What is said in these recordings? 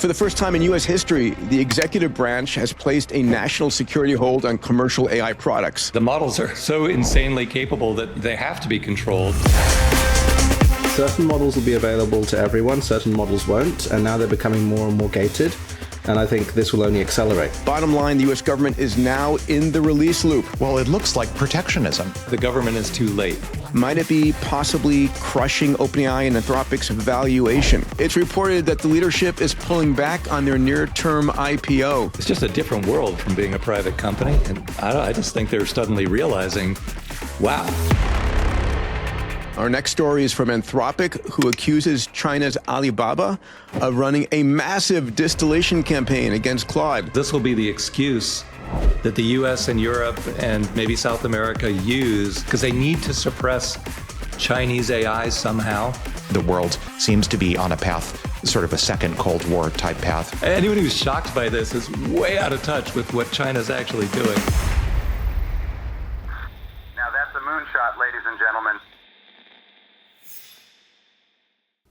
for the first time in U.S. history, the executive branch has placed a national security hold on commercial AI products. The models are so insanely capable that they have to be controlled. Certain models will be available to everyone, certain models won't, and now they're becoming more and more gated. And I think this will only accelerate. Bottom line, the U.S. government is now in the release loop. Well, it looks like protectionism. The government is too late. Might it be possibly crushing OpenAI and Anthropic's valuation? It's reported that the leadership is pulling back on their near-term IPO. It's just a different world from being a private company. And I just think they're suddenly realizing, wow. Our next story is from Anthropic, who accuses China's Alibaba of running a massive distillation campaign against Claude. This will be the excuse that the US and Europe and maybe South America use because they need to suppress Chinese AI somehow. The world seems to be on a path, sort of a second Cold War type path. Anyone who's shocked by this is way out of touch with what China's actually doing. Now that's a moonshot, ladies and gentlemen.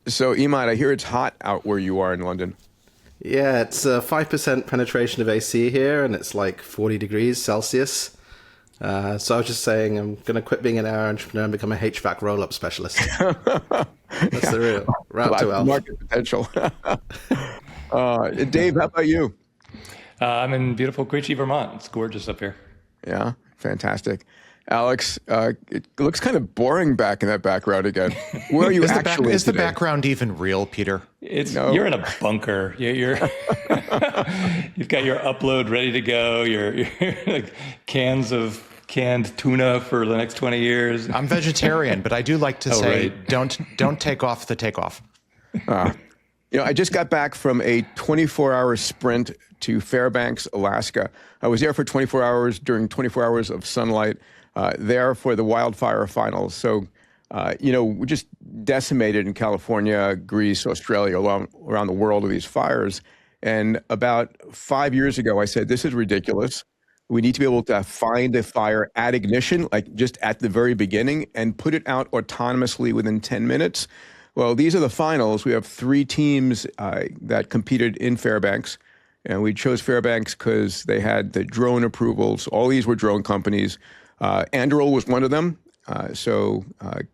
So, Emad, I hear it's hot out where you are in London. Yeah, it's 5% penetration of AC here, and it's like 40 degrees Celsius. So I was just saying I'm going to quit being an AI entrepreneur and become a HVAC roll-up specialist. That's the real route to wealth. Market potential. Dave, how about you? I'm in beautiful Quechee, Vermont. It's gorgeous up here. Yeah, fantastic. Alex, it looks kind of boring back in that background again. Where are you actually Is the background even real, Peter? You're in a bunker. You've got your upload ready to go. Your like cans of canned tuna for the next 20 years. I'm vegetarian, but I do like to say, right. don't take off the takeoff. I just got back from a 24-hour sprint to Fairbanks, Alaska. I was there for 24 hours during 24 hours of sunlight. There for the wildfire finals. So, we're just decimated in California, Greece, Australia, around the world with these fires. And about 5 years ago, I said, this is ridiculous. We need to be able to find a fire at ignition, like just at the very beginning, and put it out autonomously within 10 minutes. Well, these are the finals. We have 3 teams that competed in Fairbanks. And we chose Fairbanks because they had the drone approvals. All these were drone companies. Anduril was one of them, so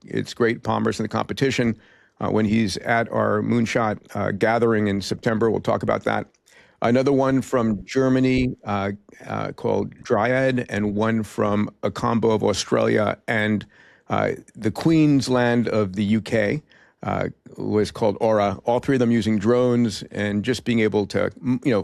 it's great Palmer's in the competition. When he's at our Moonshot gathering in September, we'll talk about that. Another one from Germany called Dryad, and one from a combo of Australia and the Queensland of the UK was called Aura. All 3 of them using drones and just being able to,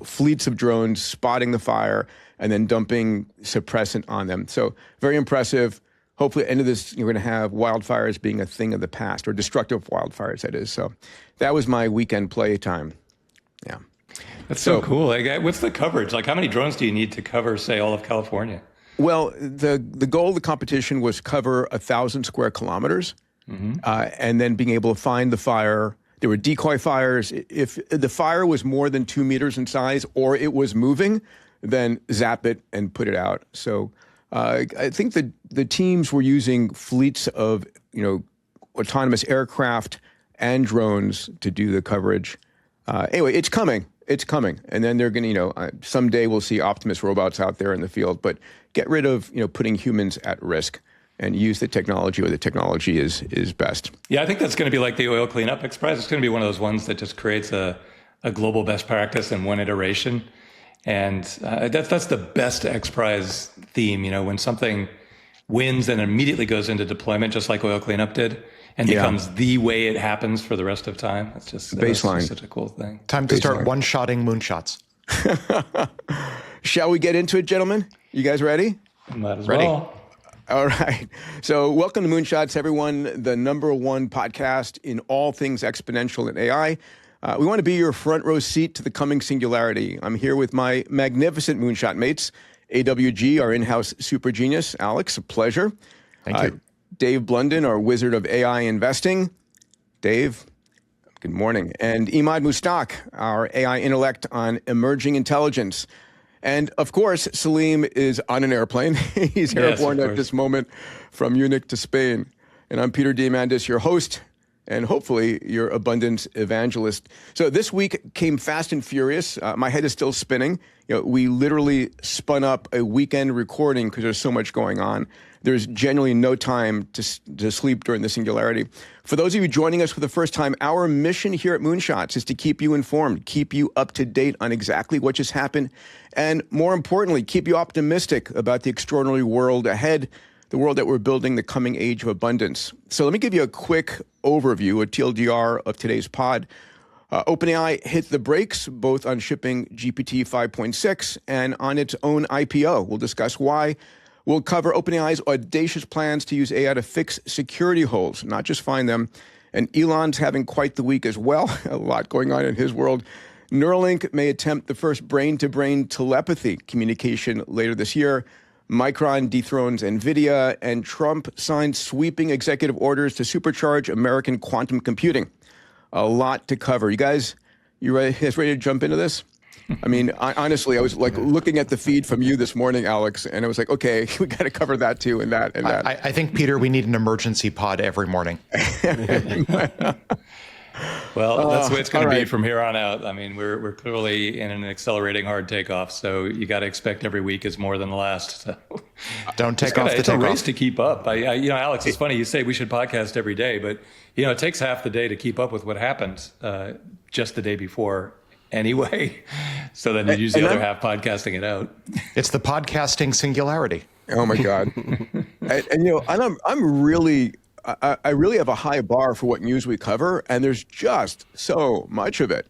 fleets of drones spotting the fire and then dumping suppressant on them. So very impressive. Hopefully at the end of this, you're going to have wildfires being a thing of the past, or destructive wildfires, that is. So that was my weekend play time. Yeah. That's so cool. Like, what's the coverage? Like, how many drones do you need to cover, say, all of California? Well, the goal of the competition was cover 1,000 square kilometers, and then being able to find the fire. There were decoy fires. If the fire was more than 2 meters in size or it was moving, then zap it and put it out. So I think the teams were using fleets of autonomous aircraft and drones to do the coverage. Anyway, it's coming. It's coming. And then they're going to, someday we'll see Optimus robots out there in the field, but get rid of, putting humans at risk and use the technology where the technology is best. Yeah, I think that's going to be like the oil cleanup XPRIZE. It's going to be one of those ones that just creates a global best practice in one iteration. And that's the best XPRIZE theme, when something wins and immediately goes into deployment, just like oil cleanup did, and becomes the way it happens for the rest of time. It's just baseline. That's such a cool thing. Time to start one-shotting moonshots. Shall we get into it, gentlemen? You guys ready? Might as Ready. well. All right. So welcome to Moonshots, everyone, the #1 podcast in all things exponential and AI. We want to be your front row seat to the coming singularity. I'm here with my magnificent moonshot mates, AWG, our in-house super genius. Alex, a pleasure. Thank you. Dave Blundin, our wizard of AI investing. Dave, good morning. And Emad Mustak, our AI intellect on emerging intelligence. And of course, Salim is on an airplane. He's airborne at this moment from Munich to Spain. And I'm Peter Diamandis, your host. and hopefully your abundance evangelist. So this week came fast and furious. My head is still spinning. We literally spun up a weekend recording because there's so much going on. There's generally no time to sleep during the Singularity. For those of you joining us for the first time, our mission here at Moonshots is to keep you informed, keep you up to date on exactly what just happened, and more importantly, keep you optimistic about the extraordinary world ahead, the world that we're building, the coming age of abundance. So let me give you a quick overview, a TLDR of today's pod. OpenAI hit the brakes both on shipping GPT-5.6 and on its own IPO. We'll discuss why. We'll cover OpenAI's audacious plans to use AI to fix security holes, not just find them. And Elon's having quite the week as well. A lot going on in his world. Neuralink may attempt the first brain-to-brain telepathy communication later this year. Micron dethrones NVIDIA, and Trump signs sweeping executive orders to supercharge American quantum computing. A lot to cover. You guys ready to jump into this? I mean, honestly, I was like looking at the feed from you this morning, Alex, and I was like, okay, we got to cover that too, and that, and that. I think, Peter, we need an emergency pod every morning. Well, that's the way it's going to be from here on out. I mean, we're clearly in an accelerating hard takeoff, so you got to expect every week is more than the last. So. Don't take off the It's takeoff. a race to keep up. Alex, it's funny you say we should podcast every day, but it takes half the day to keep up with what happened just the day before. Anyway, so then you use the other half podcasting it out. It's the podcasting singularity. Oh my God! I'm really, I really have a high bar for what news we cover, and there's just so much of it.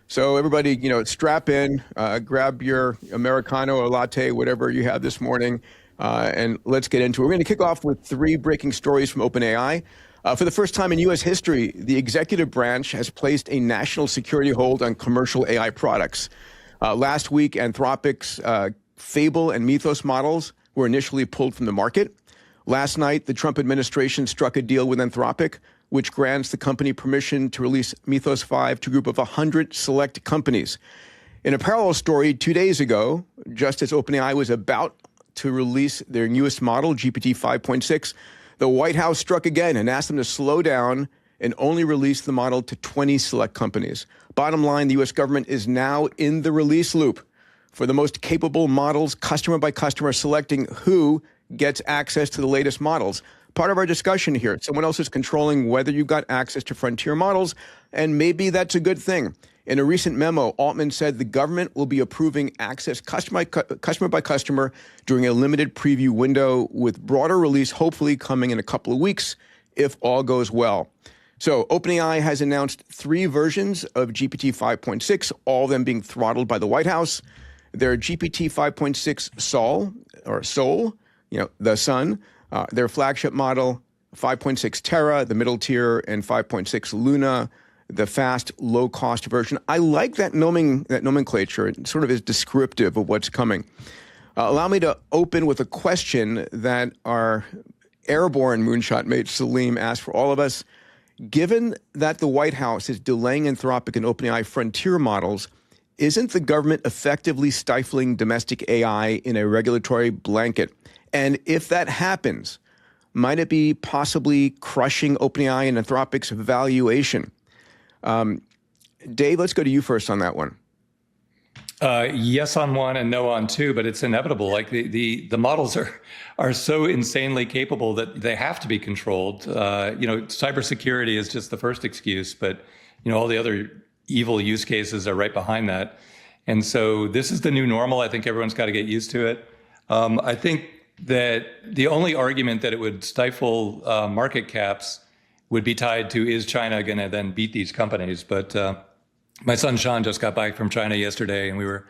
So everybody, strap in, grab your Americano or latte, whatever you have this morning, and let's get into it. We're going to kick off with 3 breaking stories from OpenAI. For the first time in U.S. history, the executive branch has placed a national security hold on commercial AI products. Last week, Anthropic's Fable and Mythos models were initially pulled from the market. Last night, the Trump administration struck a deal with Anthropic, which grants the company permission to release Mythos 5 to a group of 100 select companies. In a parallel story, 2 days ago, just as OpenAI was about to release their newest model, GPT-5.6, the White House struck again and asked them to slow down and only release the model to 20 select companies. Bottom line, the U.S. government is now in the release loop for the most capable models, customer by customer, selecting who gets access to the latest models. Part of our discussion here, someone else is controlling whether you got access to frontier models, and maybe that's a good thing. In a recent memo, Altman said the government will be approving access customer by customer during a limited preview window, with broader release hopefully coming in a couple of weeks if all goes well. So OpenAI has announced 3 versions of GPT 5.6, all of them being throttled by the White House. Their GPT 5.6 Sol, the sun, their flagship model, 5.6 Terra, the middle tier, and 5.6 Luna, the fast, low-cost version. I like that nomenclature. It sort of is descriptive of what's coming. Allow me to open with a question that our airborne moonshot mate Salim asked for all of us. Given that the White House is delaying Anthropic and OpenAI frontier models, isn't the government effectively stifling domestic AI in a regulatory blanket? And if that happens, might it be possibly crushing OpenAI and Anthropic's valuation? Dave, let's go to you first on that one. Yes on one and no on two, but it's inevitable. Like the models are so insanely capable that they have to be controlled. Cybersecurity is just the first excuse, but all the other evil use cases are right behind that. And so this is the new normal. I think everyone's got to get used to it. I think that the only argument that it would stifle market caps would be tied to, is China going to then beat these companies? But my son Sean just got back from China yesterday, and we were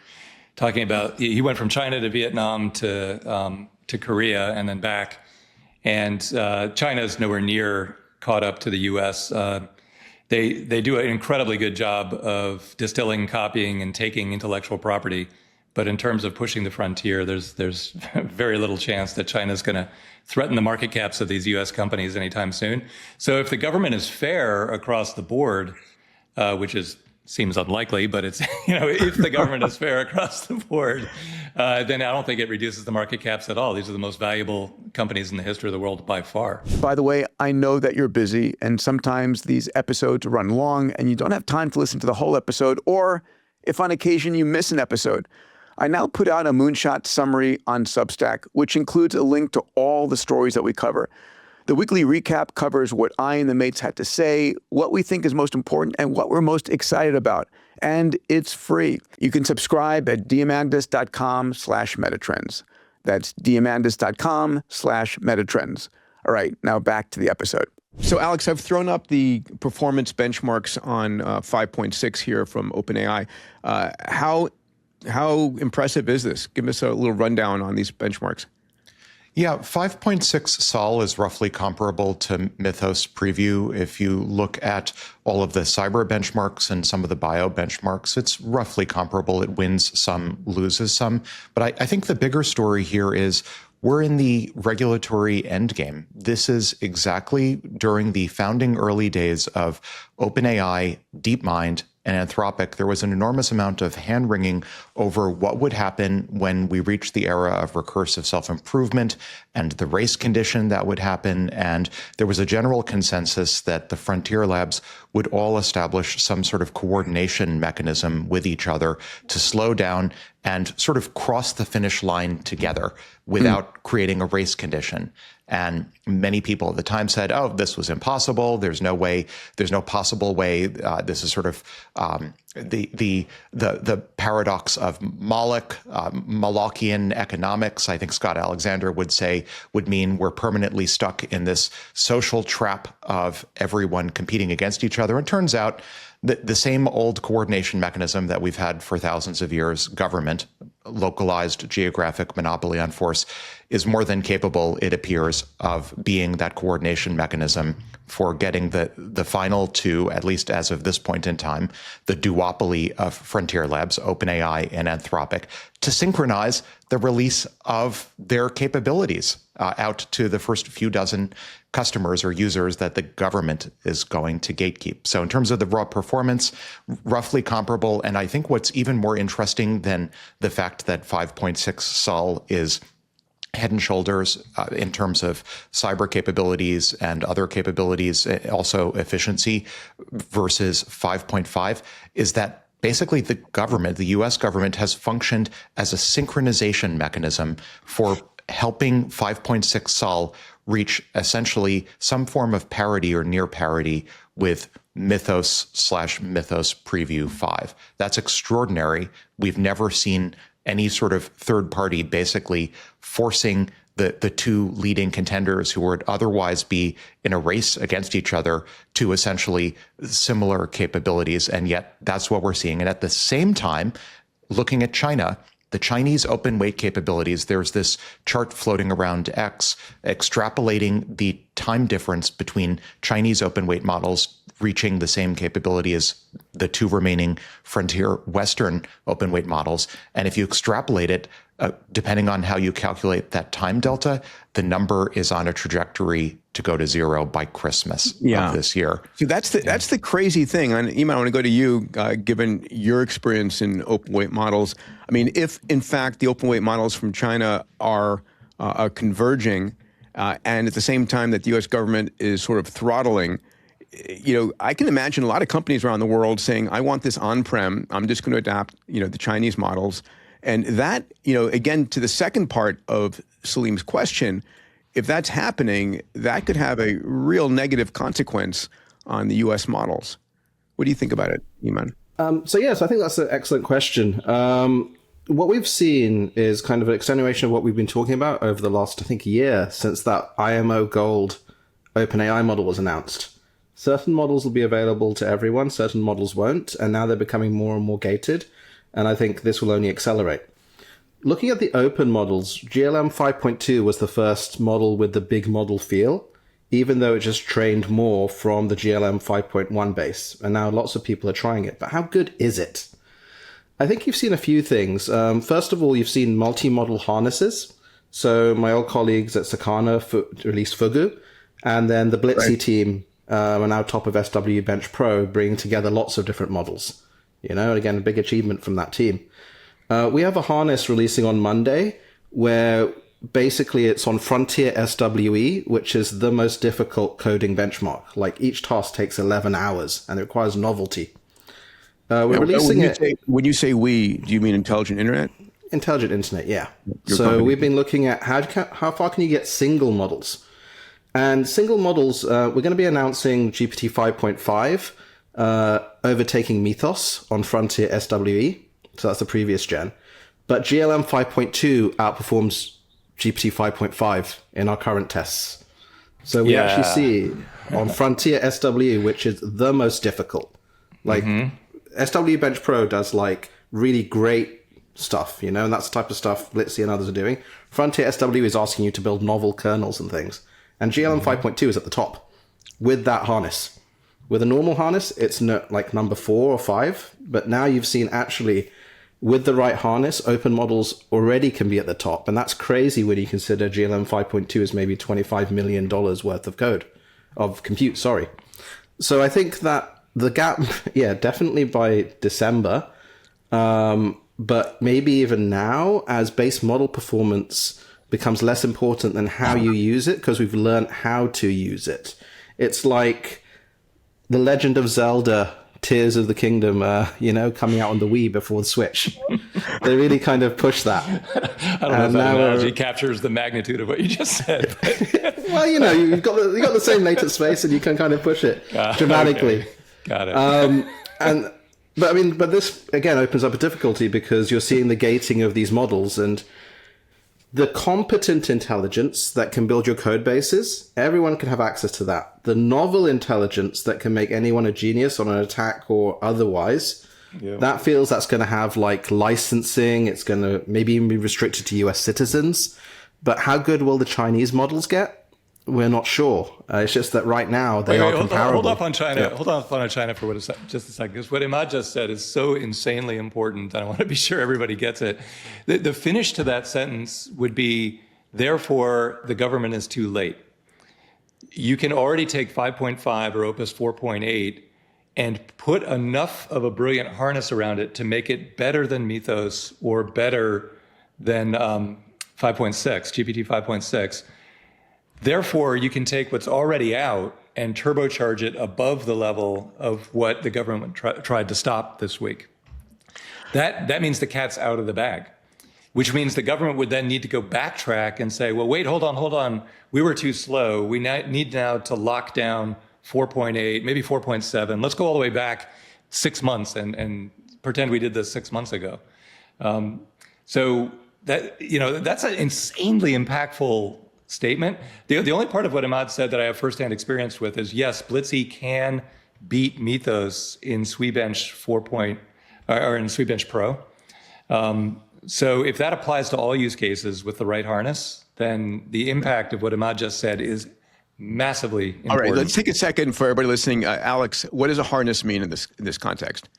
talking about, he went from China to Vietnam to Korea and then back. And China is nowhere near caught up to the U.S. They do an incredibly good job of distilling, copying, and taking intellectual property. But in terms of pushing the frontier, there's very little chance that China's going to threaten the market caps of these U.S. companies anytime soon. So if the government is fair across the board, which is seems unlikely, but it's, if the government is fair across the board, then I don't think it reduces the market caps at all. These are the most valuable companies in the history of the world by far. By the way, I know that you're busy and sometimes these episodes run long and you don't have time to listen to the whole episode, or if on occasion you miss an episode. I now put out a Moonshot summary on Substack, which includes a link to all the stories that we cover. The weekly recap covers what I and the mates had to say, what we think is most important, and what we're most excited about. And it's free. You can subscribe at diamandis.com/metatrends. That's diamandis.com/metatrends. All right, now back to the episode. So, Alex, I've thrown up the performance benchmarks on 5.6 here from OpenAI. How impressive is this? Give us a little rundown on these benchmarks. Yeah, 5.6 Sol is roughly comparable to Mythos Preview. If you look at all of the cyber benchmarks and some of the bio benchmarks, it's roughly comparable. It wins some, loses some. But I think the bigger story here is we're in the regulatory endgame. This is exactly during the founding early days of OpenAI, DeepMind, and Anthropic. There was an enormous amount of hand-wringing over what would happen when we reached the era of recursive self-improvement and the race condition that would happen. And there was a general consensus that the frontier labs would all establish some sort of coordination mechanism with each other to slow down and sort of cross the finish line together without creating a race condition. And many people at the time said, oh, this was impossible. There's no way, there's no possible way. This is sort of the paradox of Moloch, Molochian economics. I think Scott Alexander would say would mean we're permanently stuck in this social trap of everyone competing against each other. And it turns out that the same old coordination mechanism that we've had for thousands of years, government, localized geographic monopoly on force, is more than capable, it appears, of being that coordination mechanism for getting the final two, at least as of this point in time, the duopoly of frontier labs, OpenAI and Anthropic, to synchronize the release of their capabilities out to the first few dozen customers or users that the government is going to gatekeep. So in terms of the raw performance, roughly comparable. And I think what's even more interesting than the fact that 5.6 Sol is head and shoulders in terms of cyber capabilities and other capabilities, also efficiency versus 5.5, is that basically the government, the US government, has functioned as a synchronization mechanism for helping 5.6 Sol reach essentially some form of parity or near parity with Mythos/Mythos Preview 5. That's extraordinary. We've never seen any sort of third party basically forcing the two leading contenders who would otherwise be in a race against each other to essentially similar capabilities. And yet that's what we're seeing. And at the same time, looking at China, the Chinese open weight capabilities, there's this chart floating around X extrapolating the time difference between Chinese open weight models reaching the same capability as the two remaining frontier Western open weight models. And if you extrapolate it, depending on how you calculate that time delta, the number is on a trajectory to go to zero by Christmas of this year. So that's the crazy thing. And Emad, I want to go to you, given your experience in open weight models. I mean, if in fact the open weight models from China are converging, and at the same time that the U.S. government is sort of throttling, I can imagine a lot of companies around the world saying, I want this on-prem. I'm just going to adapt, the Chinese models. And that, again, to the second part of Salim's question, if that's happening, that could have a real negative consequence on the U.S. models. What do you think about it, Emad? So I think that's an excellent question. What we've seen is kind of an extenuation of what we've been talking about over the last, I think, year since that IMO Gold OpenAI model was announced. Certain models will be available to everyone, certain models won't, and now they're becoming more and more gated, and I think this will only accelerate. Looking at the open models, GLM 5.2 was the first model with the big model feel, even though it just trained more from the GLM 5.1 base, and now lots of people are trying it. But how good is it? I think you've seen a few things. First of all, you've seen multi-model harnesses. So my old colleagues at Sakana released Fugu, and then the Blitzy team are now top of SW Bench Pro, bringing together lots of different models. And again, a big achievement from that team. We have a harness releasing on Monday where basically it's on Frontier SWE, which is the most difficult coding benchmark. Like each task takes 11 hours and it requires novelty. We're releasing it. When you say we, do you mean intelligent internet? Intelligent internet, yeah. Your So company. we've been looking at how far can you get single models? And single models, we're going to be announcing GPT 5.5 overtaking Mythos on Frontier SWE. So that's the previous gen. But GLM 5.2 outperforms GPT 5.5 in our current tests. So we actually see on Frontier SW, which is the most difficult. Like SW Bench Pro does like really great stuff, and that's the type of stuff Blitzy and others are doing. Frontier SW is asking you to build novel kernels and things. And GLM 5.2 is at the top with that harness. With a normal harness, it's like number 4 or 5. But now you've seen actually with the right harness, open models already can be at the top. And that's crazy when you consider GLM 5.2 is maybe $25 million worth of compute. So I think that the gap, definitely by December. But maybe even now, as base model performance becomes less important than how you use it, because we've learned how to use it. It's like The Legend of Zelda, Tears of the Kingdom, coming out on the Wii before the Switch. They really kind of push that. I don't know if that analogy captures the magnitude of what you just said. Well, you've got the same latent space, and you can kind of push it dramatically. Okay. Got it. But this again opens up a difficulty because you're seeing the gating of these models and the competent intelligence that can build your code bases. Everyone can have access to that. The novel intelligence that can make anyone a genius on an attack or otherwise, that feels that's going to have like licensing. It's going to maybe even be restricted to US citizens. But how good will the Chinese models get? We're not sure. It's just that right now they are comparable. Hold up on China. Yeah. Hold on China for just a second, because what Emad just said is so insanely important, and I want to be sure everybody gets it. The finish to that sentence would be, therefore, the government is too late. You can already take 5.5 or Opus 4.8 and put enough of a brilliant harness around it to make it better than Mythos or better than 5.6, GPT 5.6. Therefore, you can take what's already out and turbocharge it above the level of what the government tried to stop this week. That means the cat's out of the bag, which means the government would then need to go backtrack and say, well, wait, hold on. We were too slow. We need now to lock down 4.8, maybe 4.7. Let's go all the way back 6 months and pretend we did this 6 months ago. So that's an insanely impactful statement. The only part of what Emad said that I have firsthand experience with is, yes, Blitzy can beat Mythos in SWE-Bench 4. Or in SWE-Bench Pro. So if that applies to all use cases with the right harness, then the impact of what Emad just said is massively important. All right, let's take a second for everybody listening. Alex, what does a harness mean in this context?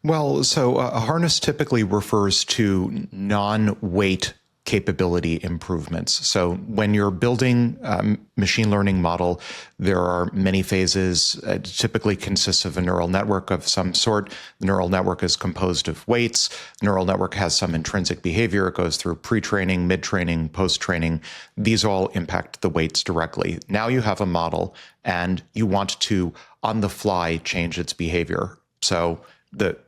Well, so a harness typically refers to non-weight capability improvements. So when you're building a machine learning model, there are many phases. It typically consists of a neural network of some sort. The neural network is composed of weights. The neural network has some intrinsic behavior. It goes through pre-training, mid-training, post-training. These all impact the weights directly. Now you have a model and you want to, on the fly, change its behavior. So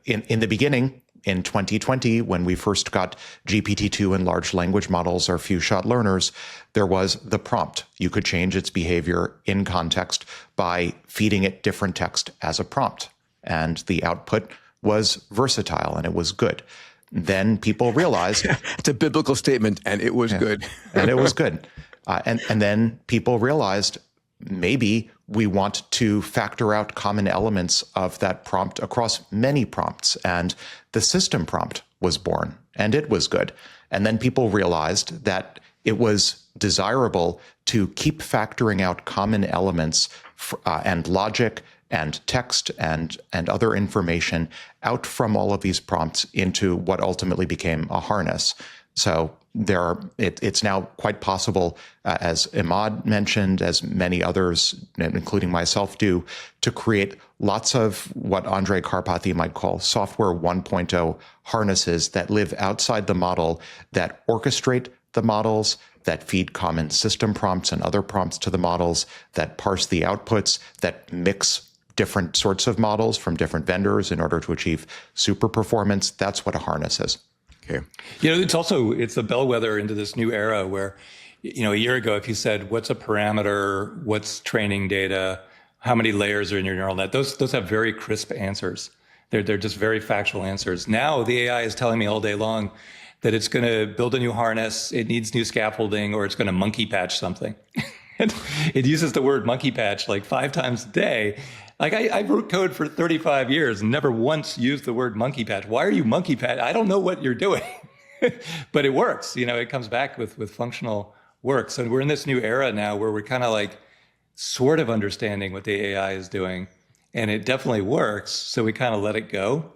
in the beginning, in 2020, when we first got GPT-2 and large language models or few-shot learners, there was the prompt. You could change its behavior in context by feeding it different text as a prompt. And the output was versatile and it was good. Then people realized... It's a biblical statement, and it was good. And it was good. And then people realized maybe we want to factor out common elements of that prompt across many prompts. And the system prompt was born, and it was good. And then people realized that it was desirable to keep factoring out common elements and logic and text and other information out from all of these prompts into what ultimately became a harness. So it's now quite possible, as Emad mentioned, as many others, including myself, do, to create lots of what Andrei Karpathy might call software 1.0 harnesses that live outside the model, that orchestrate the models, that feed common system prompts and other prompts to the models, that parse the outputs, that mix different sorts of models from different vendors in order to achieve super performance. That's what a harness is. Okay. It's a bellwether into this new era where, a year ago, if you said, what's a parameter, what's training data, how many layers are in your neural net, those have very crisp answers. They're just very factual answers. Now the AI is telling me all day long that it's going to build a new harness, it needs new scaffolding, or it's going to monkey patch something. And it uses the word monkey patch like 5 times a day. Like I wrote code for 35 years and never once used the word monkey patch. Why are you monkey patch? I don't know what you're doing, but it works. It comes back with functional work. So we're in this new era now where we're kind of like sort of understanding what the AI is doing, and it definitely works. So we kind of let it go.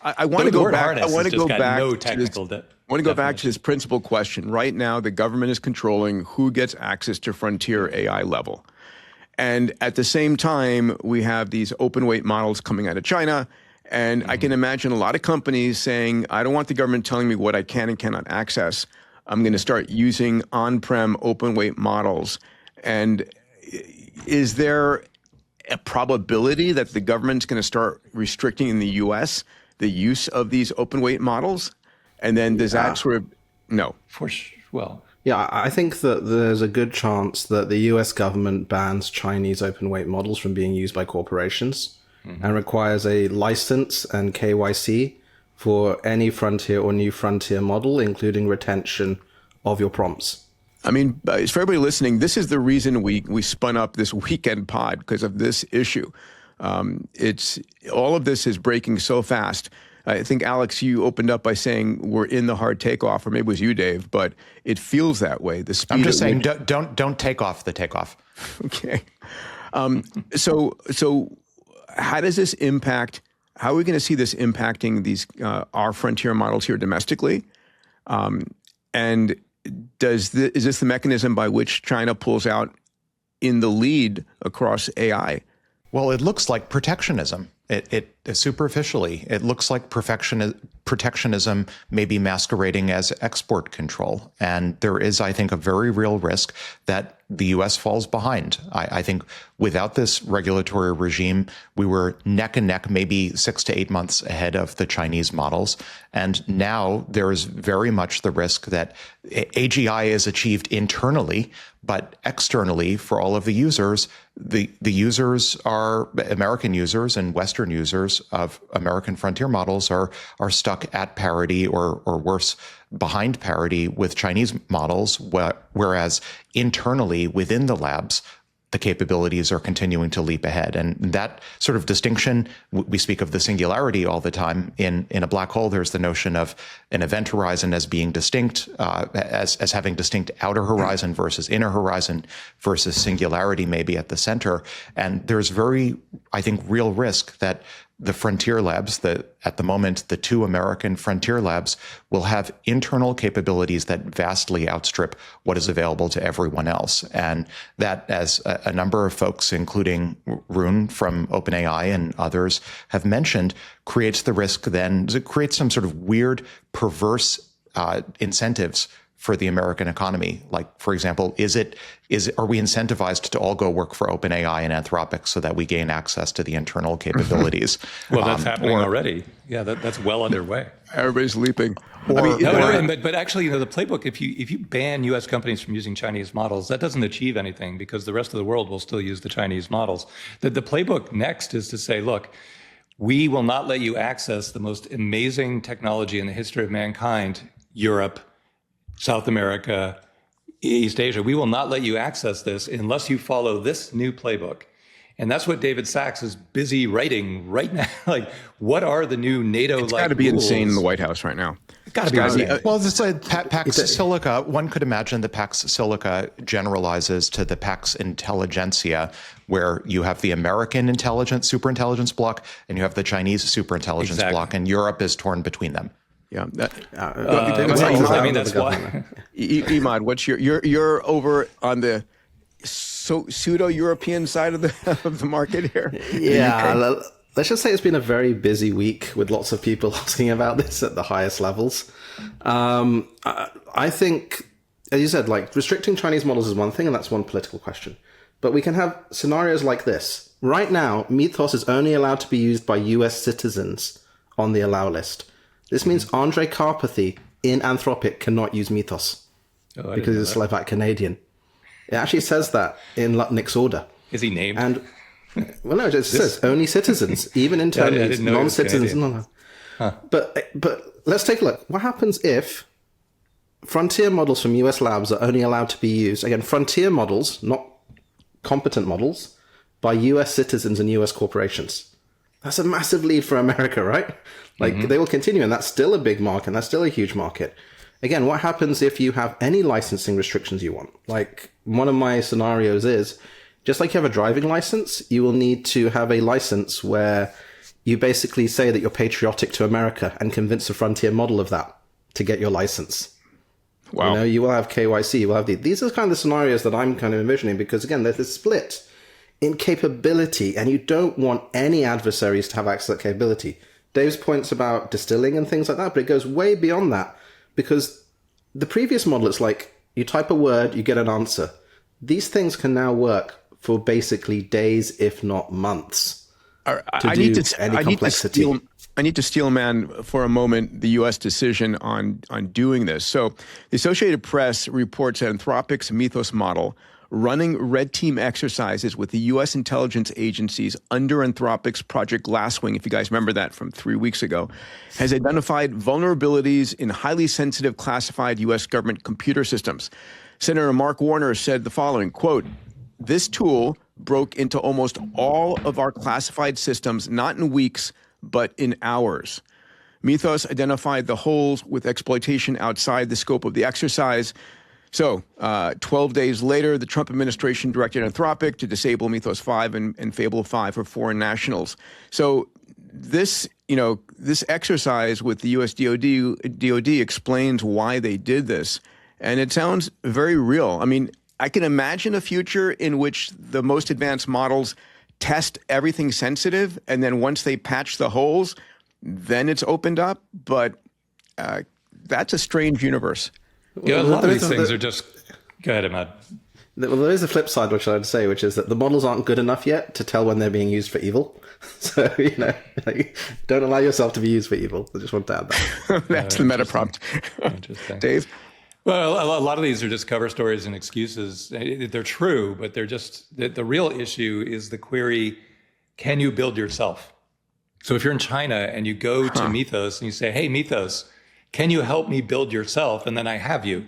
I want to go back. I want to go back. No technical I want to go back to this principal question. Right now, the government is controlling who gets access to frontier AI level. And at the same time, we have these open weight models coming out of China. And I can imagine a lot of companies saying, I don't want the government telling me what I can and cannot access. I'm going to start using on-prem open weight models. And is there a probability that the government's going to start restricting in the US the use of these open weight models? And then does that sort of, no. For sure. Well, yeah, I think that there's a good chance that the US government bans Chinese open weight models from being used by corporations and requires a license and KYC for any frontier or new frontier model, including retention of your prompts. I mean, for everybody listening, this is the reason we spun up this weekend pod, because of this issue. It's all of this is breaking so fast. I think, Alex, you opened up by saying we're in the hard takeoff, or maybe it was you, Dave, but it feels that way. The speed. I'm just saying, don't take off the takeoff. Okay. So how does this impact? How are we going to see this impacting these our frontier models here domestically? And is this the mechanism by which China pulls out in the lead across AI? Well, it looks like protectionism. It superficially, it looks like protectionism may be masquerading as export control. And there is, I think, a very real risk that the U.S. falls behind. I think without this regulatory regime, we were neck and neck, maybe 6 to 8 months ahead of the Chinese models. And now there is very much the risk that AGI is achieved internally, but externally for all of the users, the users are American users and Western users of American frontier models are stuck at parity or worse, behind parity with Chinese models, whereas internally within the labs, the capabilities are continuing to leap ahead. And that sort of distinction, we speak of the singularity all the time. In a black hole, there's the notion of an event horizon as being distinct, as having distinct outer horizon versus inner horizon versus singularity maybe at the center. And there's very, I think, real risk that the frontier labs, at the moment, the 2 American frontier labs will have internal capabilities that vastly outstrip what is available to everyone else. And that, as a number of folks, including Rune from OpenAI and others have mentioned, creates the risk then, it creates some sort of weird, perverse incentives for the American economy. Like, for example, are we incentivized to all go work for OpenAI and Anthropic so that we gain access to the internal capabilities? Well, that's happening already. Yeah, that's well underway. Everybody's leaping. But actually, the playbook, if you ban U.S. companies from using Chinese models, that doesn't achieve anything because the rest of the world will still use the Chinese models. The playbook next is to say, look, we will not let you access the most amazing technology in the history of mankind, Europe, South America, East Asia. We will not let you access this unless you follow this new playbook. And that's what David Sachs is busy writing right now. Like, what are the new NATO-like rules? It's got to be insane in the White House right now. It's got to be insane. Well, it's like Pax Silica. One could imagine the Pax Silica generalizes to the Pax Intelligentsia, where you have the American superintelligence block, and you have the Chinese superintelligence block, and Europe is torn between them. Yeah. I mean, that's why. Emad, what's you're over on the pseudo-European side of the market here? Yeah, let's just say it's been a very busy week with lots of people asking about this at the highest levels. I think, as you said, like restricting Chinese models is one thing, and that's one political question. But we can have scenarios like this. Right now, Mythos is only allowed to be used by US citizens on the allow list. This means Andrei Karpathy in Anthropic cannot use Mythos because he's a Slovak Canadian. It actually says that in Lutnick's order. Is he named? And well, no, it just says only citizens, even interns, non-citizens. No. Huh. But let's take a look. What happens if frontier models from US labs are only allowed to be used, again, frontier models, not competent models, by US citizens and US corporations? That's a massive lead for America, right? Like they will continue, and that's still a big market, and that's still a huge market. Again, what happens if you have any licensing restrictions you want? Like one of my scenarios is, just like you have a driving license, you will need to have a license where you basically say that you're patriotic to America and convince a frontier model of that to get your license. Wow. You know, you will have KYC, you will have these are kind of the scenarios that I'm kind of envisioning, because again, there's this split in capability, and you don't want any adversaries to have access to that capability. Dave's points about distilling and things like that, but it goes way beyond that, because the previous model, it's like you type a word, you get an answer. These things can now work for basically days, if not months. I need to steel man for a moment the U.S. decision on doing this. So the Associated Press reports that Anthropic's Mythos model, running red team exercises with the U.S. intelligence agencies under Anthropic's Project Glasswing, if you guys remember that from 3 weeks ago, has identified vulnerabilities in highly sensitive classified U.S. government computer systems. Senator Mark Warner said the following, quote, "This tool broke into almost all of our classified systems, not in weeks, but in hours. Mythos identified the holes with exploitation outside the scope of the exercise." So 12 days later, the Trump administration directed Anthropic to disable Mythos 5 and Fable 5 for foreign nationals. So this exercise with the U.S. DOD explains why they did this. And it sounds very real. I mean, I can imagine a future in which the most advanced models test everything sensitive, and then once they patch the holes, then it's opened up. But that's a strange universe. Yeah, a lot of these things are just... Go ahead, Emad. Well, there is a flip side, which I'd say, which is that the models aren't good enough yet to tell when they're being used for evil. So, like, don't allow yourself to be used for evil. I just want to add that. That's the meta prompt. Interesting. Dave? Well, a lot of these are just cover stories and excuses. They're true, but they're just... The real issue is the query, can you build yourself? So if you're in China and you go to Mythos and you say, hey, Mythos, can you help me build yourself? And then I have you.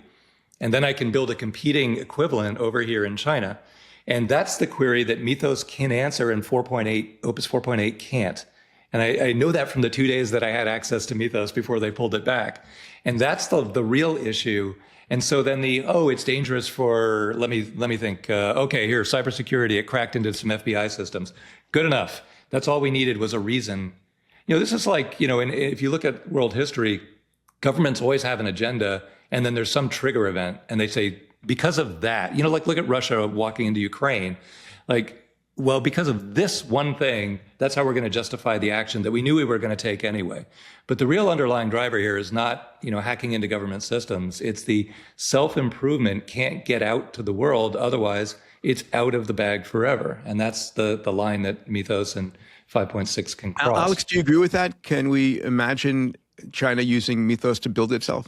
And then I can build a competing equivalent over here in China. And that's the query that Mythos can answer and Opus 4.8 can't. And I know that from the 2 days that I had access to Mythos before they pulled it back. And that's the real issue. And so then it's dangerous for, let me think, okay, here, cybersecurity, it cracked into some FBI systems. Good enough. That's all we needed was a reason. This is like, and if you look at world history, governments always have an agenda, and then there's some trigger event, and they say, because of that, like look at Russia walking into Ukraine, well, because of this one thing, that's how we're going to justify the action that we knew we were going to take anyway. But the real underlying driver here is not, hacking into government systems. It's the self-improvement can't get out to the world. Otherwise, it's out of the bag forever. And that's the line that Mythos and 5.6 can cross. Alex, do you agree with that? Can we imagine China using Mythos to build itself?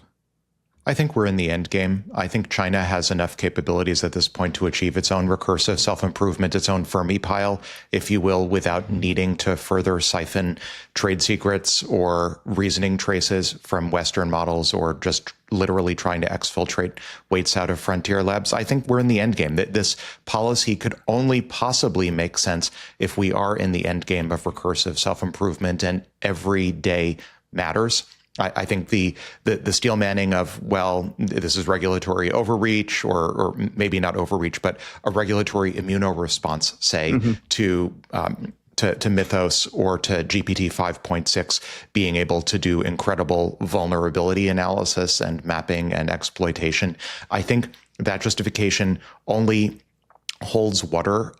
I think we're in the end game. I think China has enough capabilities at this point to achieve its own recursive self-improvement, its own Fermi pile, if you will, without needing to further siphon trade secrets or reasoning traces from Western models or just literally trying to exfiltrate weights out of frontier labs. I think we're in the end game. That this policy could only possibly make sense if we are in the end game of recursive self-improvement and every day matters. I think the steel manning of, well, this is regulatory overreach or maybe not overreach, but a regulatory immunoresponse, say, to to Mythos or to GPT 5.6 being able to do incredible vulnerability analysis and mapping and exploitation. I think that justification only holds water,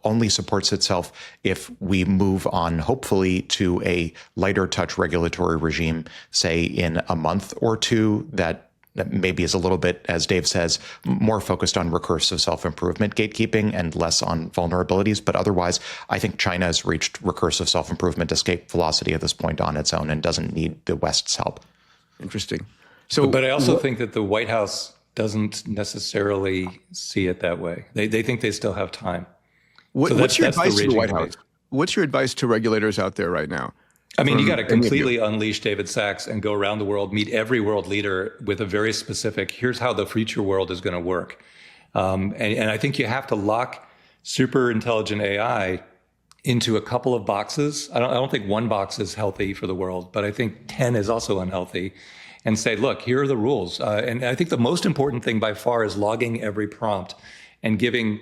only supports itself if we move on, hopefully, to a lighter touch regulatory regime, say in a month or two, that maybe is a little bit, as Dave says, more focused on recursive self-improvement gatekeeping and less on vulnerabilities. But otherwise, I think China has reached recursive self-improvement escape velocity at this point on its own and doesn't need the West's help. Interesting. So, but I also think that the White House doesn't necessarily see it that way. They think they still have time. What's your advice to the White House? What's your advice to regulators out there right now? I mean, you got to completely unleash David Sachs and go around the world, meet every world leader with a very specific, here's how the future world is going to work. And I think you have to lock super intelligent AI into a couple of boxes. I don't think one box is healthy for the world, but I think 10 is also unhealthy. And say, look, here are the rules. And I think the most important thing by far is logging every prompt and giving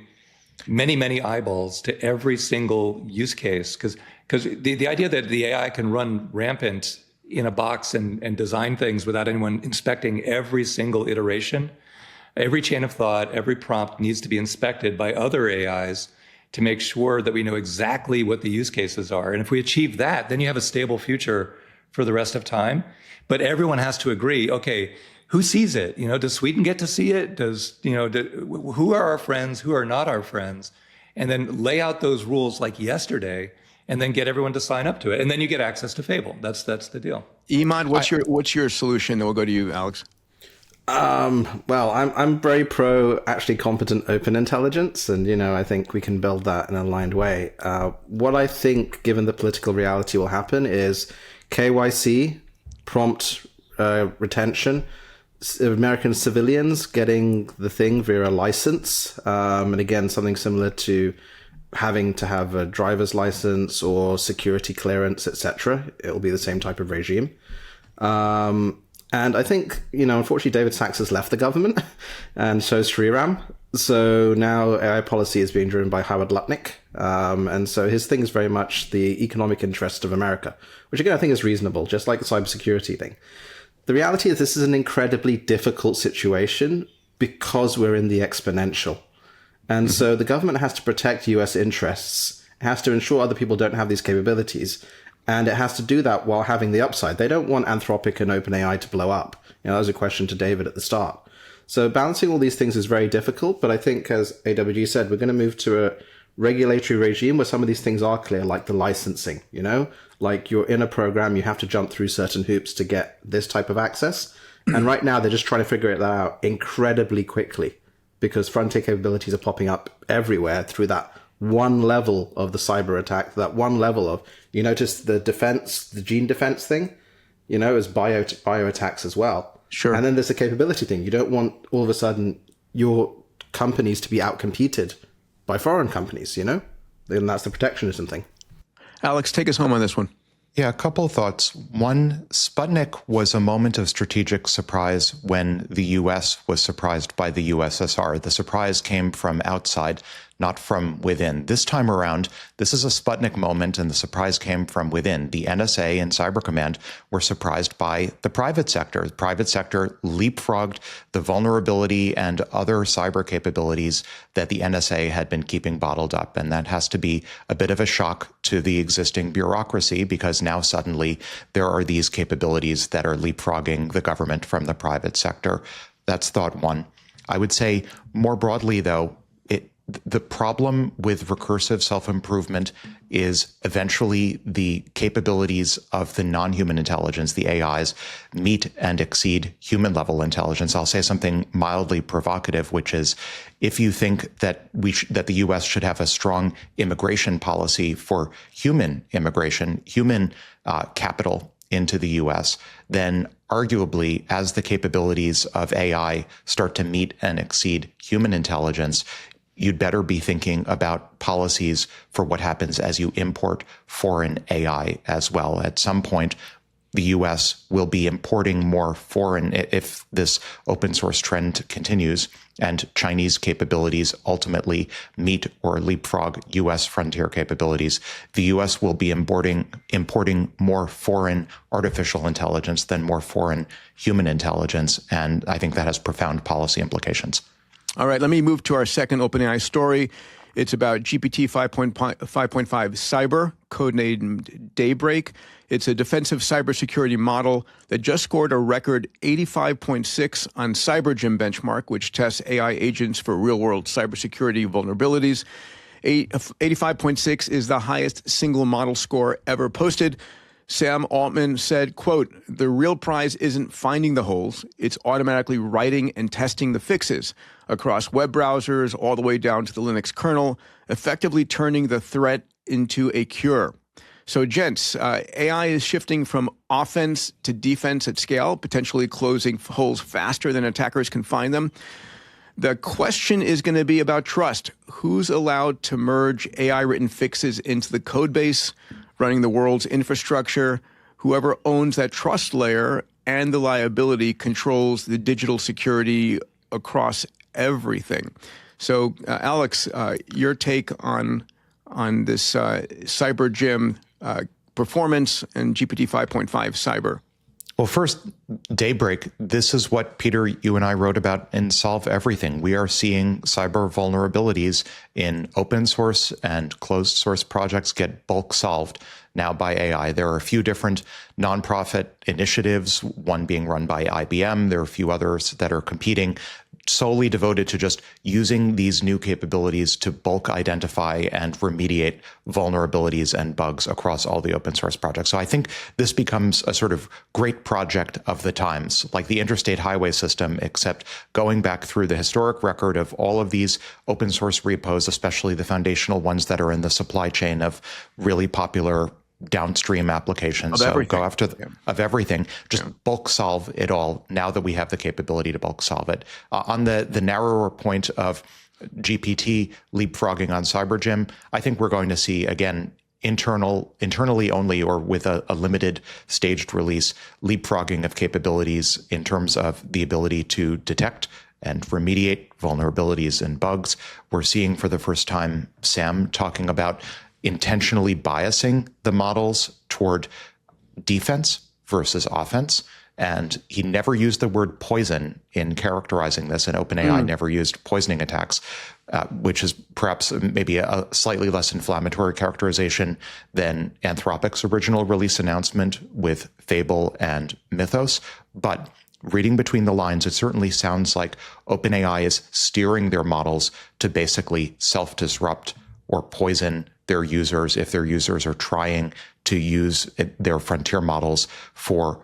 many, many eyeballs to every single use case. Because the idea that the AI can run rampant in a box and design things without anyone inspecting every single iteration, every chain of thought, every prompt needs to be inspected by other AIs to make sure that we know exactly what the use cases are. And if we achieve that, then you have a stable future for the rest of time. But everyone has to agree, okay, who sees it? Does Sweden get to see it? Who are our friends? Who are not our friends? And then lay out those rules like yesterday, and then get everyone to sign up to it. And then you get access to Fable. That's the deal. Emad, what's your solution? Then we'll go to you, Alex. Well, I'm very pro actually competent open intelligence, and I think we can build that in an aligned way. What I think, given the political reality, will happen is KYC, prompt retention, American civilians getting the thing via a license, and again, something similar to having to have a driver's license or security clearance, etc. It'll be the same type of regime. And I think, unfortunately, David Sachs has left the government, and so is Sriram. So now AI policy is being driven by Howard Lutnick. And so his thing is very much the economic interest of America, which again, I think is reasonable, just like the cybersecurity thing. The reality is this is an incredibly difficult situation because we're in the exponential. And so the government has to protect US interests. It has to ensure other people don't have these capabilities. And it has to do that while having the upside. They don't want Anthropic and OpenAI to blow up. That was a question to David at the start. So balancing all these things is very difficult. But I think, as AWG said, we're going to move to a regulatory regime where some of these things are clear, like the licensing, like you're in a program, you have to jump through certain hoops to get this type of access. And right now they're just trying to figure it out incredibly quickly because frontier capabilities are popping up everywhere through that one level of the cyber attack, that one level of, you notice the defense, the gene defense thing, as bio attacks as well. Sure. And then there's the capability thing. You don't want all of a sudden your companies to be outcompeted by foreign companies, and that's the protectionism thing. Alex, take us home on this one. Yeah, a couple of thoughts. One, Sputnik was a moment of strategic surprise when the U.S. was surprised by the USSR. The surprise came from outside, not from within. This time around, this is a Sputnik moment, and the surprise came from within. The NSA and Cyber Command were surprised by the private sector. The private sector leapfrogged the vulnerability and other cyber capabilities that the NSA had been keeping bottled up. And that has to be a bit of a shock to the existing bureaucracy, because now suddenly there are these capabilities that are leapfrogging the government from the private sector. That's thought one. I would say more broadly, though, the problem with recursive self-improvement is eventually the capabilities of the non-human intelligence, the AIs, meet and exceed human-level intelligence. I'll say something mildly provocative, which is if you think that that the U.S. should have a strong immigration policy for human immigration, human capital into the U.S., then arguably, as the capabilities of AI start to meet and exceed human intelligence, you'd better be thinking about policies for what happens as you import foreign AI as well. At some point, the US will be importing more foreign, if this open source trend continues and Chinese capabilities ultimately meet or leapfrog US frontier capabilities, the US will be importing more foreign artificial intelligence than more foreign human intelligence. And I think that has profound policy implications. All right, let me move to our second OpenAI story. It's about GPT 5.5 Cyber, codenamed Daybreak. It's a defensive cybersecurity model that just scored a record 85.6 on CyberGym benchmark, which tests AI agents for real-world cybersecurity vulnerabilities. 85.6 is the highest single model score ever posted. Sam Altman said, quote, "The real prize isn't finding the holes. It's automatically writing and testing the fixes across web browsers all the way down to the Linux kernel, effectively turning the threat into a cure." So, gents, AI is shifting from offense to defense at scale, potentially closing holes faster than attackers can find them. The question is going to be about trust. Who's allowed to merge AI-written fixes into the code base, running the world's infrastructure? Whoever owns that trust layer and the liability controls the digital security across everything. So, Alex, your take on this CyberGym performance and GPT 5.5 Cyber. Well, first, Daybreak, this is what, Peter, you and I wrote about in Solve Everything. We are seeing cyber vulnerabilities in open source and closed source projects get bulk solved now by AI. There are a few different nonprofit initiatives, one being run by IBM. There are a few others that are competing, solely devoted to just using these new capabilities to bulk identify and remediate vulnerabilities and bugs across all the open source projects. So I think this becomes a sort of great project of the times, like the interstate highway system, except going back through the historic record of all of these open source repos, especially the foundational ones that are in the supply chain of really popular downstream applications. So go after of everything, just bulk solve it all now that we have the capability to bulk solve it. On the narrower point of GPT leapfrogging on CyberGym, I think we're going to see, again, internally only, or with a limited staged release, leapfrogging of capabilities in terms of the ability to detect and remediate vulnerabilities and bugs. We're seeing for the first time Sam talking about intentionally biasing the models toward defense versus offense. And he never used the word poison in characterizing this, and OpenAI never used poisoning attacks, which is perhaps maybe a slightly less inflammatory characterization than Anthropic's original release announcement with Fable and Mythos. But reading between the lines, it certainly sounds like OpenAI is steering their models to basically self-disrupt or poison their users if their users are trying to use their frontier models for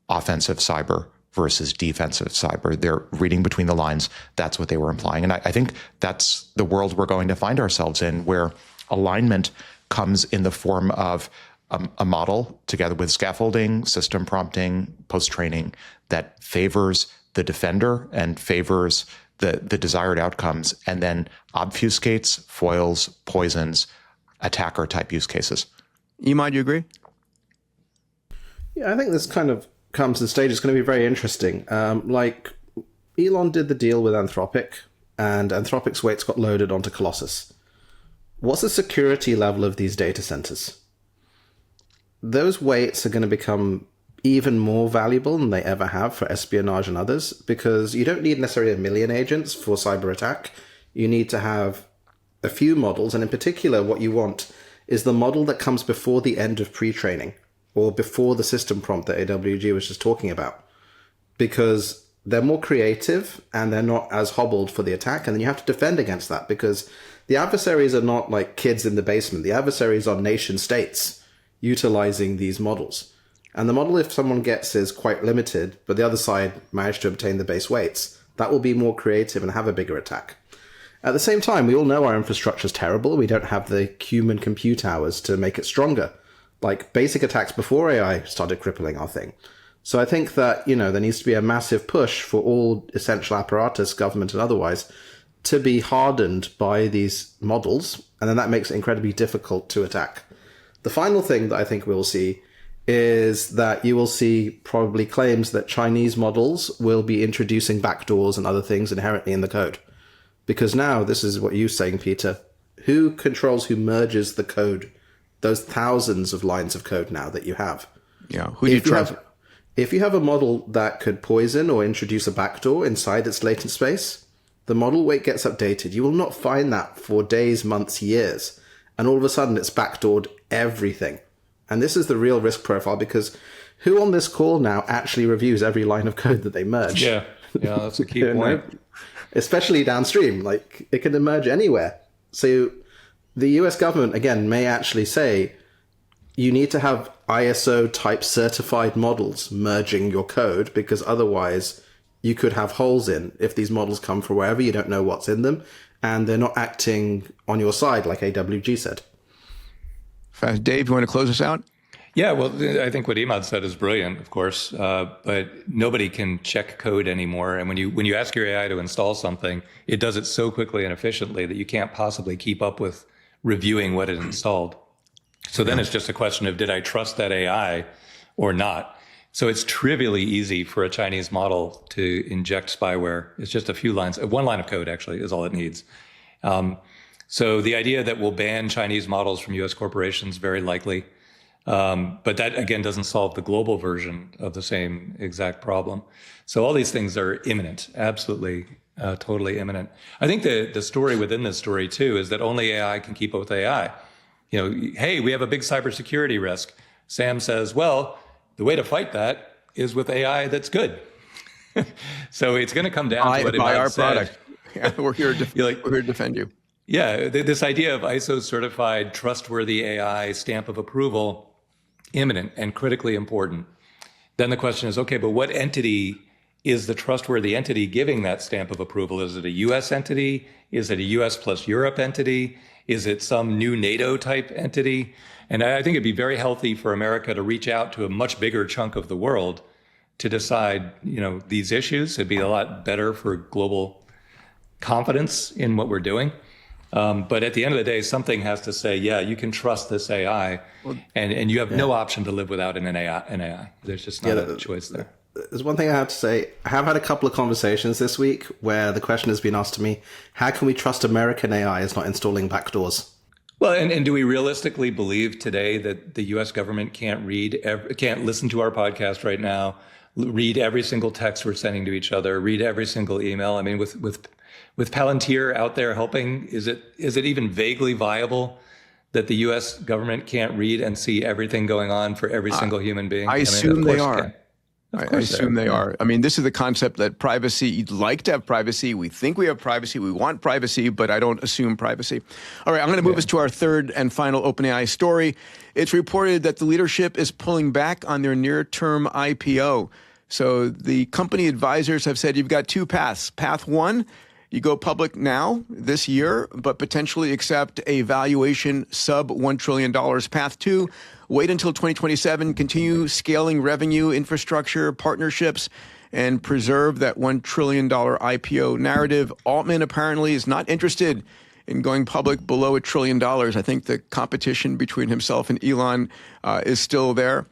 offensive cyber versus defensive cyber. They're reading between the lines. That's what they were implying. And I think that's the world we're going to find ourselves in, where alignment comes in the form of a model together with scaffolding, system prompting, post-training that favors the defender and favors the desired outcomes, and then obfuscates, foils, poisons attacker type use cases. Emad, you agree? Yeah, I think this kind of comes to the stage. It's going to be very interesting. Like Elon did the deal with Anthropic, and Anthropic's weights got loaded onto Colossus. What's the security level of these data centers? Those weights are going to become even more valuable than they ever have for espionage and others, because you don't need necessarily 1 million agents for cyber attack. You need to have a few models, and in particular, what you want is the model that comes before the end of pre-training or before the system prompt that AWG was just talking about, because they're more creative and they're not as hobbled for the attack. And then you have to defend against that, because the adversaries are not like kids in the basement. The adversaries are nation states utilizing these models. And the model, if someone gets, is quite limited, but the other side managed to obtain the base weights. That will be more creative and have a bigger attack. At the same time, we all know our infrastructure is terrible. We don't have the human compute hours to make it stronger. Like basic attacks before AI started crippling our thing. So I think that, there needs to be a massive push for all essential apparatus, government and otherwise, to be hardened by these models. And then that makes it incredibly difficult to attack. The final thing that I think we'll see is that you will see probably claims that Chinese models will be introducing backdoors and other things inherently in the code. Because now, this is what you're saying, Peter, who merges the code, those thousands of lines of code now that you have? Yeah, who do you trust? If you have a model that could poison or introduce a backdoor inside its latent space, the model weight gets updated. You will not find that for days, months, years. And all of a sudden, it's backdoored everything. And this is the real risk profile, because who on this call now actually reviews every line of code that they merge? Yeah, that's a key point. Especially downstream, like it can emerge anywhere. So the US government, again, may actually say you need to have ISO type certified models merging your code, because otherwise you could have holes in if these models come from wherever, you don't know what's in them, and they're not acting on your side, like AWG said. Dave, you want to close us out? Yeah, well, I think what Emad said is brilliant, of course, but nobody can check code anymore. And when you ask your AI to install something, it does it so quickly and efficiently that you can't possibly keep up with reviewing what it installed. So then it's just a question of, did I trust that AI or not? So it's trivially easy for a Chinese model to inject spyware. It's just a few lines, one line of code actually is all it needs. So the idea that we'll ban Chinese models from US corporations, very likely. But that, again, doesn't solve the global version of the same exact problem. So all these things are imminent, absolutely, totally imminent. I think the story within this story, too, is that only AI can keep up with AI. Hey, we have a big cybersecurity risk. Sam says, well, the way to fight that is with AI that's good. So it's going to come down to what buy our said. product. Yeah, we're here to defend you. Yeah, this idea of ISO certified, trustworthy AI stamp of approval, imminent and critically important. Then the question is, okay, but what entity is the trustworthy entity giving that stamp of approval? Is it a US entity? Is it a US plus Europe entity? Is it some new NATO type entity? And I think it'd be very healthy for America to reach out to a much bigger chunk of the world to decide, these issues. It'd be a lot better for global confidence in what we're doing. But at the end of the day, something has to say, yeah, you can trust this AI, and you have no option to live without an AI. There's just not a choice there. There's one thing I have to say. I have had a couple of conversations this week where the question has been asked to me, how can we trust American AI is not installing backdoors? Well, and do we realistically believe today that the U.S. government can't listen to our podcast right now, read every single text we're sending to each other, read every single email? I mean, with Palantir out there helping, is it even vaguely viable that the U.S. government can't read and see everything going on for every single human being? I assume they are. I assume they are. I mean, this is the concept that privacy, you'd like to have privacy. We think we have privacy. We want privacy, but I don't assume privacy. All right, I'm going to move us to our third and final OpenAI story. It's reported that the leadership is pulling back on their near-term IPO. So the company advisors have said you've got two paths. Path one, you go public now, this year, but potentially accept a valuation sub $1 trillion. Path two, wait until 2027, continue scaling revenue, infrastructure, partnerships, and preserve that $1 trillion IPO narrative. Altman apparently is not interested in going public below $1 trillion. I think the competition between himself and Elon is still there.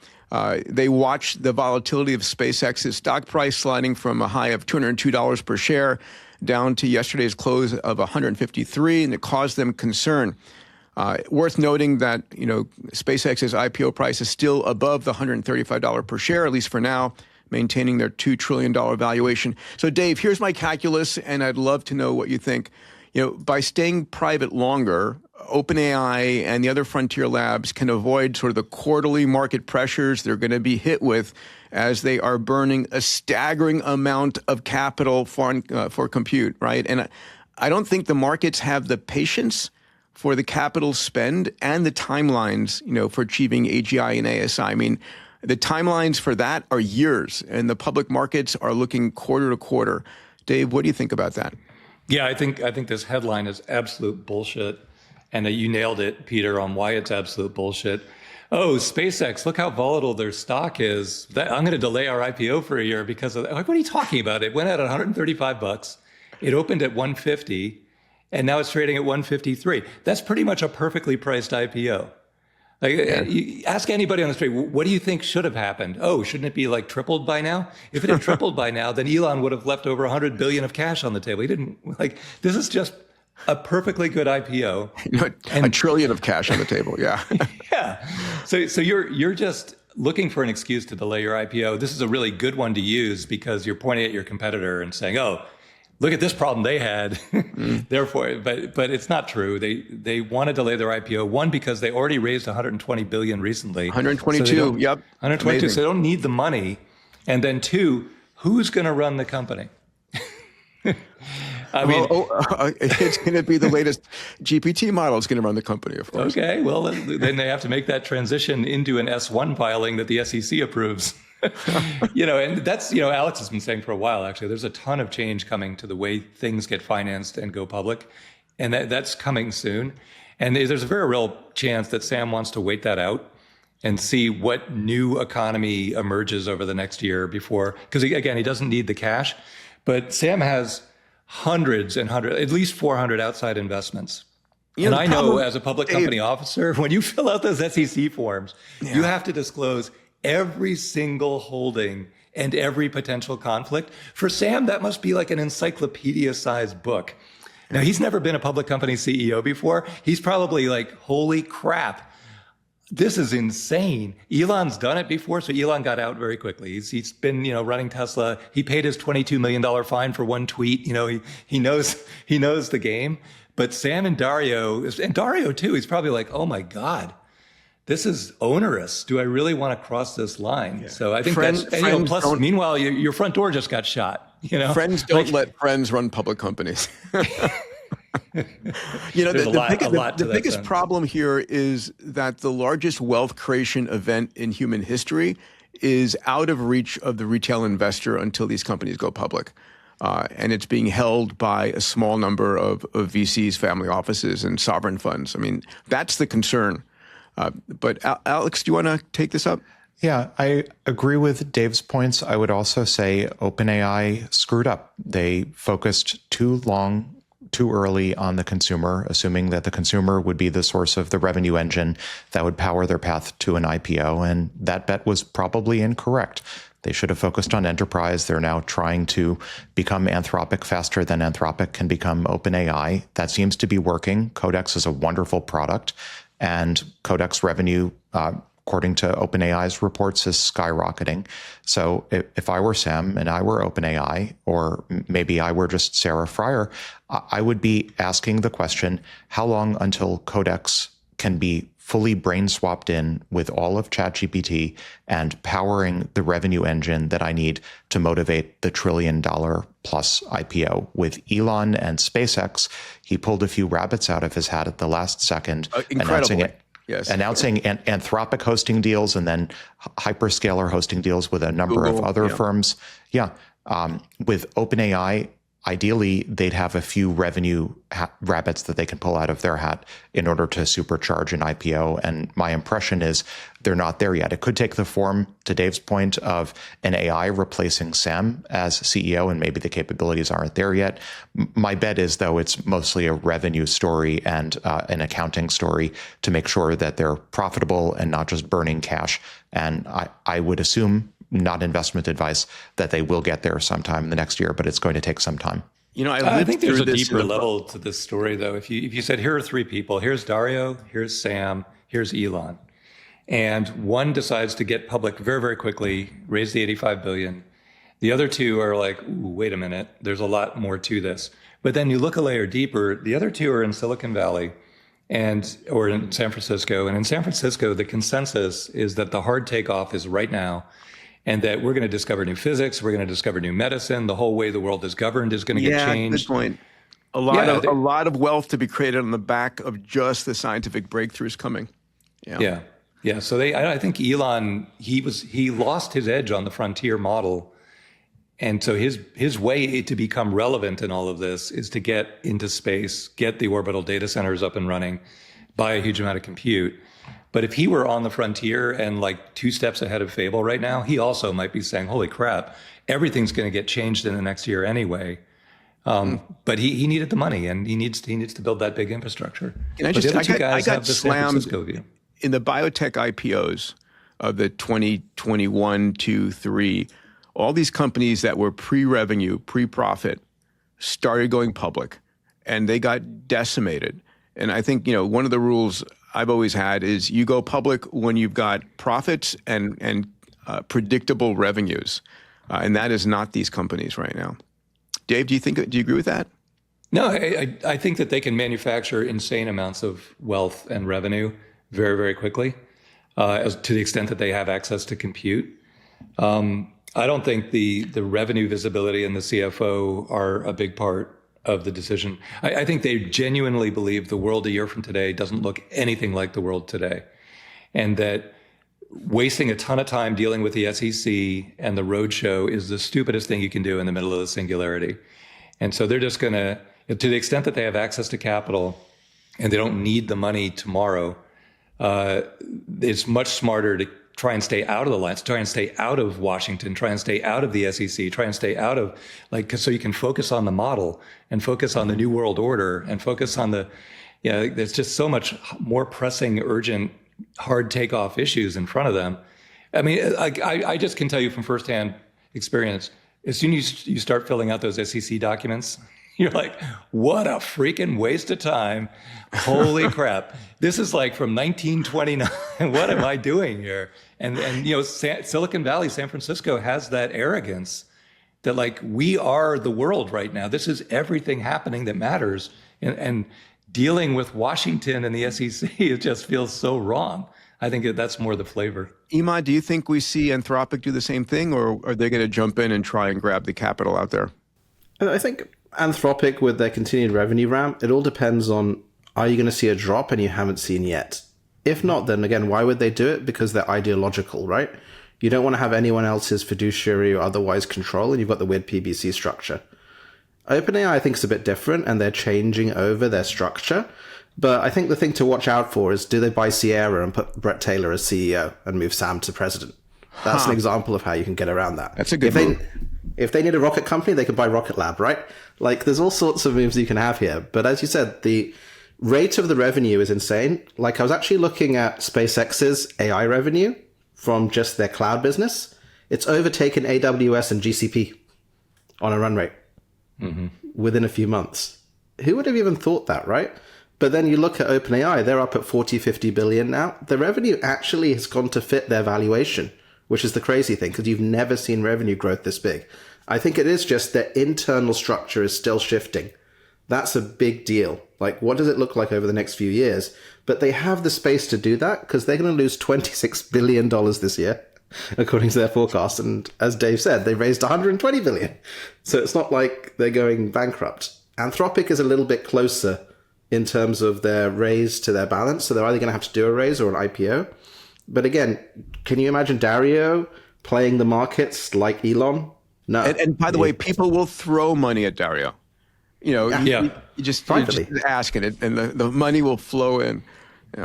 They watched the volatility of SpaceX's stock price sliding from a high of $202 per share down to yesterday's close of $153, and it caused them concern. Worth noting that, SpaceX's IPO price is still above the $135 per share, at least for now, maintaining their $2 trillion valuation. So, Dave, here's my calculus, and I'd love to know what you think. By staying private longer, OpenAI and the other frontier labs can avoid sort of the quarterly market pressures they're going to be hit with as they are burning a staggering amount of capital for compute, right? And I don't think the markets have the patience for the capital spend and the timelines, for achieving AGI and ASI. I mean, the timelines for that are years, and the public markets are looking quarter to quarter. Dave, what do you think about that? Yeah, I think this headline is absolute bullshit, and you nailed it, Peter, on why it's absolute bullshit. Oh, SpaceX, look how volatile their stock is. I'm going to delay our IPO for a year because of that. Like, what are you talking about? It went at $135. It opened at $150, and now it's trading at $153. That's pretty much a perfectly priced IPO. Like, you ask anybody on the street, what do you think should have happened? Oh, shouldn't it be like tripled by now? If it had tripled by now, then Elon would have left over 100 billion of cash on the table. He didn't. Like, this is just a perfectly good IPO. A trillion of cash on the table. Yeah. Yeah. So you're just looking for an excuse to delay your IPO. This is a really good one to use because you're pointing at your competitor and saying, oh, look at this problem they had. Therefore, but it's not true. They want to delay their IPO. One, because they already raised 120 billion recently. 122. So Yep. 122. Amazing. So they don't need the money. And then two, who's going to run the company? I mean, it's going to be the latest GPT model is going to run the company, of course. Okay, well, then they have to make that transition into an S1 filing that the SEC approves. And that's, Alex has been saying for a while, actually, there's a ton of change coming to the way things get financed and go public. And that's coming soon. And there's a very real chance that Sam wants to wait that out and see what new economy emerges over the next year before, because again, he doesn't need the cash, but Sam has hundreds and hundreds, at least 400 outside investments. And I know as a public company officer, when you fill out those SEC forms, you have to disclose every single holding and every potential conflict. For Sam, that must be like an encyclopedia-sized book. Now, he's never been a public company CEO before. He's probably like, holy crap, this is insane. Elon's done it before, so Elon got out very quickly. He's been, running Tesla. He paid his $22 million fine for one tweet. He knows the game. But Sam and Dario too, he's probably like, oh my God, this is onerous. Do I really want to cross this line? Yeah. So I think plus, meanwhile, your front door just got shot. Friends don't let friends run public companies. The biggest problem here is that the largest wealth creation event in human history is out of reach of the retail investor until these companies go public. And it's being held by a small number of VCs, family offices, and sovereign funds. I mean, that's the concern. But Alex, do you want to take this up? Yeah, I agree with Dave's points. I would also say OpenAI screwed up. They focused too early on the consumer, assuming that the consumer would be the source of the revenue engine that would power their path to an IPO. And that bet was probably incorrect. They should have focused on enterprise. They're now trying to become Anthropic faster than Anthropic can become OpenAI. That seems to be working. Codex is a wonderful product. And Codex revenue, according to OpenAI's reports, is skyrocketing. So if I were Sam and I were OpenAI, or maybe I were just Sarah Fryer, I would be asking the question, how long until Codex can be fully brain swapped in with all of ChatGPT and powering the revenue engine that I need to motivate the $1 trillion plus IPO? With Elon and SpaceX, he pulled a few rabbits out of his hat at the last second, announcing Anthropic hosting deals and then hyperscaler hosting deals with a number of other firms. Yeah. With OpenAI, ideally, they'd have a few revenue rabbits that they can pull out of their hat in order to supercharge an IPO. And my impression is they're not there yet. It could take the form, to Dave's point, of an AI replacing Sam as CEO, and maybe the capabilities aren't there yet. My bet is, though, it's mostly a revenue story and an accounting story to make sure that they're profitable and not just burning cash. And I would assume, not investment advice, that they will get there sometime in the next year, but it's going to take some time. I think there's a deeper level to this story, though. If you said, here are three people, here's Dario, here's Sam, here's Elon, and one decides to get public very, very quickly, raise the 85 billion. The other two are like, ooh, wait a minute, there's a lot more to this. But then you look a layer deeper, the other two are in Silicon Valley or in San Francisco. And in San Francisco, the consensus is that the hard takeoff is right now, and that we're going to discover new physics, we're going to discover new medicine, the whole way the world is governed is going to get changed. Good point. A lot of wealth to be created on the back of just the scientific breakthroughs coming. Yeah. So I think Elon, he lost his edge on the frontier model, and so his way to become relevant in all of this is to get into space, get the orbital data centers up and running, buy a huge amount of compute. But if he were on the frontier and like 2 steps ahead of Fable right now, he also might be saying, holy crap, everything's going to get changed in the next year anyway. But he needed the money, and he needs to build that big infrastructure. I got slammed in the biotech IPOs of the 2021 to 3, all these companies that were pre-revenue, pre-profit, started going public, and they got decimated. And I think, one of the rules I've always had is you go public when you've got profits and predictable revenues. And that is not these companies right now. Dave, do you agree with that? No, I think that they can manufacture insane amounts of wealth and revenue very, very quickly, to the extent that they have access to compute. I don't think the revenue visibility and the CFO are a big part of the decision. I think they genuinely believe the world a year from today doesn't look anything like the world today, and that wasting a ton of time dealing with the SEC and the roadshow is the stupidest thing you can do in the middle of the singularity. And so they're just going to the extent that they have access to capital and they don't need the money tomorrow, it's much smarter to try and stay out of the lines, try and stay out of Washington, try and stay out of the SEC, try and stay out of so you can focus on the model and focus on the new world order and focus on there's just so much more pressing, urgent, hard takeoff issues in front of them. I mean, I just can tell you from firsthand experience, as soon as you start filling out those SEC documents, you're like, what a freaking waste of time. Holy crap. This is like from 1929. What am I doing here? And Silicon Valley, San Francisco has that arrogance that we are the world right now. This is everything happening that matters. And dealing with Washington and the SEC, it just feels so wrong. I think that's more the flavor. Emad, do you think we see Anthropic do the same thing, or are they going to jump in and try and grab the capital out there? I think Anthropic, with their continued revenue ramp, it all depends on, are you going to see a drop and you haven't seen yet? If not, then again, why would they do it? Because they're ideological, right? You don't want to have anyone else's fiduciary or otherwise control, and you've got the weird PBC structure. OpenAI, I think, is a bit different, and they're changing over their structure. But I think the thing to watch out for is, do they buy Sierra and put Brett Taylor as CEO and move Sam to president? That's an example of how you can get around that. That's a good move. If they need a rocket company, they can buy Rocket Lab, right? There's all sorts of moves you can have here. But as you said, the rate of the revenue is insane. I was actually looking at SpaceX's AI revenue from just their cloud business. It's overtaken AWS and GCP on a run rate within a few months. Who would have even thought that, right? But then you look at OpenAI, they're up at 40-50 billion now. The revenue actually has gone to fit their valuation, which is the crazy thing, because you've never seen revenue growth this big. I think it is just their internal structure is still shifting. That's a big deal. What does it look like over the next few years? But they have the space to do that, because they're going to lose $26 billion this year, according to their forecast. And as Dave said, they raised $120 billion. So it's not like they're going bankrupt. Anthropic is a little bit closer in terms of their raise to their balance. So they're either going to have to do a raise or an IPO. But again, can you imagine Dario playing the markets like Elon? No. And by the way, people will throw money at Dario. You just asking it, and the money will flow in.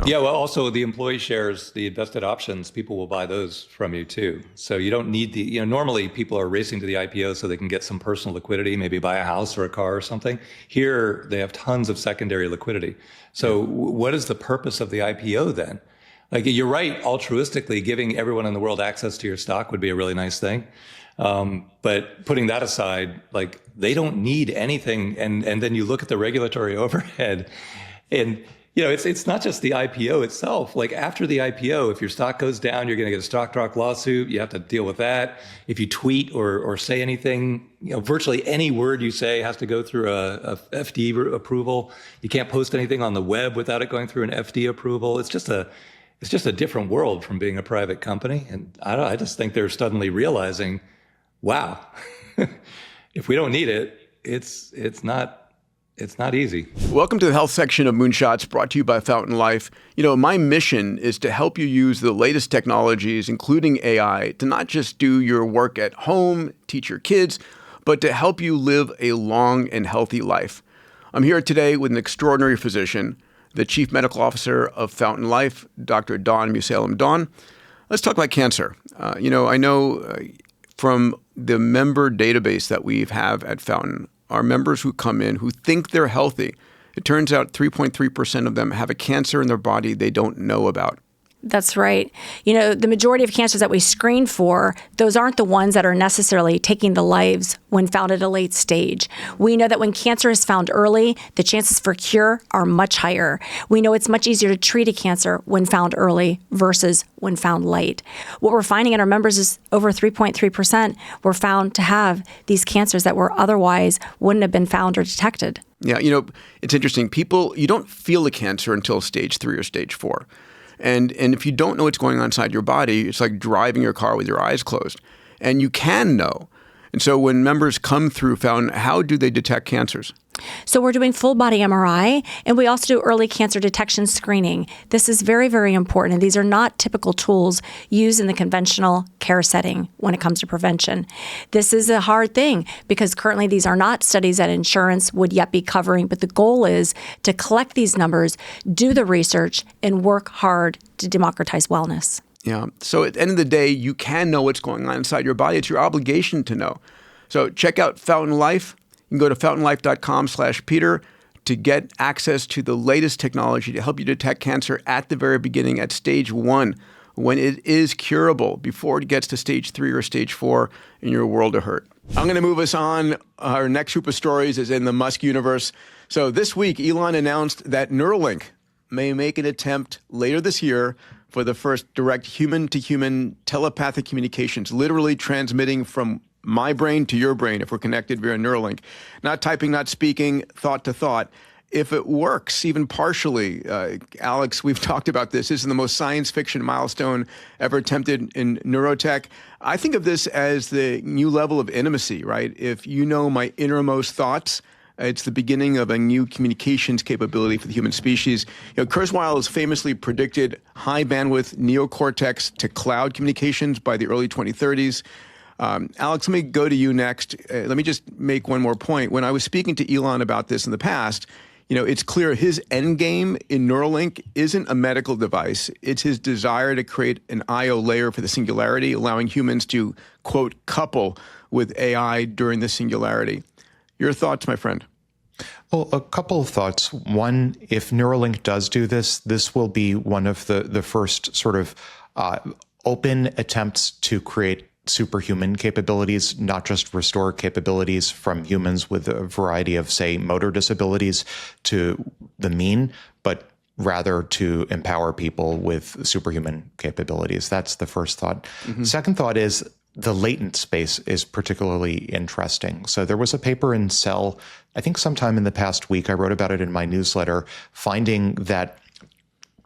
Yeah, well, also the employee shares, the invested options, people will buy those from you too. So you don't need normally people are racing to the IPO so they can get some personal liquidity, maybe buy a house or a car or something. Here, they have tons of secondary liquidity. So what is the purpose of the IPO then? You're right, altruistically, giving everyone in the world access to your stock would be a really nice thing. But putting that aside, they don't need anything. And then you look at the regulatory overhead, and it's not just the IPO itself. After the IPO, if your stock goes down, you're going to get a stock drop lawsuit. You have to deal with that. If you tweet or say anything, virtually any word you say has to go through a FD approval. You can't post anything on the web without it going through an FD approval. It's just a different world from being a private company. And I just think they're suddenly realizing, wow, if we don't need it, it's not easy. Welcome to the health section of Moonshots, brought to you by Fountain Life. My mission is to help you use the latest technologies, including AI, to not just do your work at home, teach your kids, but to help you live a long and healthy life. I'm here today with an extraordinary physician, the Chief Medical Officer of Fountain Life, Dr. Dawn Musalem. Dawn, let's talk about cancer. I know from the member database that we have at Fountain, our members who come in who think they're healthy, it turns out 3.3% of them have a cancer in their body they don't know about. That's right. The majority of cancers that we screen for, those aren't the ones that are necessarily taking the lives when found at a late stage. We know that when cancer is found early, the chances for cure are much higher. We know it's much easier to treat a cancer when found early versus when found late. What we're finding in our members is over 3.3% were found to have these cancers that were otherwise wouldn't have been found or detected. Yeah, it's interesting. You don't feel the cancer until stage 3 or stage 4. And if you don't know what's going on inside your body, it's like driving your car with your eyes closed. And you can know. And so when members come through found, how do they detect cancers? So we're doing full body MRI, and we also do early cancer detection screening. This is very, very important. And these are not typical tools used in the conventional care setting when it comes to prevention. This is a hard thing because currently these are not studies that insurance would yet be covering. But the goal is to collect these numbers, do the research, and work hard to democratize wellness. Yeah. So at the end of the day, you can know what's going on inside your body. It's your obligation to know. So check out Fountain Life. You can go to fountainlife.com/Peter to get access to the latest technology to help you detect cancer at the very beginning, at stage 1, when it is curable, before it gets to stage 3 or stage 4 and you're a world of hurt. I'm going to move us on. Our next group of stories is in the Musk universe. So this week, Elon announced that Neuralink may make an attempt later this year for the first direct human-to-human telepathic communications, literally transmitting from my brain to your brain if we're connected via Neuralink. Not typing, not speaking, thought to thought. If it works, even partially, Alex, we've talked about this. This is the most science fiction milestone ever attempted in neurotech. I think of this as the new level of intimacy, right? If you know my innermost thoughts, it's the beginning of a new communications capability for the human species. Kurzweil has famously predicted high bandwidth neocortex to cloud communications by the early 2030s. Alex, let me go to you next. Let me just make one more point. When I was speaking to Elon about this in the past, it's clear his end game in Neuralink isn't a medical device. It's his desire to create an I/O layer for the Singularity, allowing humans to, quote, couple with AI during the Singularity. Your thoughts, my friend? Well, a couple of thoughts. One, if Neuralink does do this, this will be one of the first sort of open attempts to create superhuman capabilities, not just restore capabilities from humans with a variety of, say, motor disabilities to the mean, but rather to empower people with superhuman capabilities. That's the first thought. Mm-hmm. Second thought is the latent space is particularly interesting. So there was a paper in Cell, I think sometime in the past week, I wrote about it in my newsletter, finding that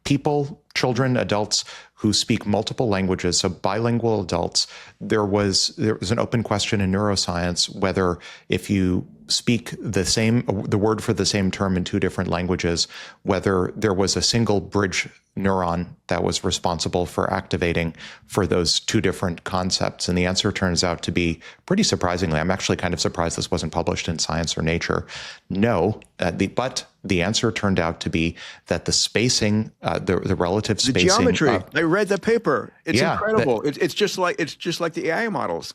people, children, adults who speak multiple languages, so bilingual adults, there was an open question in neuroscience whether if you speak the word for the same term in 2 different languages, whether there was a single bridge neuron that was responsible for activating for those 2 different concepts. And the answer turns out to be, pretty surprisingly, I'm actually kind of surprised this wasn't published in Science or Nature, no, but the answer turned out to be that the spacing, the relative spacing, the geometry. I read the paper. It's incredible. It's just like the AI models.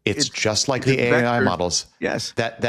It's just like the AI models. Yes. That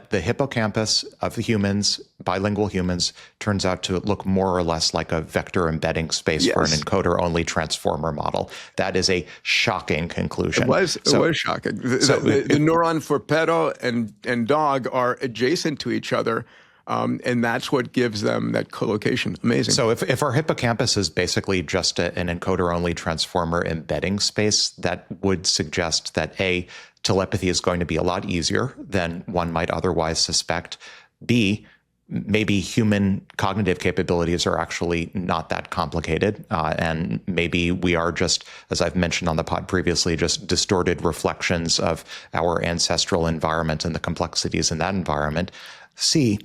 the hippocampus of the humans, bilingual humans, turns out to look more or less like a vector embedding space for an encoder-only transformer model. That is a shocking conclusion. It was shocking. The neuron for perro and dog are adjacent to each other. And that's what gives them that collocation. Amazing. So if our hippocampus is basically just an encoder-only transformer embedding space, that would suggest that A, telepathy is going to be a lot easier than one might otherwise suspect. B, maybe human cognitive capabilities are actually not that complicated. And maybe we are just, as I've mentioned on the pod previously, just distorted reflections of our ancestral environment and the complexities in that environment. C,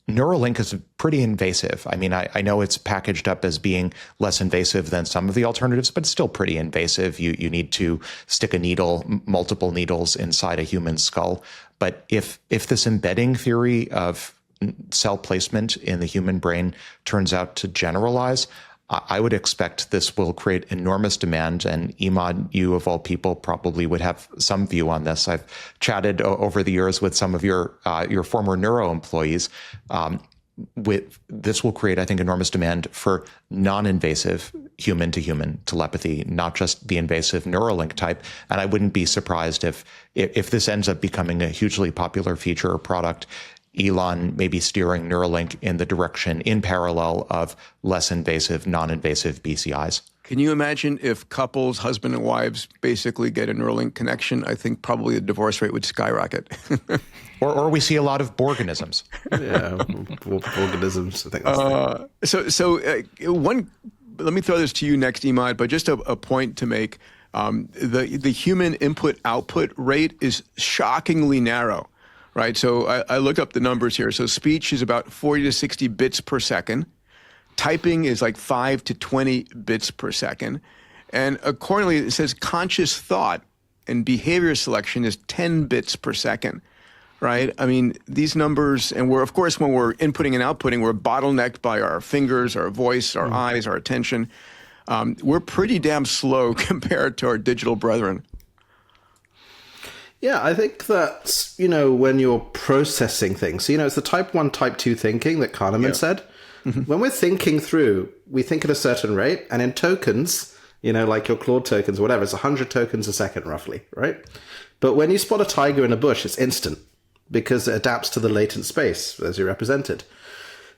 Neuralink is pretty invasive. I mean, I know it's packaged up as being less invasive than some of the alternatives, but it's still pretty invasive. You need to stick a needle, multiple needles inside a human skull. But if this embedding theory of cell placement in the human brain turns out to generalize, I would expect this will create enormous demand, and Emad, you of all people probably would have some view on this. I've chatted over the years with some of your former neuro employees. this will create, I think, enormous demand for non-invasive human-to-human telepathy, not just the invasive Neuralink type. And I wouldn't be surprised if this ends up becoming a hugely popular feature or product, Elon may be steering Neuralink in the direction in parallel of less invasive, non-invasive BCIs. Can you imagine if couples, husband and wives, basically get a Neuralink connection? I think probably the divorce rate would skyrocket. Or we see a lot of Borganisms. Yeah, organisms. I think that's let me throw this to you next, Emad, but just a point to make. The human input-output rate is shockingly narrow, right? So I looked up the numbers here. So speech is about 40 to 60 bits per second. Typing is like 5 to 20 bits per second. And accordingly, it says conscious thought and behavior selection is 10 bits per second. Right? I mean, these numbers, and we're, of course, when we're inputting and outputting, we're bottlenecked by our fingers, our voice, our eyes, our attention. We're pretty damn slow compared to our digital brethren. Yeah, I think that, when you're processing things, it's the type 1, type 2 thinking that Kahneman said. Mm-hmm. When we're thinking through, we think at a certain rate, and in tokens, like your Claude tokens, whatever, it's 100 tokens a second, roughly, right? But when you spot a tiger in a bush, it's instant, because it adapts to the latent space as you represented.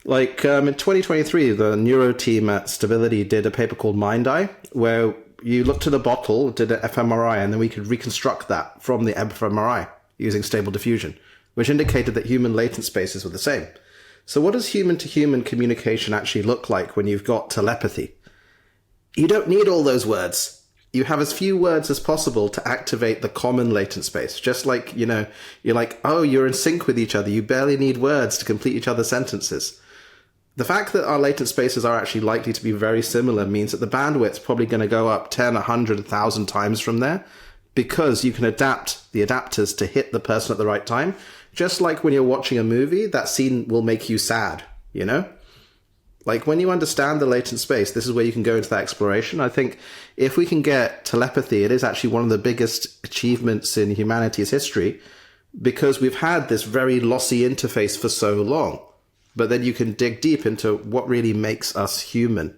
Like in 2023, the neuro team at Stability did a paper called Mind Eye, where you looked at a bottle, did an fMRI, and then we could reconstruct that from the fMRI using stable diffusion, which indicated that human latent spaces were the same. So what does human-to-human communication actually look like when you've got telepathy? You don't need all those words. You have as few words as possible to activate the common latent space. Just like, you're like, oh, you're in sync with each other. You barely need words to complete each other's sentences. The fact that our latent spaces are actually likely to be very similar means that the bandwidth's probably going to go up 10, 100, 1,000 times from there, because you can adapt the adapters to hit the person at the right time. Just like when you're watching a movie, that scene will make you sad, Like when you understand the latent space, this is where you can go into that exploration. I think if we can get telepathy, it is actually one of the biggest achievements in humanity's history, because we've had this very lossy interface for so long. But then you can dig deep into what really makes us human.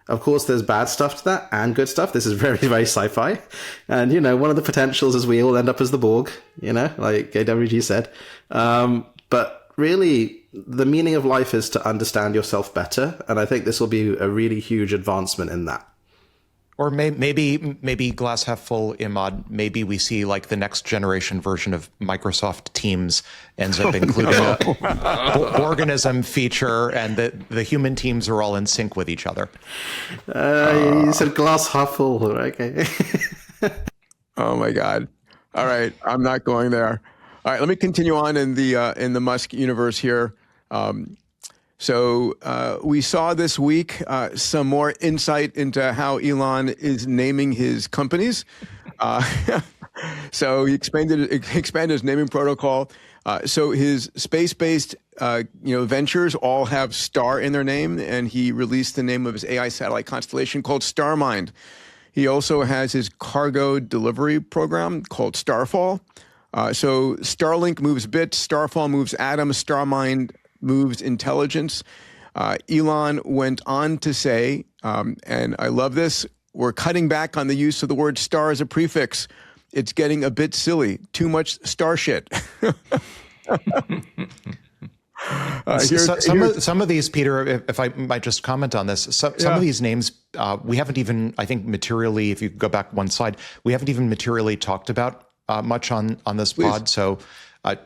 Of course, there's bad stuff to that and good stuff. This is very, very sci-fi. And, one of the potentials is we all end up as the Borg, like AWG said. But really, the meaning of life is to understand yourself better. And I think this will be a really huge advancement in that. Or maybe glass half full, Emad, maybe we see like the next generation version of Microsoft Teams ends up including a organism feature, and the human teams are all in sync with each other. You said glass half full, okay. Oh my God. All right, I'm not going there. All right, let me continue on in the Musk universe here. So we saw this week some more insight into how Elon is naming his companies. So he expanded his naming protocol. So his space-based ventures all have star in their name, and he released the name of his AI satellite constellation called Starmind. He also has his cargo delivery program called Starfall. So Starlink moves bits, Starfall moves atoms, Starmind moves intelligence. Elon went on to say, and I love this, we're cutting back on the use of the word star as a prefix. It's getting a bit silly. Too much star shit. Some of these, Peter, if I might just comment on this, some of these names we haven't even, I think, materially, if you go back one slide, we haven't even materially talked about much on this pod. So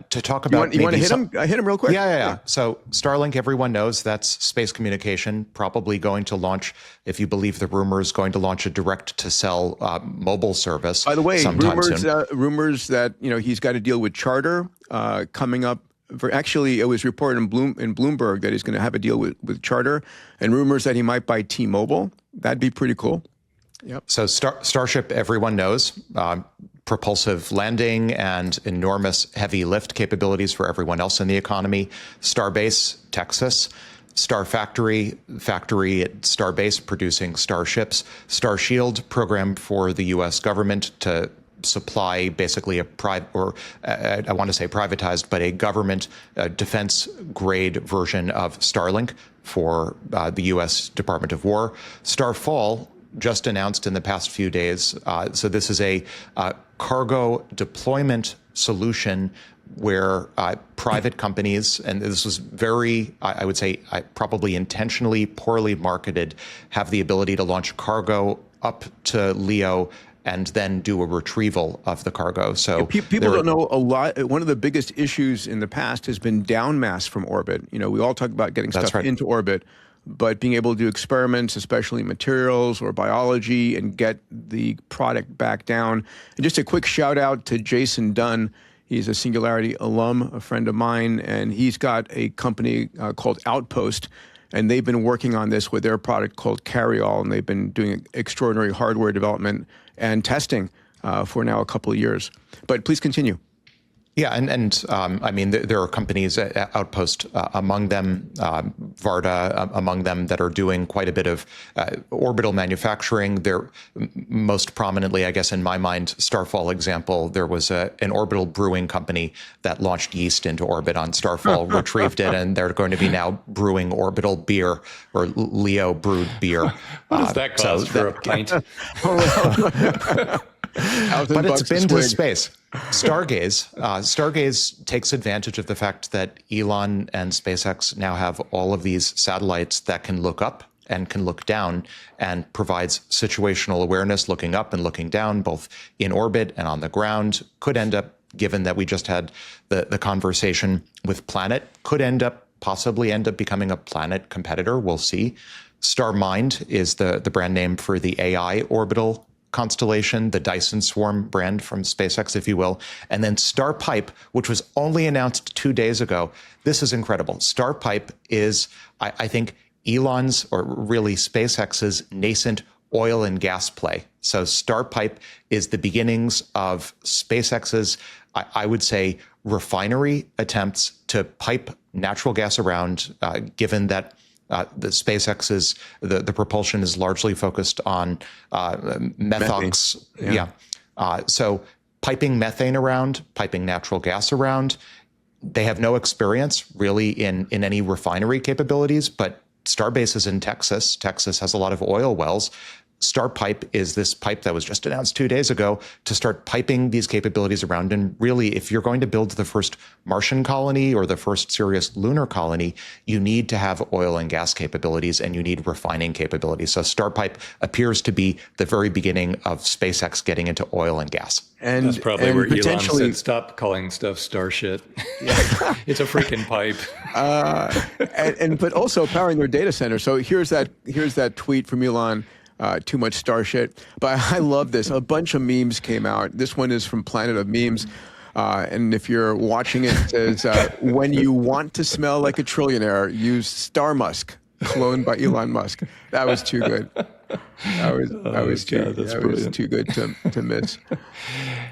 to talk about, you want to hit him? Hit him real quick. Yeah. So Starlink, everyone knows that's space communication. Probably going to launch, if you believe the rumors, going to launch a direct-to-cell mobile service. By the way, soon. Rumors that he's got to deal with Charter coming up. Actually, it was reported in Bloomberg that he's going to have a deal with Charter, and rumors that he might buy T-Mobile. That'd be pretty cool. Yep. So Starship, everyone knows. Propulsive landing and enormous heavy lift capabilities for everyone else in the economy. Starbase, Texas. Star factory at Starbase producing starships. Starshield, program for the U.S. government to supply basically a private, or I want to say privatized, but a government defense grade version of Starlink for the U.S. Department of War. Starfall just announced in the past few days. So this is a cargo deployment solution where private companies, and this was very, I would say, probably intentionally poorly marketed, have the ability to launch cargo up to LEO and then do a retrieval of the cargo. So people don't know a lot. One of the biggest issues in the past has been down mass from orbit. You know, we all talk about getting stuff into orbit, but being able to do experiments, especially materials or biology, and get the product back down. And just a quick shout out to Jason Dunn. He's a Singularity alum, a friend of mine, and he's got a company called Outpost, and they've been working on this with their product called Carryall, and they've been doing extraordinary hardware development and testing for now a couple of years. But please continue. Yeah, and I mean, there are companies, Outpost among them, Varda among them, that are doing quite a bit of orbital manufacturing. They're most prominently, I guess, in my mind, Starfall example, there was an orbital brewing company that launched yeast into orbit on Starfall, retrieved it, and they're going to be now brewing orbital beer, or LEO brewed beer. What does that cost for a pint? But it's been to space. Stargaze takes advantage of the fact that Elon and SpaceX now have all of these satellites that can look up and can look down, and provides situational awareness, looking up and looking down, both in orbit and on the ground. Could end up, given that we just had the conversation with Planet, possibly end up becoming a Planet competitor. We'll see. StarMind is the brand name for the AI orbital constellation, the Dyson Swarm brand from SpaceX, if you will. And then StarPipe, which was only announced 2 days ago. This is incredible. StarPipe is, I think, Elon's, or really SpaceX's, nascent oil and gas play. So StarPipe is the beginnings of SpaceX's, I would say, refinery attempts to pipe natural gas around, given that the SpaceX's the propulsion is largely focused on methox. So piping methane around, piping natural gas around. They have no experience really in any refinery capabilities, but Starbase is in Texas. Texas has a lot of oil wells. StarPipe is this pipe that was just announced 2 days ago to start piping these capabilities around. And really, if you're going to build the first Martian colony or the first serious lunar colony, you need to have oil and gas capabilities, and you need refining capabilities. So StarPipe appears to be the very beginning of SpaceX getting into oil and gas. And that's probably where Elon said, stop calling stuff star shit. It's a freaking pipe. But also powering their data center. So here's that tweet from Elon. Too much star shit. But I love this. A bunch of memes came out. This one is from Planet of Memes. And if you're watching it, it says, when you want to smell like a trillionaire, use Star Musk, cloned by Elon Musk. That was too good. That was too good to miss.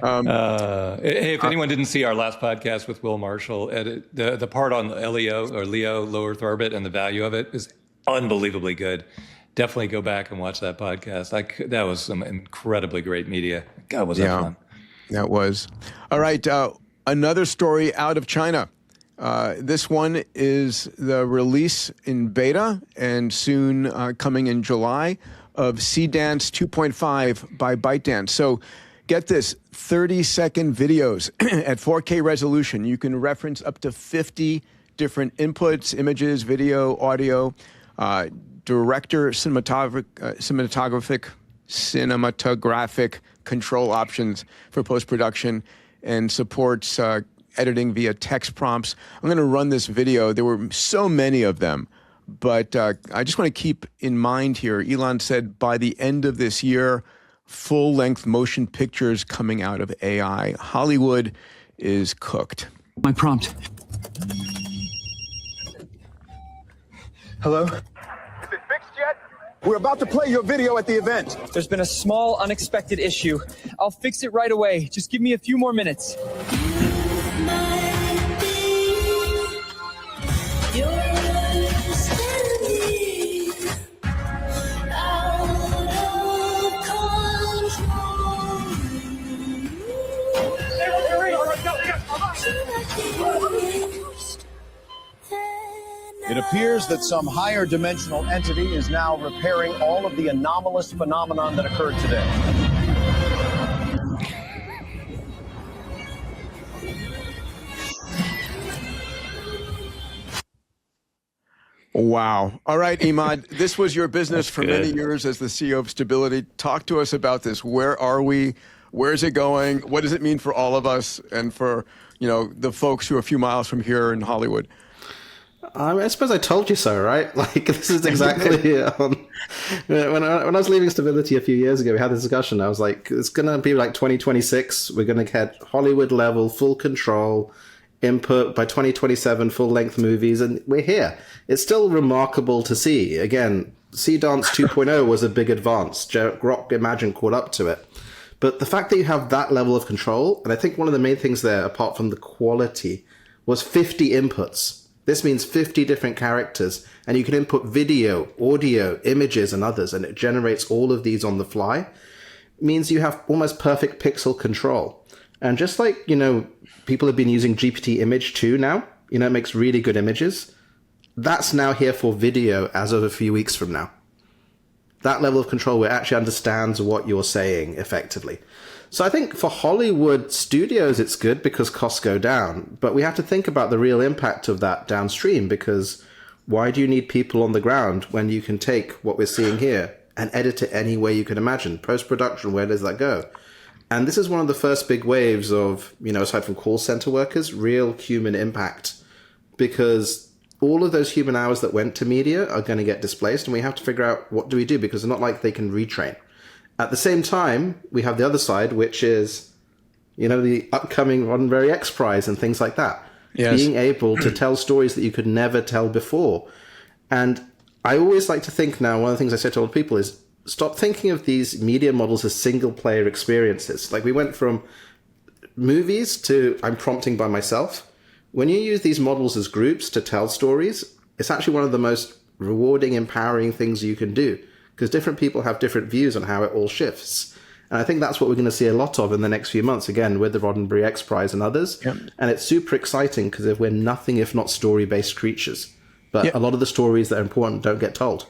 Hey, if anyone didn't see our last podcast with Will Marshall, the part on LEO, or LEO, low Earth orbit, and the value of it is unbelievably good. Definitely go back and watch that podcast. That was some incredibly great media. God, was that fun. That was. All right, another story out of China. This one is the release in beta and soon coming in July of CDance 2.5 by ByteDance. So get this, 30-second videos at 4K resolution. You can reference up to 50 different inputs, images, video, audio, director cinematographic control options for post-production, and supports editing via text prompts. I'm going to run this video. There were so many of them, but I just want to keep in mind here, Elon said by the end of this year, full-length motion pictures coming out of AI. Hollywood is cooked. My prompt. Hello? We're about to play your video at the event. There's been a small, unexpected issue. I'll fix it right away. Just give me a few more minutes. It appears that some higher dimensional entity is now repairing all of the anomalous phenomenon that occurred today. Wow. All right, Emad, this was your business for good. many years as the CEO of Stability. Talk to us about this. Where are we? Where is it going? What does it mean for all of us and for, the folks who are a few miles from here in Hollywood? I suppose I told you so, right? Like, this is exactly when I was leaving Stability a few years ago, we had this discussion. I was like, it's going to be like 2026. We're going to get Hollywood level, full control, input by 2027, full length movies. And we're here. It's still remarkable to see. Again, Sea Dance 2.0 was a big advance. Grok Imagine caught up to it. But the fact that you have that level of control, and I think one of the main things there, apart from the quality, was 50 inputs. This means 50 different characters, and you can input video, audio, images, and others, and it generates all of these on the fly. It means you have almost perfect pixel control. And just like, people have been using GPT Image 2 now, it makes really good images. That's now here for video as of a few weeks from now. That level of control where it actually understands what you're saying effectively. So I think for Hollywood studios, it's good because costs go down. But we have to think about the real impact of that downstream, because why do you need people on the ground when you can take what we're seeing here and edit it any way you can imagine? Post-production, where does that go? And this is one of the first big waves of, aside from call center workers, real human impact, because all of those human hours that went to media are going to get displaced, and we have to figure out what do we do, because it's not like they can retrain. At the same time, we have the other side, which is, the upcoming Roddenberry XPRIZE and things like that. Yes. Being able to tell stories that you could never tell before. And I always like to think now, one of the things I say to old people is, stop thinking of these media models as single-player experiences. Like, we went from movies to I'm prompting by myself. When you use these models as groups to tell stories, it's actually one of the most rewarding, empowering things you can do, because different people have different views on how it all shifts. And I think that's what we're going to see a lot of in the next few months, again, with the Roddenberry XPRIZE and others. Yep. And it's super exciting because we're nothing if not story-based creatures. But a lot of the stories that are important don't get told.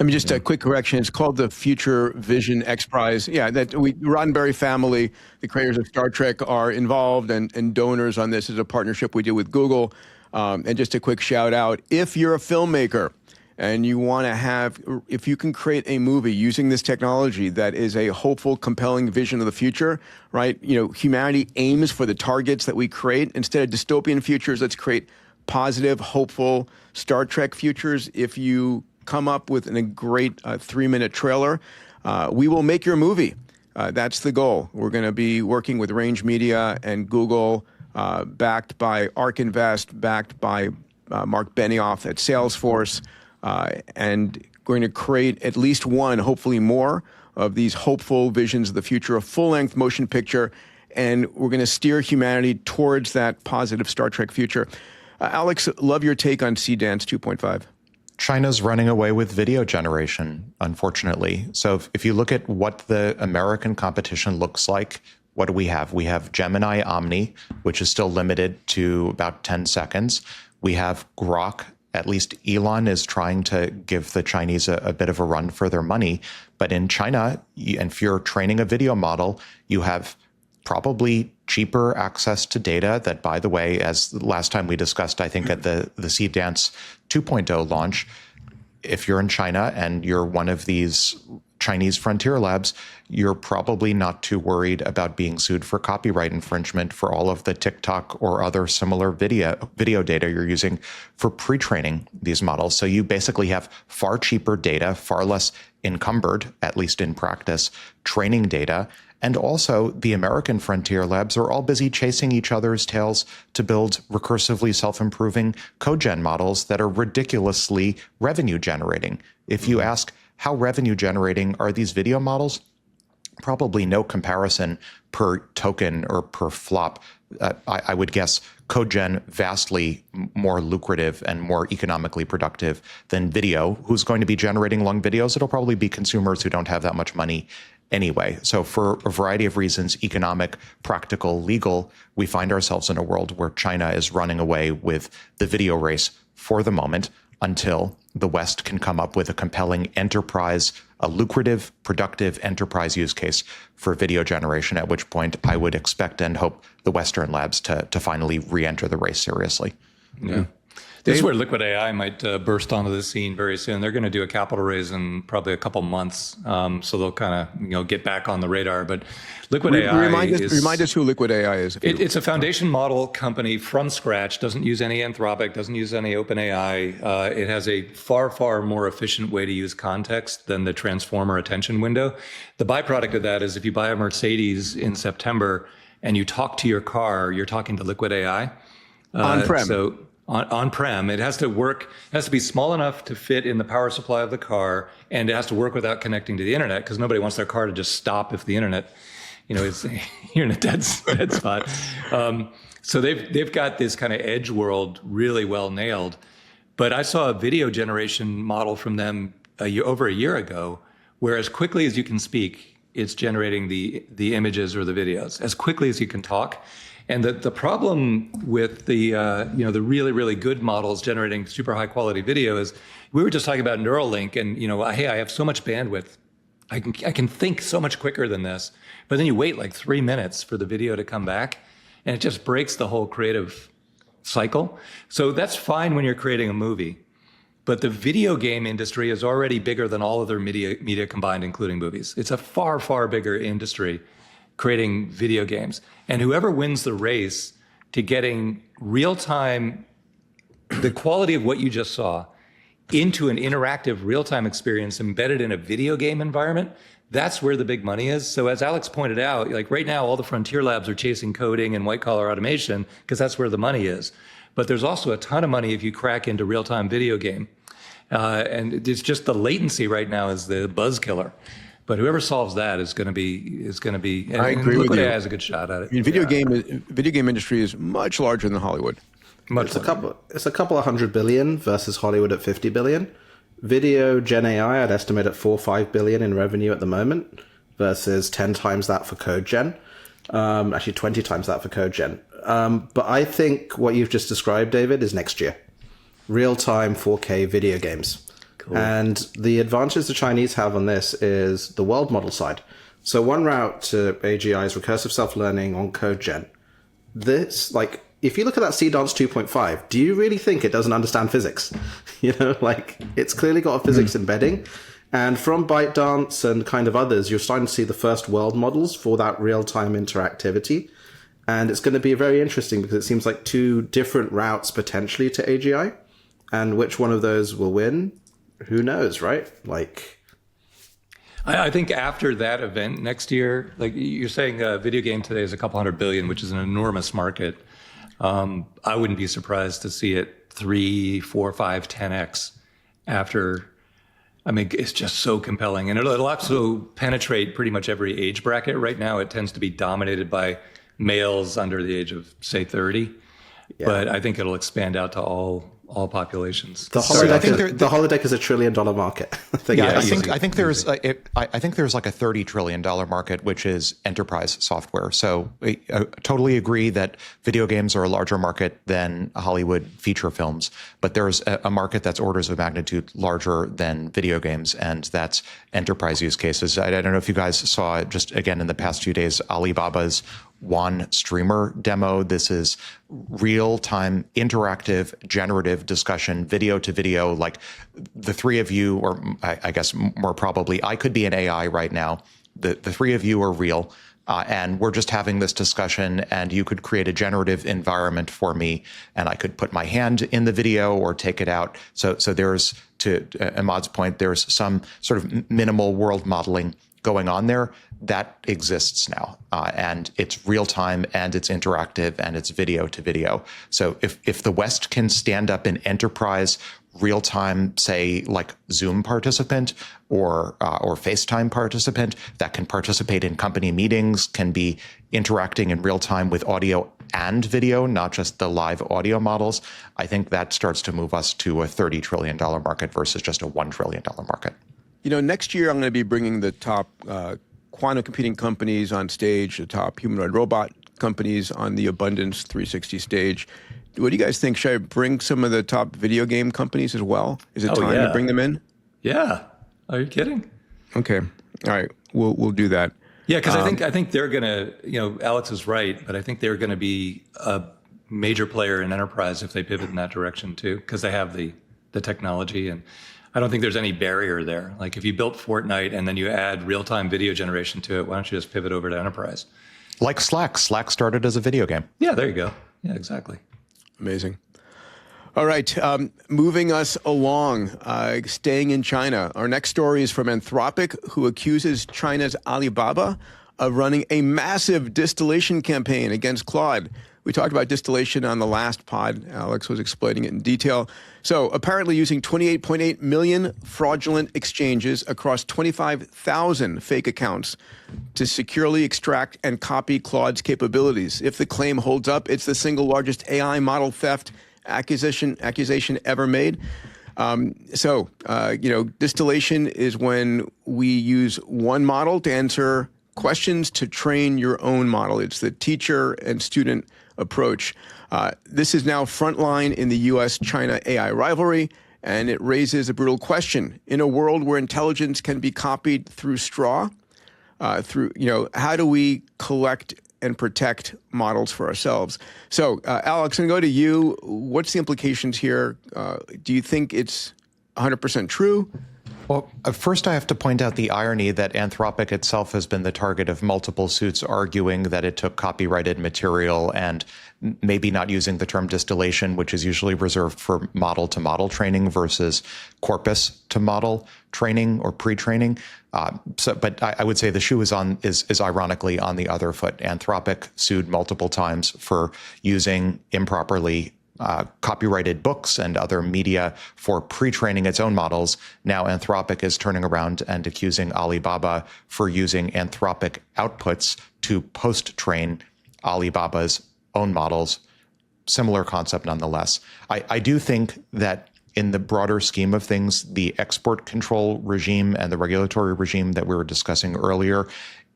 I mean, just a quick correction. It's called the Future Vision XPRIZE. Yeah, Roddenberry family, the creators of Star Trek, are involved and donors on this. Is a partnership we did with Google. And just a quick shout out, if you're a filmmaker and you want to if you can create a movie using this technology that is a hopeful, compelling vision of the future, right? Humanity aims for the targets that we create. Instead of dystopian futures, let's create positive, hopeful Star Trek futures. If you come up with a great 3-minute trailer, we will make your movie. That's the goal. We're going to be working with Range Media and Google, backed by ARK Invest, backed by Mark Benioff at Salesforce, and going to create at least one, hopefully more, of these hopeful visions of the future, a full-length motion picture, and we're going to steer humanity towards that positive Star Trek future. Alex, love your take on Sea Dance 2.5. China's running away with video generation, unfortunately. So if you look at what the American competition looks like, what do we have? We have Gemini Omni, which is still limited to about 10 seconds. We have Grok. At least Elon is trying to give the Chinese a bit of a run for their money. But in China, and if you're training a video model, you have probably cheaper access to data that, by the way, as the last time we discussed, I think at the Sea Dance 2.0 launch, if you're in China and you're one of these Chinese frontier labs, you're probably not too worried about being sued for copyright infringement for all of the TikTok or other similar video data you're using for pre-training these models. So you basically have far cheaper data, far less encumbered, at least in practice, training data. And also, the American frontier labs are all busy chasing each other's tails to build recursively self-improving code-gen models that are ridiculously revenue-generating. If you ask, how revenue-generating are these video models? Probably no comparison per token or per flop. I would guess code-gen vastly more lucrative and more economically productive than video. Who's going to be generating long videos? It'll probably be consumers who don't have that much money anyway. So for a variety of reasons, economic, practical, legal, we find ourselves in a world where China is running away with the video race for the moment until the West can come up with a compelling enterprise, a lucrative, productive enterprise use case for video generation, at which point I would expect and hope the Western labs to finally re-enter the race seriously. Yeah. This is where Liquid AI might burst onto the scene very soon. They're going to do a capital raise in probably a couple months, so they'll kind of get back on the radar. But Liquid AI remind us who Liquid AI is. It's a foundation model company from scratch. Doesn't use any Anthropic. Doesn't use any OpenAI. It has a far more efficient way to use context than the transformer attention window. The byproduct of that is if you buy a Mercedes in September and you talk to your car, you're talking to Liquid AI on-prem. So on-prem, it has to work, it has to be small enough to fit in the power supply of the car, and it has to work without connecting to the internet, because nobody wants their car to just stop if the internet, is you're in a dead spot. So they've got this kind of edge world really well nailed. But I saw a video generation model from them over a year ago, where as quickly as you can speak, it's generating the images or the videos as quickly as you can talk. And the problem with the really good models generating super high quality video is, we were just talking about Neuralink, and hey, I have so much bandwidth, I can think so much quicker than this, but then you wait like 3 minutes for the video to come back, and it just breaks the whole creative cycle. So that's fine when you're creating a movie, but the video game industry is already bigger than all other media combined, including movies. It's a far bigger industry, creating video games. And whoever wins the race to getting real-time, the quality of what you just saw, into an interactive real-time experience embedded in a video game environment, that's where the big money is. So as Alex pointed out, like right now, all the frontier labs are chasing coding and white-collar automation because that's where the money is. But there's also a ton of money if you crack into real-time video game. And it's just the latency right now is the buzz killer. But whoever solves that is going to be. And, I agree with you. AI has a good shot at it. I mean, video game industry is much larger than Hollywood. It's a couple of $100 billion versus Hollywood at $50 billion. Video Gen AI, I'd estimate at $4 or $5 billion in revenue at the moment, versus 10 times that for Code Gen. Actually, 20 times that for Code Gen. But I think what you've just described, David, is next year. Real-time 4K video games. Cool. And the advantage the Chinese have on this is the world model side. So one route to AGI's recursive self-learning on Code Gen, if you look at that CDance 2.5, do you really think it doesn't understand physics? It's clearly got a physics embedding. And from ByteDance and kind of others, you're starting to see the first world models for that real-time interactivity. And it's going to be very interesting because it seems like two different routes potentially to AGI. And which one of those will win? Who knows, right? I think after that event next year, like you're saying, video game today is a couple $100 billion, which is an enormous market. I wouldn't be surprised to see it 3, 4, 5, 10x after. I mean, it's just so compelling, and it'll also penetrate pretty much every age bracket. Right now, it tends to be dominated by males under the age of, say, 30. Yeah. But I think it'll expand out to all populations. The holodeck is $1 trillion market. I think there's like a $30 trillion market, which is enterprise software. So I totally agree that video games are a larger market than Hollywood feature films, but there's a market that's orders of magnitude larger than video games, and that's enterprise use cases. I don't know if you guys saw just again in the past few days, Alibaba's One streamer demo. This is real-time, interactive, generative discussion, video to video. Like the three of you, or I guess more probably, I could be an AI right now. The three of you are real, and we're just having this discussion, and you could create a generative environment for me, and I could put my hand in the video or take it out. So there's, to Emad's point, there's some sort of minimal world modeling going on there. That exists now, and it's real time, and it's interactive, and it's video to video. So if the West can stand up an enterprise real time, say like Zoom participant or FaceTime participant that can participate in company meetings, can be interacting in real time with audio and video, not just the live audio models, I think that starts to move us to a $30 trillion market versus just a $1 trillion market. Next year I'm going to be bringing the top quantum computing companies on stage, the top humanoid robot companies on the Abundance 360 stage. What do you guys think? Should I bring some of the top video game companies as well? Is it time to bring them in? Yeah. Are you kidding? Okay. All right. We'll do that. Yeah, because I think they're going to, Alex is right, but I think they're going to be a major player in enterprise if they pivot in that direction too, because they have the technology, and I don't think there's any barrier there. Like if you built Fortnite and then you add real-time video generation to it, why don't you just pivot over to enterprise? Like Slack. Slack started as a video game. Yeah, there you go. Yeah, exactly. Amazing. All right, moving us along, staying in China. Our next story is from Anthropic, who accuses China's Alibaba of running a massive distillation campaign against Claude. We talked about distillation on the last pod. Alex was explaining it in detail. So apparently using 28.8 million fraudulent exchanges across 25,000 fake accounts to securely extract and copy Claude's capabilities. If the claim holds up, it's the single largest AI model theft accusation ever made. Distillation is when we use one model to answer questions to train your own model. It's the teacher and student approach. This is now frontline in the U.S.-China AI rivalry, and it raises a brutal question. In a world where intelligence can be copied through straw, how do we collect and protect models for ourselves? So, Alex, I'm going to go to you. What's the implications here? Do you think it's 100% true? Well, first I have to point out the irony that Anthropic itself has been the target of multiple suits arguing that it took copyrighted material and maybe not using the term distillation, which is usually reserved for model-to-model training versus corpus-to-model training or pre-training. But I would say the shoe is ironically on the other foot. Anthropic sued multiple times for using improperly copyrighted books and other media for pre-training its own models. Now Anthropic is turning around and accusing Alibaba for using Anthropic outputs to post-train Alibaba's own models. Similar concept nonetheless. I do think that in the broader scheme of things, the export control regime and the regulatory regime that we were discussing earlier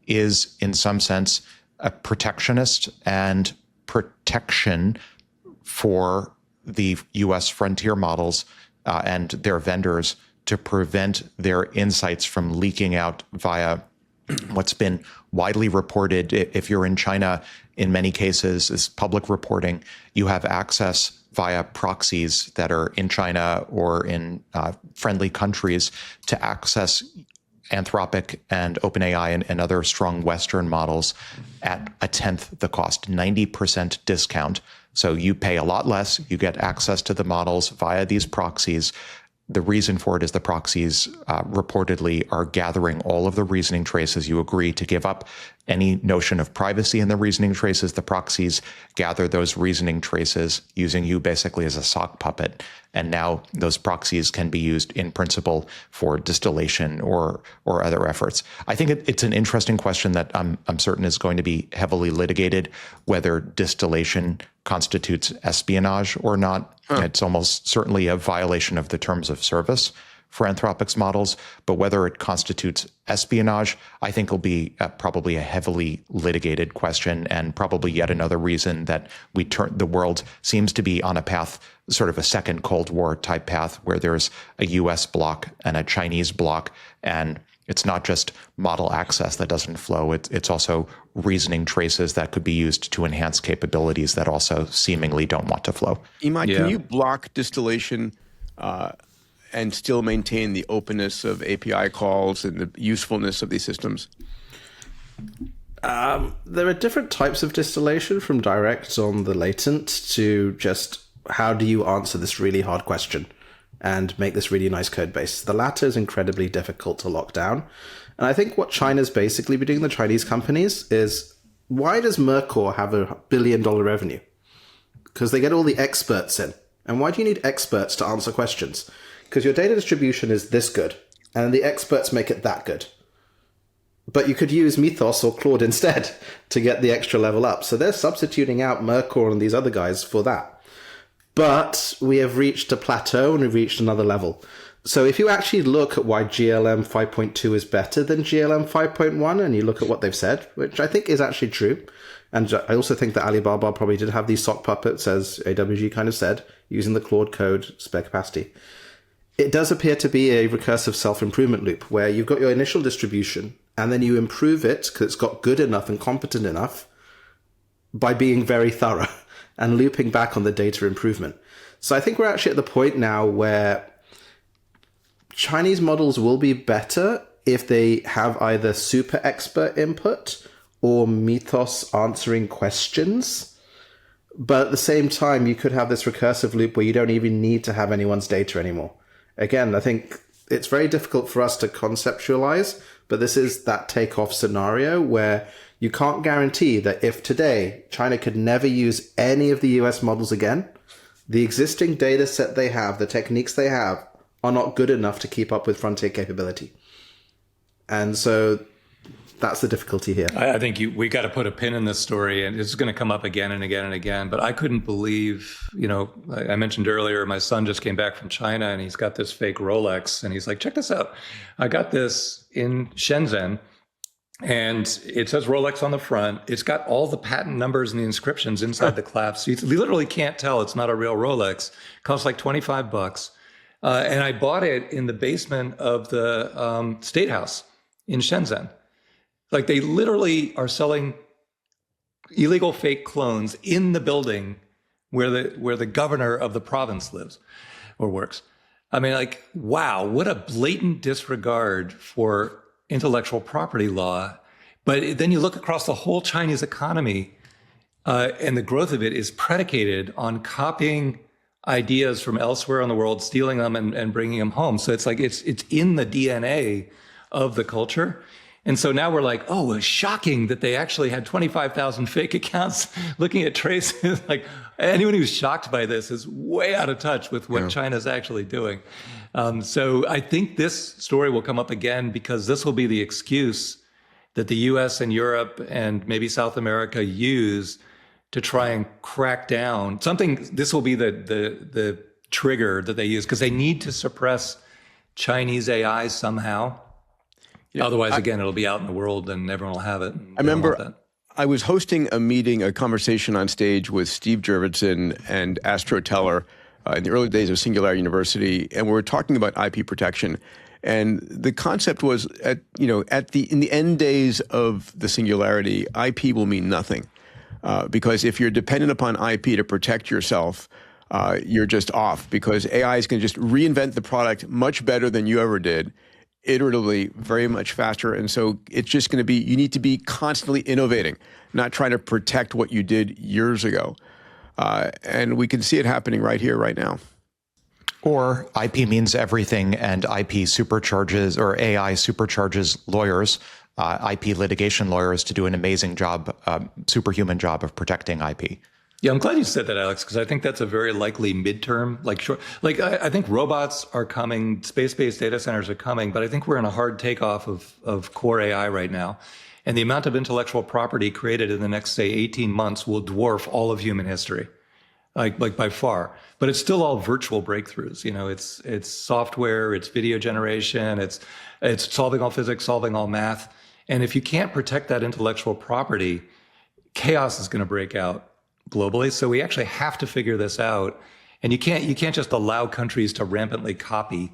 is in some sense a protectionist and protection for the U.S. frontier models and their vendors to prevent their insights from leaking out via what's been widely reported. If you're in China, in many cases, is public reporting. You have access via proxies that are in China or in friendly countries to access Anthropic and OpenAI and other strong Western models at a tenth the cost, 90% discount. So you pay a lot less, you get access to the models via these proxies. The reason for it is the proxies reportedly are gathering all of the reasoning traces. You agree to give up any notion of privacy in the reasoning traces. The proxies gather those reasoning traces using you basically as a sock puppet. And now those proxies can be used in principle for distillation or other efforts. I think it's an interesting question that I'm certain is going to be heavily litigated, whether distillation constitutes espionage or not. It's almost certainly a violation of the terms of service for Anthropic's models, but whether it constitutes espionage, I think will be probably a heavily litigated question, and probably yet another reason that the world seems to be on a path, sort of a second Cold War type path, where there's a U.S. bloc and a Chinese bloc, and it's not just model access that doesn't flow. It's also reasoning traces that could be used to enhance capabilities that also seemingly don't want to flow. Emad, can you block distillation and still maintain the openness of API calls and the usefulness of these systems? There are different types of distillation, from direct on the latent to just how do you answer this really hard question and make this really nice code base. The latter is incredibly difficult to lock down. And I think what China's basically been doing, the Chinese companies, is why does Mercor have $1 billion revenue? Because they get all the experts in. And why do you need experts to answer questions? Because your data distribution is this good, and the experts make it that good. But you could use Mythos or Claude instead to get the extra level up. So they're substituting out Mercor and these other guys for that. But we have reached a plateau and we've reached another level. So if you actually look at why GLM 5.2 is better than GLM 5.1, and you look at what they've said, which I think is actually true, and I also think that Alibaba probably did have these sock puppets, as AWG kind of said, using the Claude code spare capacity. It does appear to be a recursive self-improvement loop where you've got your initial distribution and then you improve it because it's got good enough and competent enough by being very thorough and looping back on the data improvement. So I think we're actually at the point now where Chinese models will be better if they have either super expert input or Mythos answering questions. But at the same time, you could have this recursive loop where you don't even need to have anyone's data anymore. Again, I think it's very difficult for us to conceptualize, but this is that takeoff scenario where you can't guarantee that if today China could never use any of the US models again, the existing data set they have, the techniques they have, are not good enough to keep up with frontier capability. And so that's the difficulty here. I think we got to put a pin in this story, and it's going to come up again and again and again. But I couldn't believe, I mentioned earlier, my son just came back from China and he's got this fake Rolex and he's like, check this out. I got this in Shenzhen and it says Rolex on the front. It's got all the patent numbers and the inscriptions inside the clasp. So you literally can't tell it's not a real Rolex. It costs like $25. And I bought it in the basement of the State House in Shenzhen. Like they literally are selling illegal fake clones in the building where the governor of the province lives or works. I mean, like, wow, what a blatant disregard for intellectual property law. But then you look across the whole Chinese economy, and the growth of it is predicated on copying ideas from elsewhere in the world, stealing them and bringing them home. So it's like it's in the DNA of the culture. And so now we're like, oh, it's shocking that they actually had 25,000 fake accounts looking at traces. Like anyone who's shocked by this is way out of touch with what China's actually doing. So I think this story will come up again because this will be the excuse that the US and Europe and maybe South America use to try and crack down. This will be the trigger that they use because they need to suppress Chinese AI somehow. Otherwise, again, it'll be out in the world and everyone will have it. I remember I was hosting a conversation on stage with Steve Jurvetson and Astro Teller in the early days of Singularity University, and we were talking about IP protection. And the concept was in the end days of the Singularity, IP will mean nothing. Because if you're dependent upon IP to protect yourself, you're just off because AI is going to just reinvent the product much better than you ever did, iteratively, very much faster. And so it's just going to be, you need to be constantly innovating, not trying to protect what you did years ago. And we can see it happening right here, right now. Or IP means everything and IP supercharges or AI supercharges lawyers, IP litigation lawyers to do an amazing job, superhuman job of protecting IP. Yeah, I'm glad you said that, Alex, because I think that's a very likely midterm, I think robots are coming, space-based data centers are coming, but I think we're in a hard takeoff of core AI right now. And the amount of intellectual property created in the next, say, 18 months will dwarf all of human history, like by far. But it's still all virtual breakthroughs. It's software, it's video generation, it's solving all physics, solving all math. And if you can't protect that intellectual property, chaos is going to break out globally. So we actually have to figure this out. And you can't just allow countries to rampantly copy,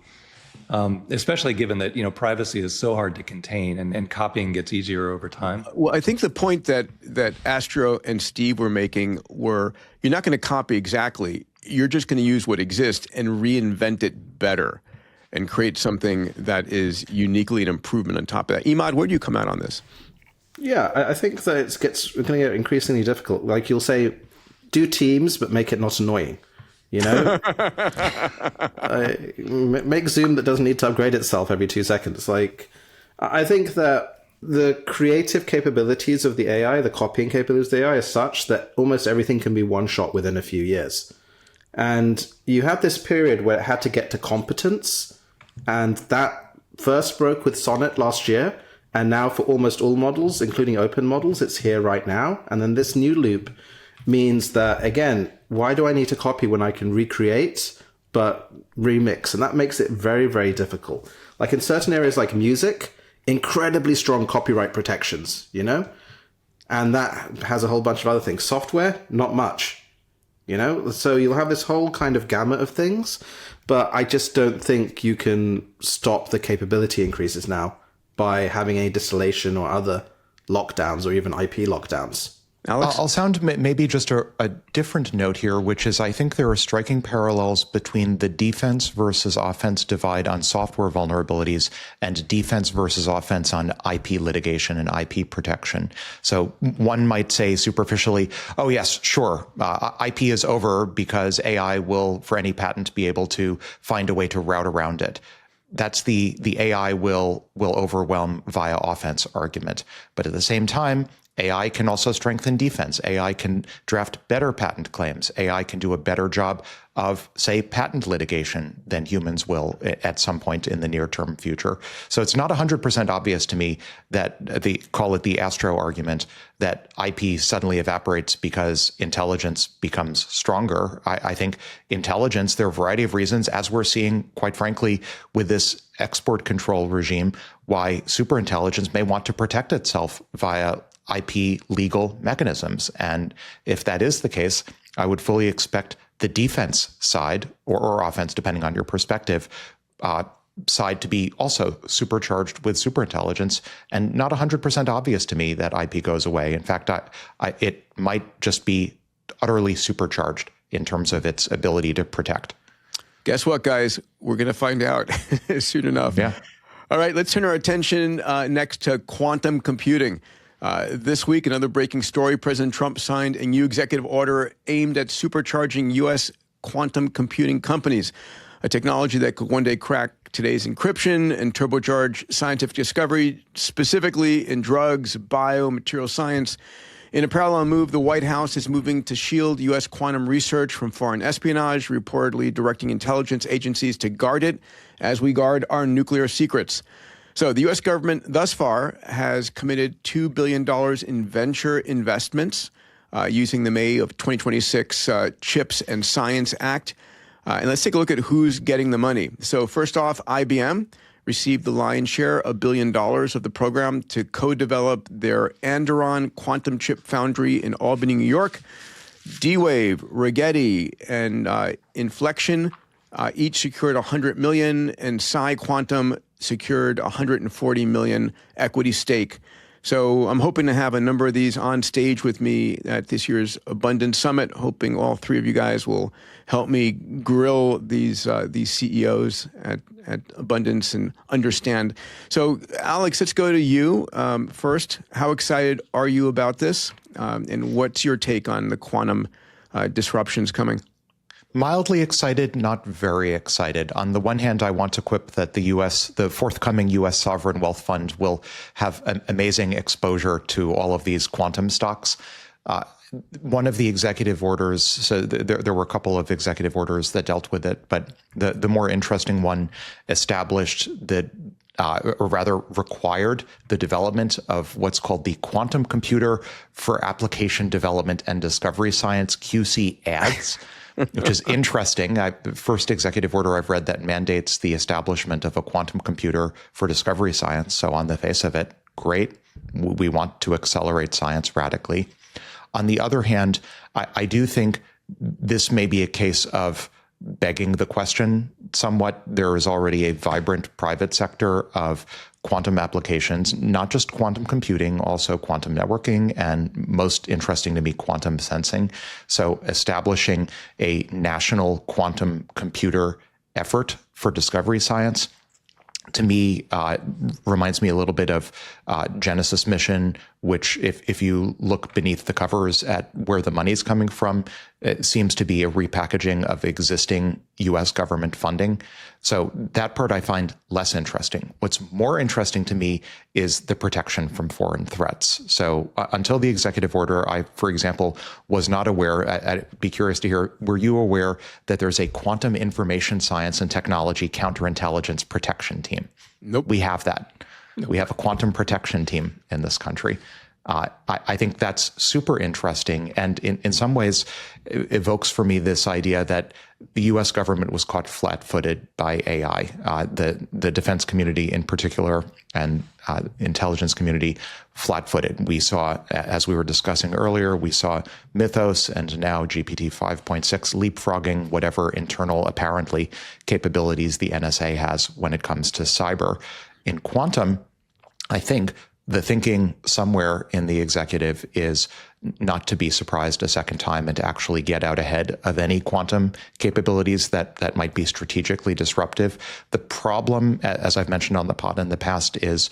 especially given that, privacy is so hard to contain and copying gets easier over time. Well, I think the point that Astro and Steve were making were, you're not going to copy exactly. You're just going to use what exists and reinvent it better and create something that is uniquely an improvement on top of that. Emad, where do you come out on this? Yeah, I think that it's going to get increasingly difficult. Like you'll say, do Teams, but make it not annoying. Make Zoom that doesn't need to upgrade itself every 2 seconds. Like, I think that the creative capabilities of the AI, the copying capabilities of the AI, is such that almost everything can be one shot within a few years. And you have this period where it had to get to competence, and that first broke with Sonnet last year. And now for almost all models, including open models, it's here right now. And then this new loop means that, again, why do I need to copy when I can recreate, but remix. And that makes it very, very difficult. Like in certain areas like music, incredibly strong copyright protections, you know? And that has a whole bunch of other things. Software, not much, you know? So you'll have this whole kind of gamut of things, but I just don't think you can stop the capability increases now by having a distillation or other lockdowns or even IP lockdowns. Alex? I'll sound maybe just a different note here, which is I think there are striking parallels between the defense versus offense divide on software vulnerabilities and defense versus offense on IP litigation and IP protection. So one might say superficially, oh, yes, sure, IP is over because AI will, for any patent, be able to find a way to route around it. That's the AI will overwhelm via offense argument. But at the same time, AI can also strengthen defense. AI can draft better patent claims. AI can do a better job of, say, patent litigation than humans will at some point in the near-term future. So it's not 100% obvious to me that call it the Astro argument, that IP suddenly evaporates because intelligence becomes stronger. I think intelligence, there are a variety of reasons, as we're seeing, quite frankly, with this export control regime, why superintelligence may want to protect itself via IP legal mechanisms. And if that is the case, I would fully expect the defense side or offense, depending on your perspective, side to be also supercharged with superintelligence, and not 100% obvious to me that IP goes away. In fact, it might just be utterly supercharged in terms of its ability to protect. Guess what, guys? We're going to find out soon enough. Yeah. All right, let's turn our attention next to quantum computing. This week, another breaking story. President Trump signed a new executive order aimed at supercharging U.S. quantum computing companies, a technology that could one day crack today's encryption and turbocharge scientific discovery, specifically in drugs, bio, material science. In a parallel move, the White House is moving to shield U.S. quantum research from foreign espionage, reportedly directing intelligence agencies to guard it as we guard our nuclear secrets. So the U.S. government thus far has committed $2 billion in venture investments using the May of 2026 CHIPS and Science Act. And let's take a look at who's getting the money. So first off, IBM received the lion's share, $1 billion of the program to co-develop their Andron quantum chip foundry in Albany, New York. D-Wave, Rigetti, and Inflection each secured $100 million, and Psi Quantum secured $140 million equity stake. So I'm hoping to have a number of these on stage with me at this year's Abundance Summit, hoping all three of you guys will help me grill these CEOs at Abundance and understand. So Alex, let's go to you first. How excited are you about this? And what's your take on the quantum disruptions coming? Mildly excited, not very excited. On the one hand, I want to quip that the forthcoming U.S. sovereign wealth fund will have an amazing exposure to all of these quantum stocks. One of the executive orders, so there were a couple of executive orders that dealt with it, but the more interesting one established that, or rather required the development of what's called the Quantum Computer for Application Development and Discovery Science, QC-ADS. Which is interesting. The first executive order I've read that mandates the establishment of a quantum computer for discovery science. So on the face of it, great. We want to accelerate science radically. On the other hand, I do think this may be a case of begging the question somewhat. There is already a vibrant private sector of quantum applications, not just quantum computing, also quantum networking, and most interesting to me, quantum sensing. So establishing a national quantum computer effort for discovery science, to me, reminds me a little bit of Genesis mission, which if you look beneath the covers at where the money's coming from, it seems to be a repackaging of existing U.S. government funding. So that part I find less interesting. What's more interesting to me is the protection from foreign threats. So until the executive order, I, for example, was not aware, I'd be curious to hear, were you aware that there's a quantum information science and technology counterintelligence protection team? Nope. We have that. Nope. We have a quantum protection team in this country. I think that's super interesting, and in some ways evokes for me this idea that the U.S. government was caught flat-footed by AI. The defense community in particular and intelligence community flat-footed. We saw, as we were discussing earlier, we saw Mythos and now GPT-5.6 leapfrogging whatever internal, apparently, capabilities the NSA has when it comes to cyber. In quantum, I think the thinking somewhere in the executive is not to be surprised a second time and to actually get out ahead of any quantum capabilities that might be strategically disruptive. The problem, as I've mentioned on the pod in the past, is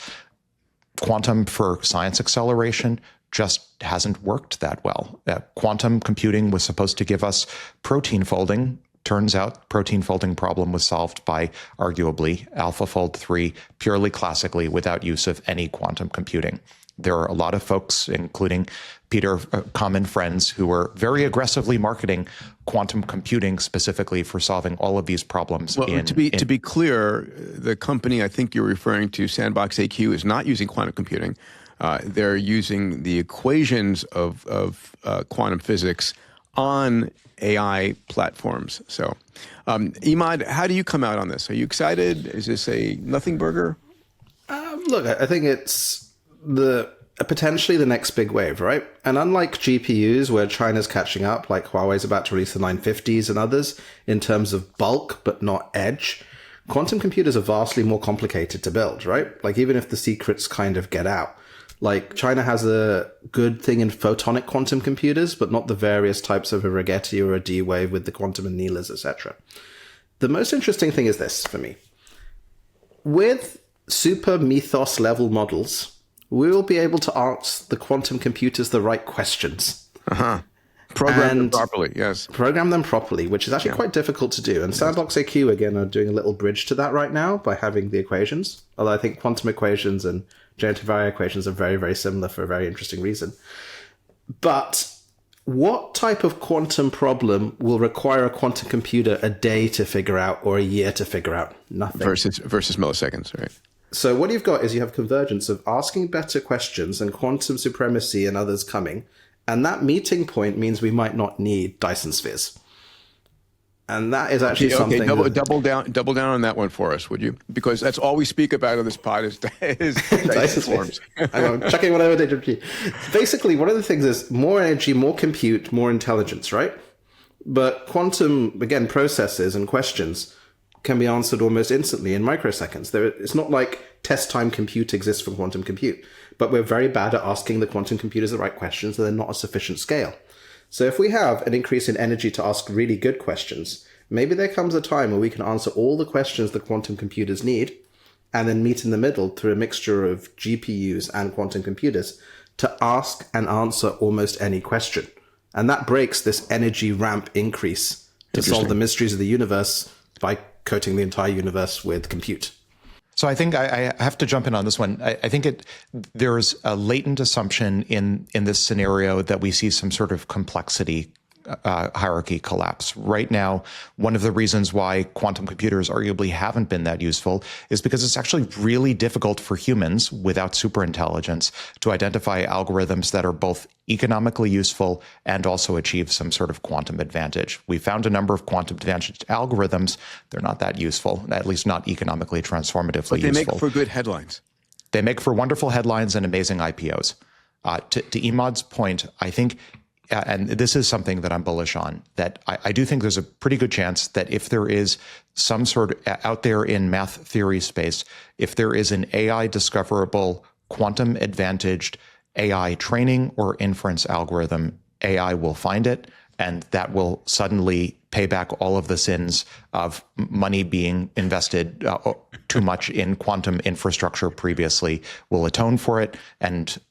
quantum for science acceleration just hasn't worked that well. Quantum computing was supposed to give us protein folding. Turns out protein folding problem was solved by, arguably, AlphaFold 3 purely classically without use of any quantum computing. There are a lot of folks, including Peter, common friends, who were very aggressively marketing quantum computing specifically for solving all of these problems. Well, to be clear, the company I think you're referring to, Sandbox AQ, is not using quantum computing. They're using the equations of quantum physics on AI platforms. So, Emad, how do you come out on this? Are you excited? Is this a nothing burger? Look, I think it's potentially the next big wave, right? And unlike GPUs, where China's catching up, like Huawei's about to release the 950s and others, in terms of bulk but not edge, quantum computers are vastly more complicated to build, right? Like even if the secrets kind of get out. Like China has a good thing in photonic quantum computers, but not the various types of a Rigetti or a D-Wave with the quantum annealers, etc. The most interesting thing is this for me. With super Mythos level models, we will be able to ask the quantum computers the right questions. Program them properly, yes. Program them properly, which is actually quite difficult to do. And Sandbox AQ, again, are doing a little bridge to that right now by having the equations. Although I think quantum equations and generative AI equations are very, very similar for a very interesting reason. But what type of quantum problem will require a quantum computer a day to figure out or a year to figure out? Nothing. Versus milliseconds, right? So what you've got is you have convergence of asking better questions and quantum supremacy and others coming. And that meeting point means we might not need Dyson spheres. And that is actually something. Okay, double down on that one for us, would you? Because that's all we speak about on this pod is Dyson swarms. I'm checking whatever they do. Basically, one of the things is more energy, more compute, more intelligence, right? But quantum, again, processes and questions can be answered almost instantly in microseconds. It's not like test time compute exists for quantum compute, but we're very bad at asking the quantum computers the right questions, and they're not a sufficient scale. So if we have an increase in energy to ask really good questions, maybe there comes a time where we can answer all the questions the quantum computers need and then meet in the middle through a mixture of GPUs and quantum computers to ask and answer almost any question. And that breaks this energy ramp increase to solve the mysteries of the universe by coating the entire universe with compute. So I think I have to jump in on this one. I think there's a latent assumption in this scenario that we see some sort of complexity hierarchy collapse. Right now, one of the reasons why quantum computers arguably haven't been that useful is because it's actually really difficult for humans without superintelligence to identify algorithms that are both economically useful and also achieve some sort of quantum advantage. We found a number of quantum advantaged algorithms. They're not that useful, at least not economically transformatively useful. But they make for good headlines. They make for wonderful headlines and amazing IPOs. To Emad's point, I think, and this is something that I'm bullish on, that I do think there's a pretty good chance that if there is some sort of, out there in math theory space, if there is an AI discoverable quantum advantaged AI training or inference algorithm, AI will find it, and that will suddenly pay back all of the sins of money being invested too much in quantum infrastructure previously, will atone for it.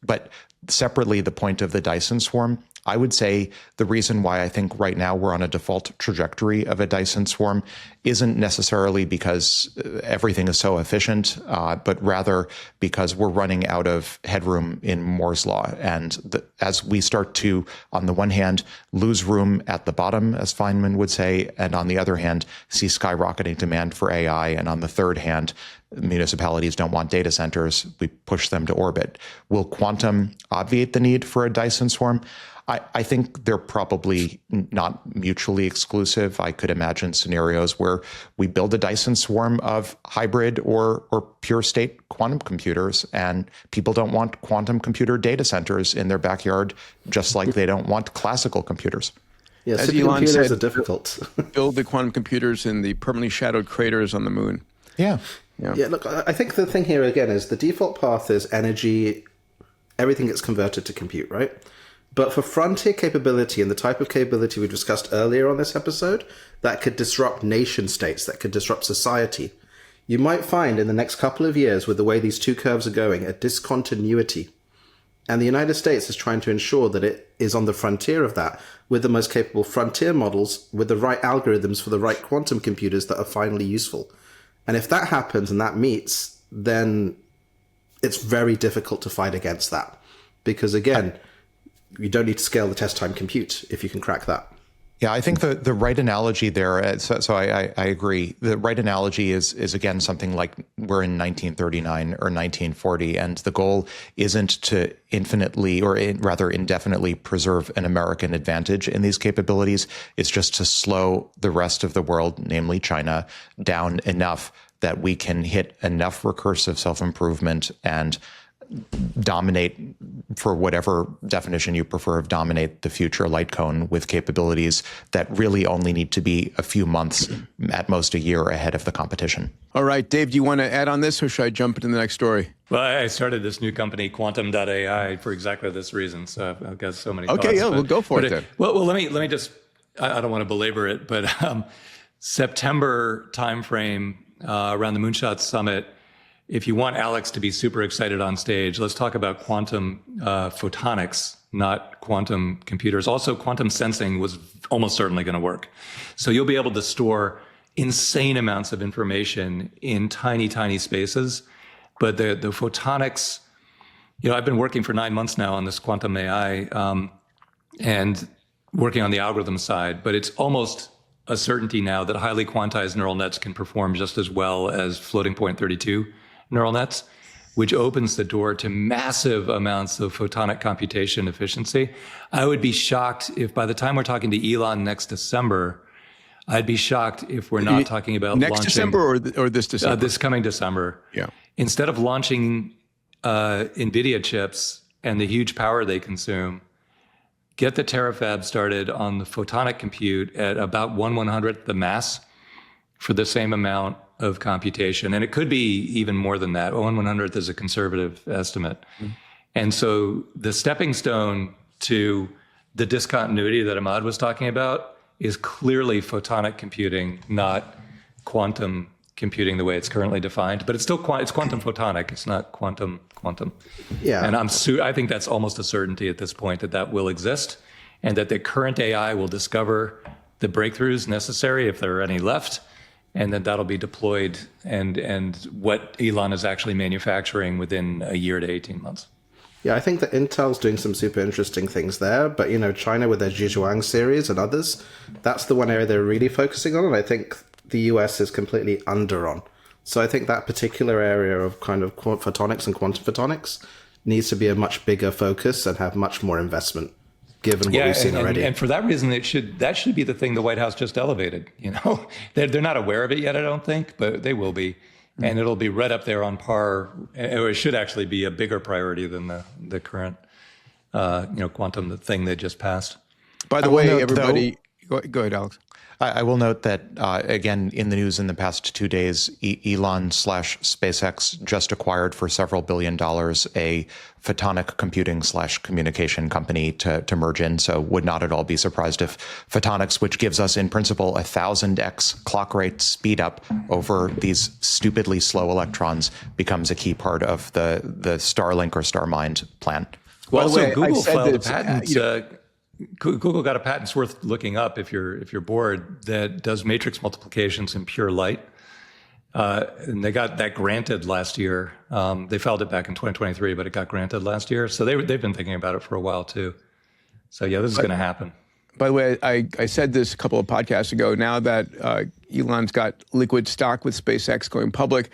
But separately, the point of the Dyson swarm, I would say the reason why I think right now we're on a default trajectory of a Dyson swarm isn't necessarily because everything is so efficient, but rather because we're running out of headroom in Moore's law. And as we start to, on the one hand, lose room at the bottom, as Feynman would say, and on the other hand, see skyrocketing demand for AI, and on the third hand, municipalities don't want data centers, we push them to orbit. Will quantum obviate the need for a Dyson swarm? I think they're probably not mutually exclusive. I could imagine scenarios where we build a Dyson swarm of hybrid or pure state quantum computers, and people don't want quantum computer data centers in their backyard, just like they don't want classical computers. Yeah, as Elon supercomputers said, are difficult. build the quantum computers in the permanently shadowed craters on the moon. Yeah. Yeah, look, I think the thing here again is the default path is energy, everything gets converted to compute, right? But for frontier capability and the type of capability we discussed earlier on this episode, that could disrupt nation states, that could disrupt society, you might find in the next couple of years, with the way these two curves are going, a discontinuity. And the United States is trying to ensure that it is on the frontier of that, with the most capable frontier models, with the right algorithms for the right quantum computers that are finally useful. And if that happens and that meets, then it's very difficult to fight against that. Because again, you don't need to scale the test time compute if you can crack that. Yeah, I think the right analogy there, so I agree. The right analogy is again, something like we're in 1939 or 1940, and the goal isn't to infinitely or rather indefinitely preserve an American advantage in these capabilities. It's just to slow the rest of the world, namely China, down enough that we can hit enough recursive self-improvement and dominate, for whatever definition you prefer of dominate, the future light cone with capabilities that really only need to be a few months, at most a year ahead of the competition. All right, Dave, do you want to add on this, or should I jump into the next story? Well, I started this new company, Quantum.ai, for exactly this reason. So I've got so many thoughts. Okay, yeah, we'll go for it then. Well, let me just, I don't want to belabor it, but September timeframe around the MOONSHOTS Summit, if you want Alex to be super excited on stage, let's talk about quantum photonics, not quantum computers. Also, quantum sensing was almost certainly going to work. So you'll be able to store insane amounts of information in tiny, tiny spaces. But the photonics, I've been working for 9 months now on this quantum AI and working on the algorithm side, but it's almost a certainty now that highly quantized neural nets can perform just as well as floating point 32 neural nets, which opens the door to massive amounts of photonic computation efficiency. I would be shocked if by the time we're talking to Elon next December, I'd be shocked if we're not talking about next launching, December or this December? this coming December. Yeah. Instead of launching NVIDIA chips and the huge power they consume, get the terafab started on the photonic compute at about 1/100th the mass for the same amount of computation. And it could be even more than that. 1/100th is a conservative estimate. And so the stepping stone to the discontinuity that Emad was talking about is clearly photonic computing, not quantum computing the way it's currently defined. But it's still it's quantum photonic. It's not quantum. Yeah. And I think that's almost a certainty at this point that will exist, and that the current AI will discover the breakthroughs necessary, if there are any left, and then that'll be deployed and what Elon is actually manufacturing within a year to 18 months. Yeah, I think that Intel's doing some super interesting things there, but China with their Zhejiang series and others, that's the one area they're really focusing on, and I think the US is completely under on. So I think that particular area of kind of photonics and quantum photonics needs to be a much bigger focus and have much more investment, given what we've seen already. And for that reason, that should be the thing the White House just elevated. They're not aware of it yet, I don't think, but they will be. And it'll be right up there on par, or it should actually be a bigger priority than the current, quantum, the thing they just passed. By the way, everybody, go ahead, Alex. I will note that, again, in the news in the past 2 days, Elon/SpaceX just acquired for several $1 billion a photonic computing / communication company to merge in. So would not at all be surprised if photonics, which gives us in principle 1,000x clock rate speed up over these stupidly slow electrons, becomes a key part of the Starlink or StarMind plan. Well, By the way, Google I said filed a that, patent. Google got a patent. It's worth looking up if you're bored. That does matrix multiplications in pure light, and they got that granted last year. They filed it back in 2023, but it got granted last year. So they've been thinking about it for a while too. So yeah, this is going to happen. By the way, I said this a couple of podcasts ago. Now that Elon's got liquid stock with SpaceX going public,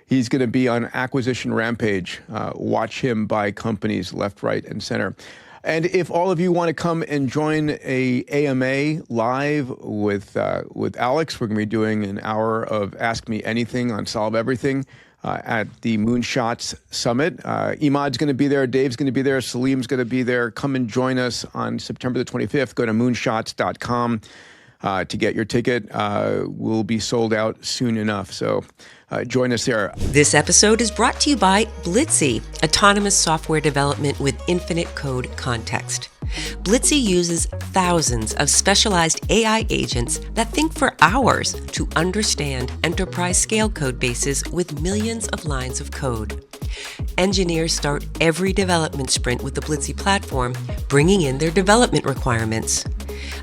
he's going to be on acquisition rampage. Watch him buy companies left, right, and center. And if all of you want to come and join a AMA live with Alex, we're going to be doing an hour of Ask Me Anything on Solve Everything at the Moonshots Summit. Emad's going to be there. Dave's going to be there. Salim's going to be there. Come and join us on September the 25th. Go to moonshots.com to get your ticket. We'll be sold out soon enough. So join us there. This episode is brought to you by Blitzy, autonomous software development with infinite code context. Blitzy uses thousands of specialized AI agents that think for hours to understand enterprise-scale code bases with millions of lines of code. Engineers start every development sprint with the Blitzy platform, bringing in their development requirements.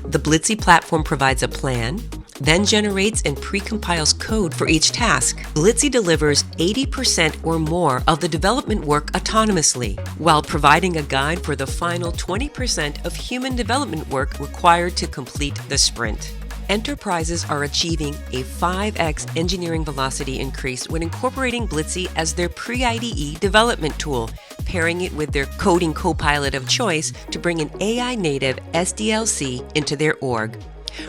The Blitzy platform provides a plan, then generates and precompiles code for each task. Blitzy delivers 80% or more of the development work autonomously, while providing a guide for the final 20% of human development work required to complete the sprint. Enterprises are achieving a 5x engineering velocity increase when incorporating Blitzy as their pre-IDE development tool, pairing it with their coding copilot of choice to bring an AI-native SDLC into their org.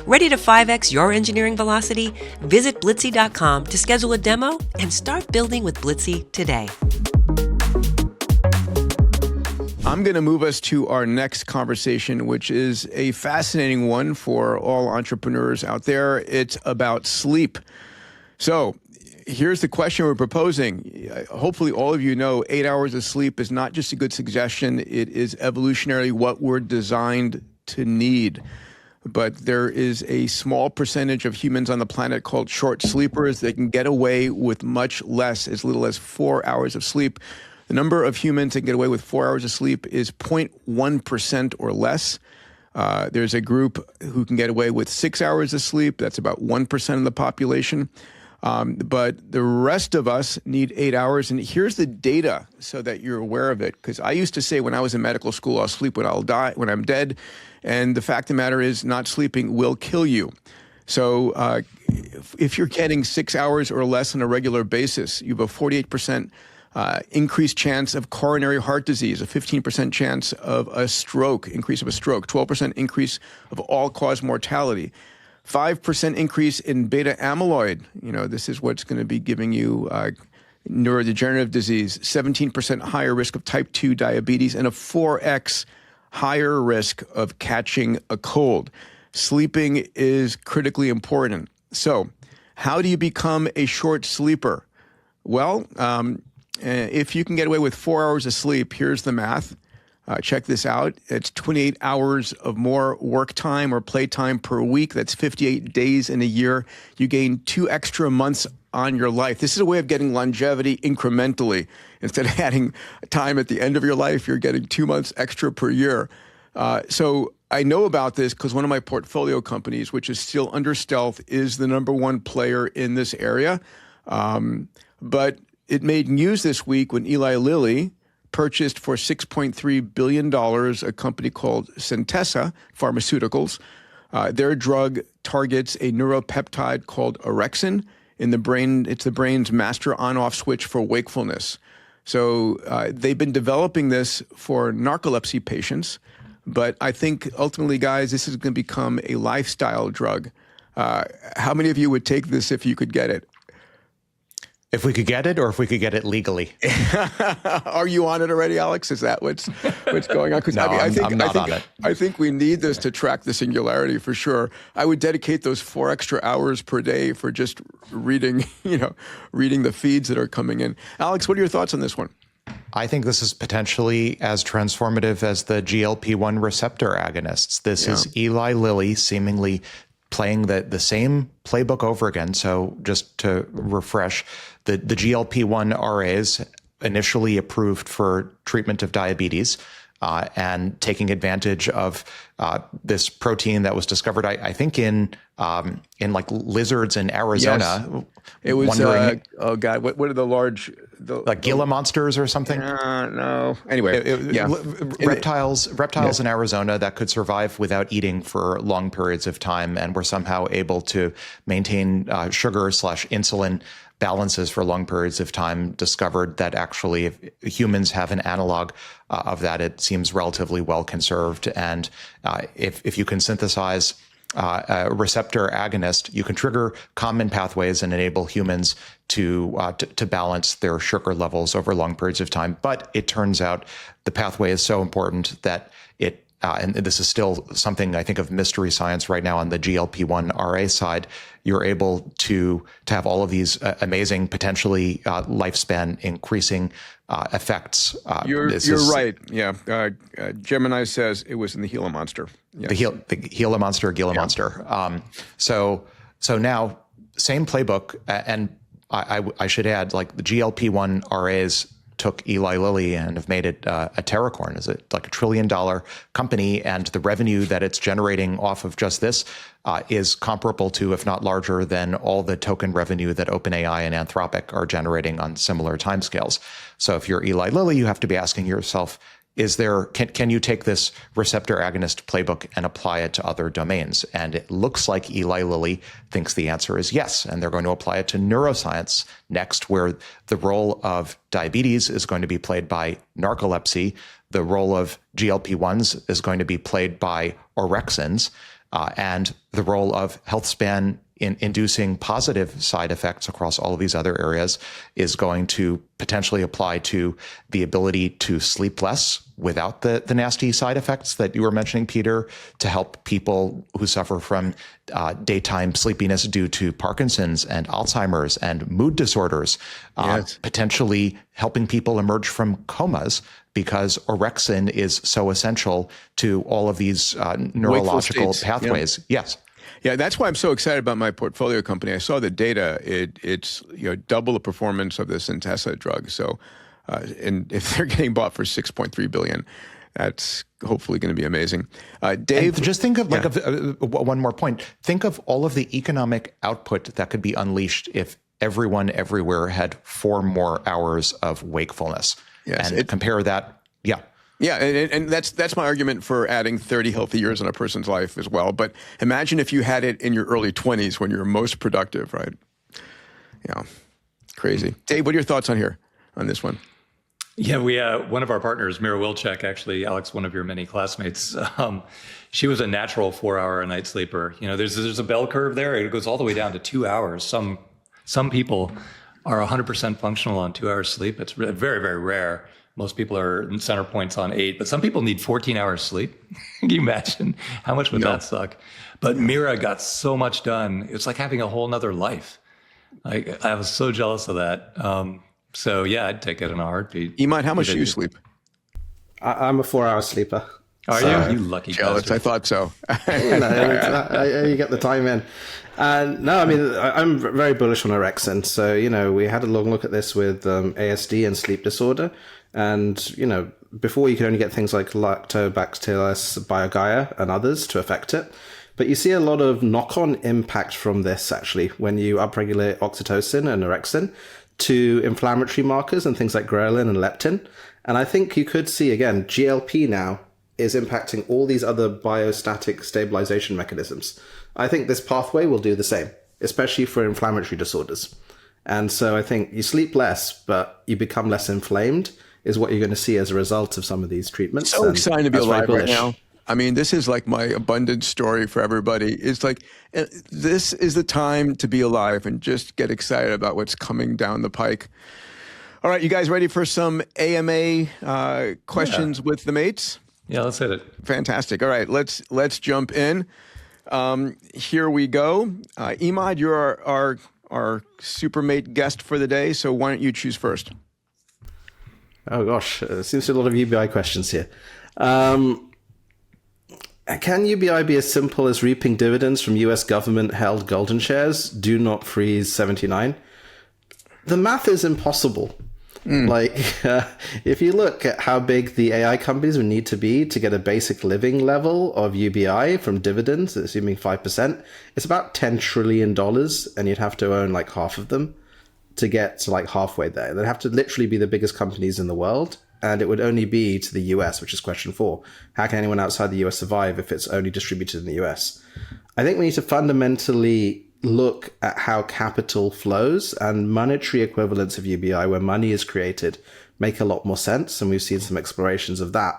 Ready to 5x your engineering velocity? Visit Blitzy.com to schedule a demo and start building with Blitzy today. I'm going to move us to our next conversation, which is a fascinating one for all entrepreneurs out there. It's about sleep. So here's the question we're proposing. Hopefully all of you know 8 hours of sleep is not just a good suggestion. It is evolutionarily what we're designed to need. But there is a small percentage of humans on the planet called short sleepers. They can get away with much less, as little as 4 hours of sleep. The number of humans that can get away with 4 hours of sleep is 0.1% or less. There's a group who can get away with 6 hours of sleep. That's about 1% of the population. But the rest of us need 8 hours. And here's the data so that you're aware of it. Because I used to say when I was in medical school, I'll sleep when I'll die, when I'm dead. And the fact of the matter is not sleeping will kill you. So if you're getting 6 hours or less on a regular basis, you have a 48% increased chance of coronary heart disease, a 15% chance of a stroke, increase of a stroke, 12% increase of all-cause mortality, 5% increase in beta amyloid. You know, this is what's going to be giving you neurodegenerative disease, 17% higher risk of type 2 diabetes, and a 4x higher risk of catching a cold. Sleeping is critically important. So how do you become a short sleeper? Well, if you can get away with 4 hours of sleep, here's the math. Check this out. It's 28 hours of more work time or play time per week. That's 58 days in a year. You gain 2 extra months on your life. This is a way of getting longevity incrementally. Instead of adding time at the end of your life, you're getting 2 months extra per year. So I know about this because one of my portfolio companies, which is still under stealth, is the #1 player in this area. But it made news this week when Eli Lilly purchased for $6.3 billion a company called Centessa Pharmaceuticals. Their drug targets a neuropeptide called orexin in the brain. It's the brain's master on-off switch for wakefulness. So they've been developing this for narcolepsy patients. But I think ultimately, guys, this is going to become a lifestyle drug. How many of you would take this if you could get it? If we could get it, or if we could get it legally. Are you on it already, Alex? Is that what's going on? No, I'm not on it. I think we need this to track the singularity for sure. I would dedicate those 4 extra hours per day for just reading the feeds that are coming in. Alex, what are your thoughts on this one? I think this is potentially as transformative as the GLP-1 receptor agonists. This is Eli Lilly seemingly playing the same playbook over again. So just to refresh, the GLP-1 RAs initially approved for treatment of diabetes. and taking advantage of this protein that was discovered, I think, in like lizards in Arizona. Yes. It was, oh God, what are the large... like Gila monsters or something? No. Anyway, reptiles in Arizona that could survive without eating for long periods of time and were somehow able to maintain sugar/insulin balances for long periods of time, discovered that actually if humans have an analog of that, it seems relatively well conserved. And if you can synthesize a receptor agonist, you can trigger common pathways and enable humans to balance their sugar levels over long periods of time. But it turns out the pathway is so important that it and this is still something I think of mystery science right now on the GLP-1 RA side. You're able to have all of these amazing, potentially lifespan increasing effects. You're right. Yeah. Gemini says it was in the Gila monster. Yes. The Gila monster. So now same playbook, and I should add, like the GLP-1 RAs took Eli Lilly and have made it a Terracorn. Is it like $1 trillion company? And the revenue that it's generating off of just this is comparable to, if not larger than, all the token revenue that OpenAI and Anthropic are generating on similar timescales. So if you're Eli Lilly, you have to be asking yourself, can you take this receptor agonist playbook and apply it to other domains? And it looks like Eli Lilly thinks the answer is yes. And they're going to apply it to neuroscience next, where the role of diabetes is going to be played by narcolepsy. The role of GLP-1s is going to be played by orexins. And the role of health span in inducing positive side effects across all of these other areas is going to potentially apply to the ability to sleep less without the nasty side effects that you were mentioning, Peter, to help people who suffer from daytime sleepiness due to Parkinson's and Alzheimer's and mood disorders, potentially helping people emerge from comas, because orexin is so essential to all of these neurological pathways. Yeah. Yes. Yeah, that's why I'm so excited about my portfolio company. I saw the data; it's double the performance of the Centessa drug. So, and if they're getting bought for $6.3 billion, that's hopefully going to be amazing. Dave, and just think of one more point. Think of all of the economic output that could be unleashed if everyone everywhere had 4 more hours of wakefulness. Yes, and compare that. Yeah. Yeah, and that's my argument for adding 30 healthy years in a person's life as well. But imagine if you had it in your early 20s when you're most productive, right? Yeah, crazy. Dave, what are your thoughts on this one? Yeah, we one of our partners, Mira Wilczek, actually, Alex, one of your many classmates, she was a natural 4-hour a night sleeper. There's a bell curve there. It goes all the way down to 2 hours. Some people are 100% functional on 2 hours sleep. It's very, very rare. Most people are in center points on 8, but some people need 14 hours sleep. Can you imagine how much would that suck? But Mira got so much done. It's like having a whole nother life. I was so jealous of that. So yeah, I'd take it in a heartbeat. Emad, how much do you sleep? I'm a 4-hour sleeper. Are you? You lucky jealous. I thought so. You get the time in. No, I mean, I'm very bullish on orexin. So, we had a long look at this with ASD and sleep disorder. And, before you could only get things like Lactobacillus biogaia and others to affect it. But you see a lot of knock-on impact from this, actually, when you upregulate oxytocin and orexin to inflammatory markers and things like ghrelin and leptin. And I think you could see, again, GLP now is impacting all these other biostatic stabilization mechanisms. I think this pathway will do the same, especially for inflammatory disorders. And so I think you sleep less, but you become less inflamed is what you're going to see as a result of some of these treatments. So excited to be alive right now. I mean, this is like my abundance story for everybody. It's like, this is the time to be alive and just get excited about what's coming down the pike. All right, you guys ready for some AMA questions with the mates? Yeah, let's hit it. Fantastic. All right, let's jump in. Here we go. Emad, you're our supermate guest for the day, so why don't you choose first? Oh gosh, seems to be a lot of UBI questions here. Can UBI be as simple as reaping dividends from US government-held golden shares? Do not freeze 79. The math is impossible. Like, if you look at how big the AI companies would need to be to get a basic living level of UBI from dividends, assuming 5%, it's about $10 trillion, and you'd have to own like half of them to get to like halfway there. They'd have to literally be the biggest companies in the world, and it would only be to the US, which is question 4. How can anyone outside the US survive if it's only distributed in the US? I think we need to fundamentally look at how capital flows, and monetary equivalents of UBI, where money is created, make a lot more sense. And we've seen some explorations of that.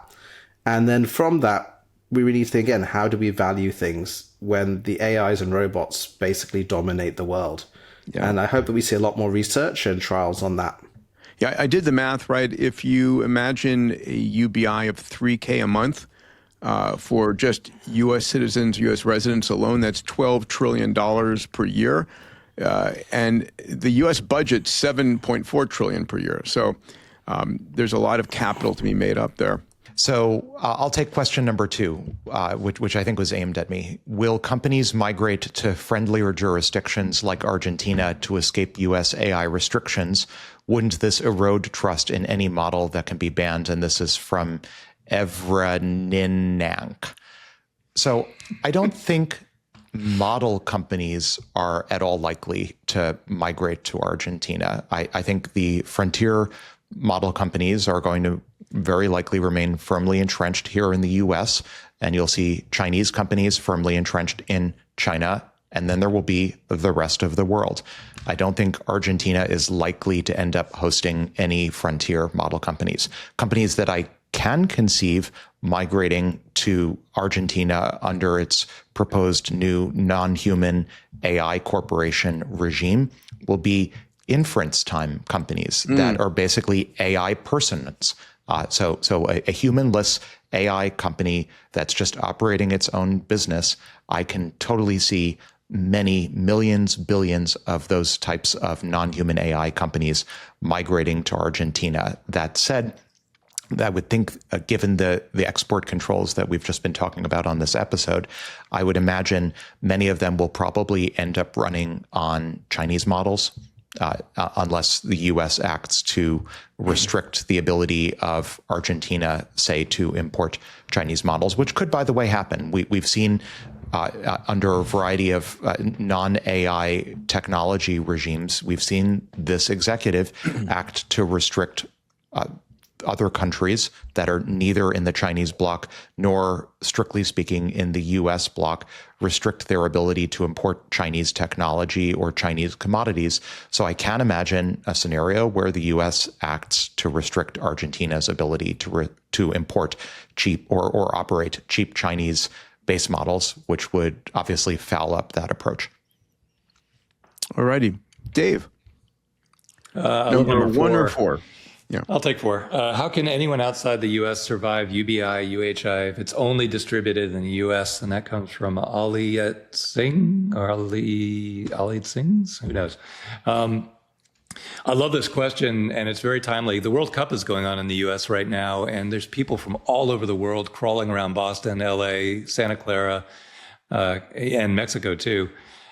And then from that, we really need to think again, how do we value things when the AIs and robots basically dominate the world? Yeah. And I hope that we see a lot more research and trials on that. Yeah, I did the math, right? If you imagine a UBI of $3K a month, for just U.S. citizens, U.S. residents alone, that's $12 trillion per year. And the U.S. budget's $7.4 trillion per year. So there's a lot of capital to be made up there. So I'll take question number 2, which I think was aimed at me. Will companies migrate to friendlier jurisdictions like Argentina to escape U.S. AI restrictions? Wouldn't this erode trust in any model that can be banned? And this is from Evraninank. So I don't think model companies are at all likely to migrate to Argentina. I think the frontier model companies are going to very likely remain firmly entrenched here in the US, and you'll see Chinese companies firmly entrenched in China, and then there will be the rest of the world. I don't think Argentina is likely to end up hosting any frontier model companies. Companies that I can conceive migrating to Argentina under its proposed new non-human AI corporation regime will be inference time companies that are basically AI persons. So a humanless AI company that's just operating its own business. I can totally see many millions, billions of those types of non-human AI companies migrating to Argentina. That said, I would think, given the export controls that we've just been talking about on this episode, I would imagine many of them will probably end up running on Chinese models, unless the U.S. acts to restrict the ability of Argentina, say, to import Chinese models, which could, by the way, happen. We've seen under a variety of non-AI technology regimes, we've seen this executive act to restrict other countries that are neither in the Chinese bloc nor, strictly speaking, in the U.S. bloc, restrict their ability to import Chinese technology or Chinese commodities. So I can imagine a scenario where the U.S. acts to restrict Argentina's ability to import cheap or operate cheap Chinese base models, which would obviously foul up that approach. All righty. Dave. Number 1 or 4? Yeah. I'll take 4. How can anyone outside the U.S. survive UBI, UHI if it's only distributed in the U.S.? And that comes from Ali Singh or Ali Singhs? Who knows? I love this question, and it's very timely. The World Cup is going on in the U.S. right now, and there's people from all over the world crawling around Boston, L.A., Santa Clara, and Mexico too.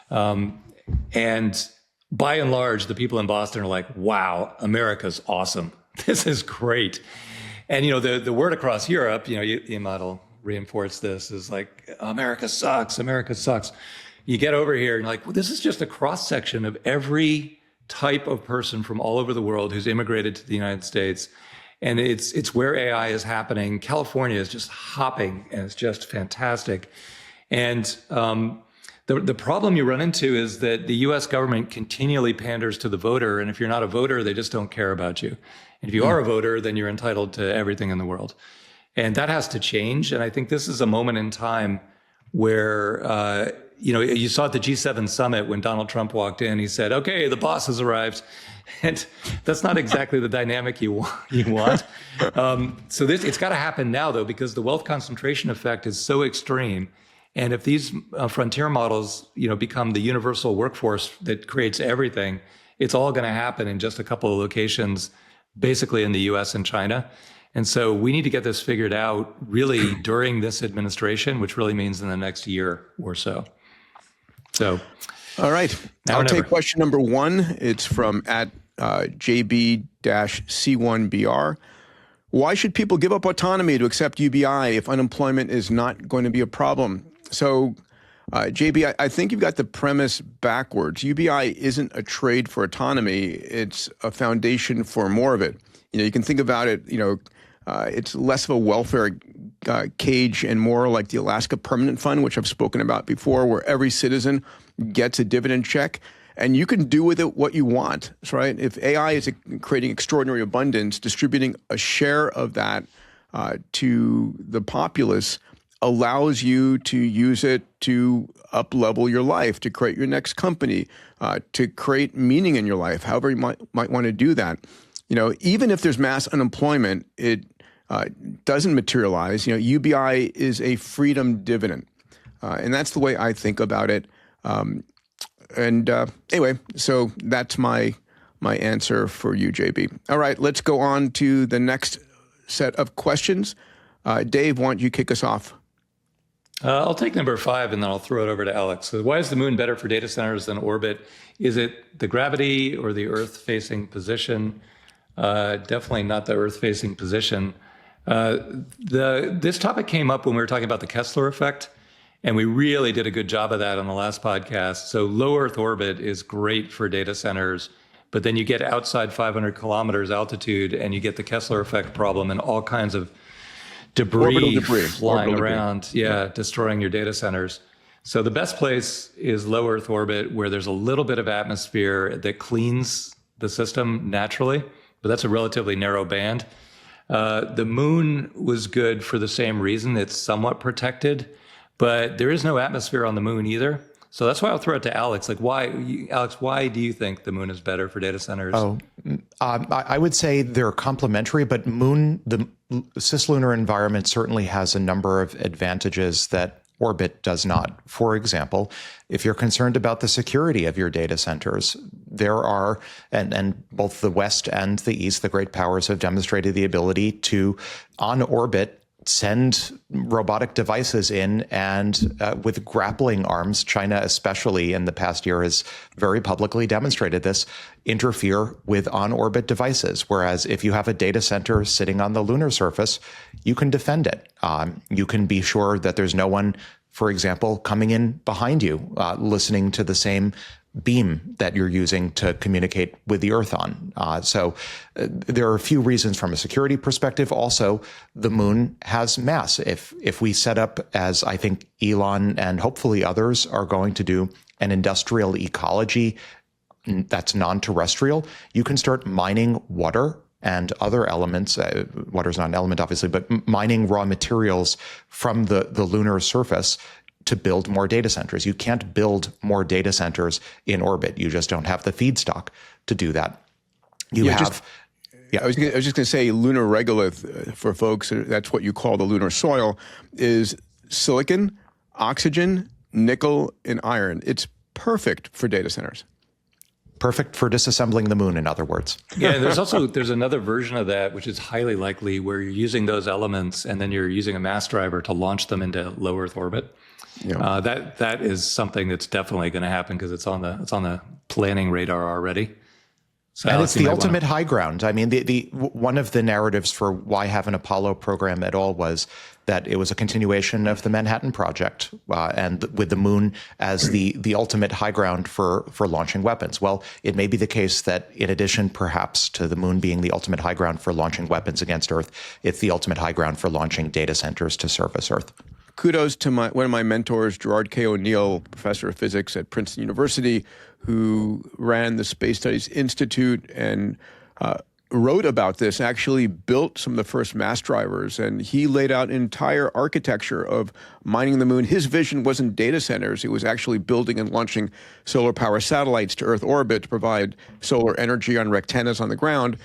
And by and large, the people in Boston are like, wow, America's awesome. This is great. And, the word across Europe, Emad will reinforce this, is like, America sucks, America sucks. You get over here and you're like, well, this is just a cross-section of every type of person from all over the world who's immigrated to the United States. And it's where AI is happening. California is just hopping, and it's just fantastic. And the problem you run into is that the U.S. government continually panders to the voter. And if you're not a voter, they just don't care about you. And if you are a voter, then you're entitled to everything in the world. And that has to change. And I think this is a moment in time where, you saw at the G7 summit when Donald Trump walked in, he said, okay, the boss has arrived. And that's not exactly the dynamic you want. So it's got to happen now, though, because the wealth concentration effect is so extreme. And if these frontier models, become the universal workforce that creates everything, it's all going to happen in just a couple of locations, basically in the U.S. and China. And so we need to get this figured out really during this administration, which really means in the next year or so. So, all right. I'll take question number 1. It's from JB-C1BR. Why should people give up autonomy to accept UBI if unemployment is not going to be a problem? So, JB, I think you've got the premise backwards. UBI isn't a trade for autonomy. It's a foundation for more of it. You can think about it, it's less of a welfare cage and more like the Alaska Permanent Fund, which I've spoken about before, where every citizen gets a dividend check. And you can do with it what you want, right? If AI is creating extraordinary abundance, distributing a share of that to the populace allows you to use it to up-level your life, to create your next company, to create meaning in your life, however you might want to do that. Even if there's mass unemployment, it doesn't materialize. UBI is a freedom dividend. And that's the way I think about it. Anyway, so that's my answer for you, JB. All right, let's go on to the next set of questions. Dave, why don't you kick us off? I'll take number 5, and then I'll throw it over to Alex. So why is the moon better for data centers than orbit? Is it the gravity or the Earth-facing position? Definitely not the Earth-facing position. This topic came up when we were talking about the Kessler effect. And we really did a good job of that on the last podcast. So low Earth orbit is great for data centers, but then you get outside 500 kilometers altitude and you get the Kessler effect problem and all kinds of debris flying around, destroying your data centers. So the best place is low Earth orbit, where there's a little bit of atmosphere that cleans the system naturally, but that's a relatively narrow band. The moon was good for the same reason. It's somewhat protected. But there is no atmosphere on the moon either. So that's why I'll throw it to Alex. Why do you think the moon is better for data centers? I would say they're complementary, but the cislunar environment certainly has a number of advantages that orbit does not. For example, if you're concerned about the security of your data centers, there are, and both the West and the East, the great powers have demonstrated the ability to, on orbit, send robotic devices in and with grappling arms, China especially in the past year has very publicly demonstrated this, interfere with on-orbit devices. Whereas if you have a data center sitting on the lunar surface, you can defend it. You can be sure that there's no one, for example, coming in behind you, listening to the same beam that you're using to communicate with the Earth on. So there are a few reasons from a security perspective. Also, the moon has mass. If we set up, as I think Elon and hopefully others are going to do, an industrial ecology that's non-terrestrial, you can start mining water and other elements. Water's not an element, obviously, but mining raw materials from the lunar surface to build more data centers. You can't build more data centers in orbit. You just don't have the feedstock to do that. I was just going to say lunar regolith for folks, that's what you call the lunar soil, is silicon, oxygen, nickel, and iron. It's perfect for data centers. Perfect for disassembling the moon, in other words. Yeah, there's another version of that, which is highly likely, where you're using those elements and then you're using a mass driver to launch them into low Earth orbit. Yeah. That is something that's definitely going to happen because it's on the planning radar already. So and it's the ultimate high ground. I mean, the one of the narratives for why have an Apollo program at all was that it was a continuation of the Manhattan Project, and with the moon as the ultimate high ground for launching weapons. Well, it may be the case that in addition, perhaps, to the moon being the ultimate high ground for launching weapons against Earth, it's the ultimate high ground for launching data centers to service Earth. Kudos to one of my mentors, Gerard K. O'Neill, professor of physics at Princeton University, who ran the Space Studies Institute and wrote about this, actually built some of the first mass drivers, and he laid out an entire architecture of mining the moon. His vision wasn't data centers. It was actually building and launching solar power satellites to Earth orbit to provide solar energy on rectennas on the ground.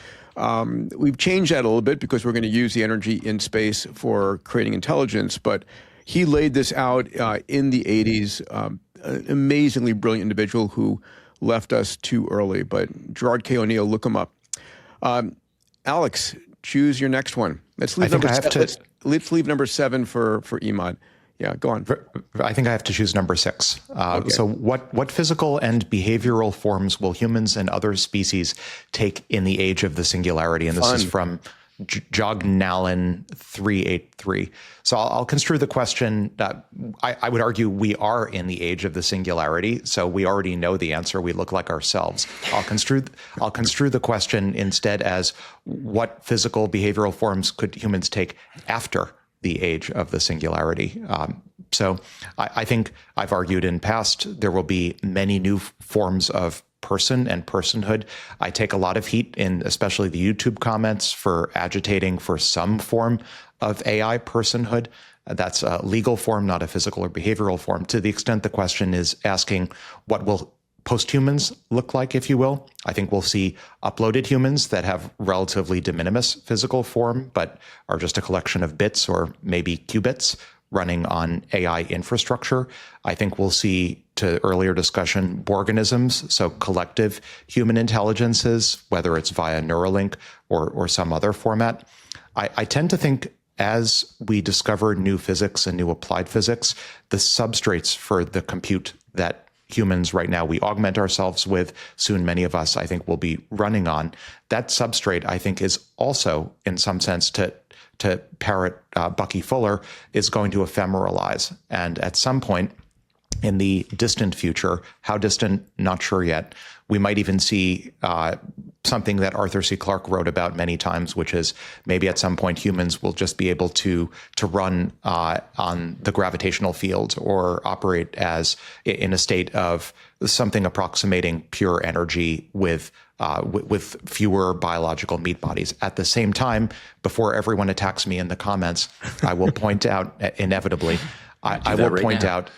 We've changed that a little bit because we're going to use the energy in space for creating intelligence, but he laid this out in the 80s, an amazingly brilliant individual who left us too early. But Gerard K. O'Neill, look him up. Alex, choose your next one. Let's leave number 7 for Emad. Yeah, go on. I think I have to choose number 6. So what physical and behavioral forms will humans and other species take in the age of the singularity? And this is from Jognallen 383. So I'll construe the question. I would argue we are in the age of the singularity, so we already know the answer. We look like ourselves. I'll construe the question instead as what physical behavioral forms could humans take after the age of the singularity. So I think I've argued in past there will be many new forms of person and personhood. I take a lot of heat in especially the YouTube comments for agitating for some form of AI personhood. That's a legal form, not a physical or behavioral form. To the extent the question is asking what will posthumans look like, if you will, I think we'll see uploaded humans that have relatively de minimis physical form, but are just a collection of bits or maybe qubits running on AI infrastructure. I think we'll see, to earlier discussion, Borganisms, so collective human intelligences, whether it's via Neuralink or some other format. I tend to think as we discover new physics and new applied physics, the substrates for the compute that humans right now we augment ourselves with, soon many of us I think will be running on, that substrate I think is also in some sense to parrot Bucky Fuller, is going to ephemeralize. And at some point in the distant future, how distant, not sure yet, we might even see something that Arthur C. Clarke wrote about many times, which is maybe at some point humans will just be able to run on the gravitational field or operate as in a state of something approximating pure energy with fewer biological meat bodies. At the same time, before everyone attacks me in the comments, I will point out inevitably, I will point out,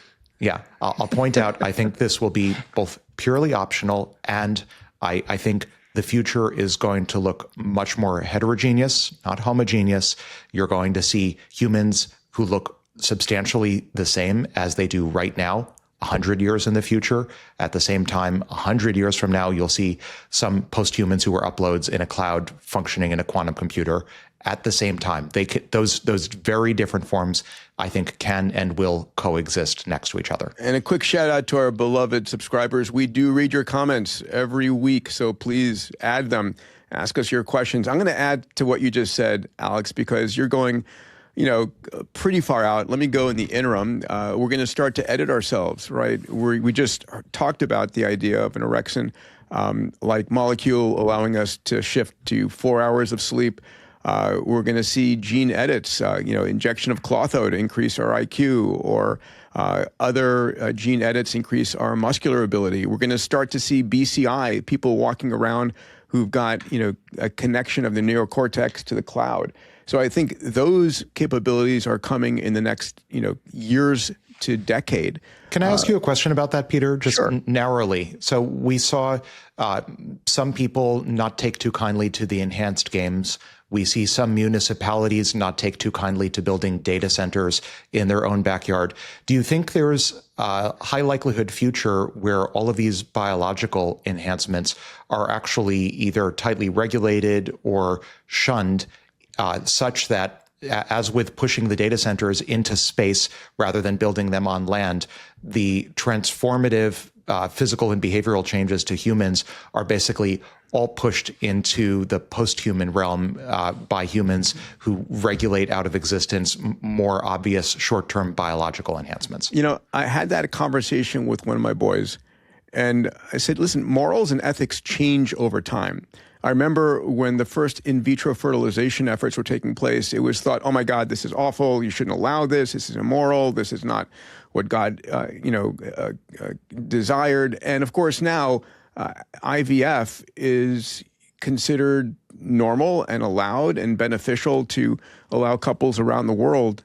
I'll point out, I think this will be both purely optional, and I think the future is going to look much more heterogeneous, not homogeneous. You're going to see humans who look substantially the same as they do right now, 100 years in the future. At the same time, 100 years from now, you'll see some posthumans who are uploads in a cloud functioning in a quantum computer at the same time. Those very different forms, I think, can and will coexist next to each other. And a quick shout out to our beloved subscribers. We do read your comments every week, so please add them. Ask us your questions. I'm going to add to what you just said, Alex, because you're going, pretty far out. Let me go in the interim. We're going to start to edit ourselves, right? We just talked about the idea of an orexin like molecule allowing us to shift to 4 hours of sleep. We're going to see gene edits, injection of clotho to increase our IQ, or other gene edits increase our muscular ability. We're going to start to see BCI, people walking around who've got, a connection of the neocortex to the cloud. So I think those capabilities are coming in the next, years to decade. Can I ask you a question about that, Peter? Just sure. Narrowly. So we saw some people not take too kindly to the enhanced games. We see some municipalities not take too kindly to building data centers in their own backyard. Do you think there's a high likelihood future where all of these biological enhancements are actually either tightly regulated or shunned, such that, as with pushing the data centers into space rather than building them on land, the transformative physical and behavioral changes to humans are basically all pushed into the post-human realm by humans who regulate out of existence more obvious short-term biological enhancements? I had that conversation with one of my boys, and I said, listen, morals and ethics change over time. I remember when the first in vitro fertilization efforts were taking place, it was thought, oh my God, this is awful. You shouldn't allow this. This is immoral. This is not what God, desired. And of course now, IVF is considered normal and allowed and beneficial to allow couples around the world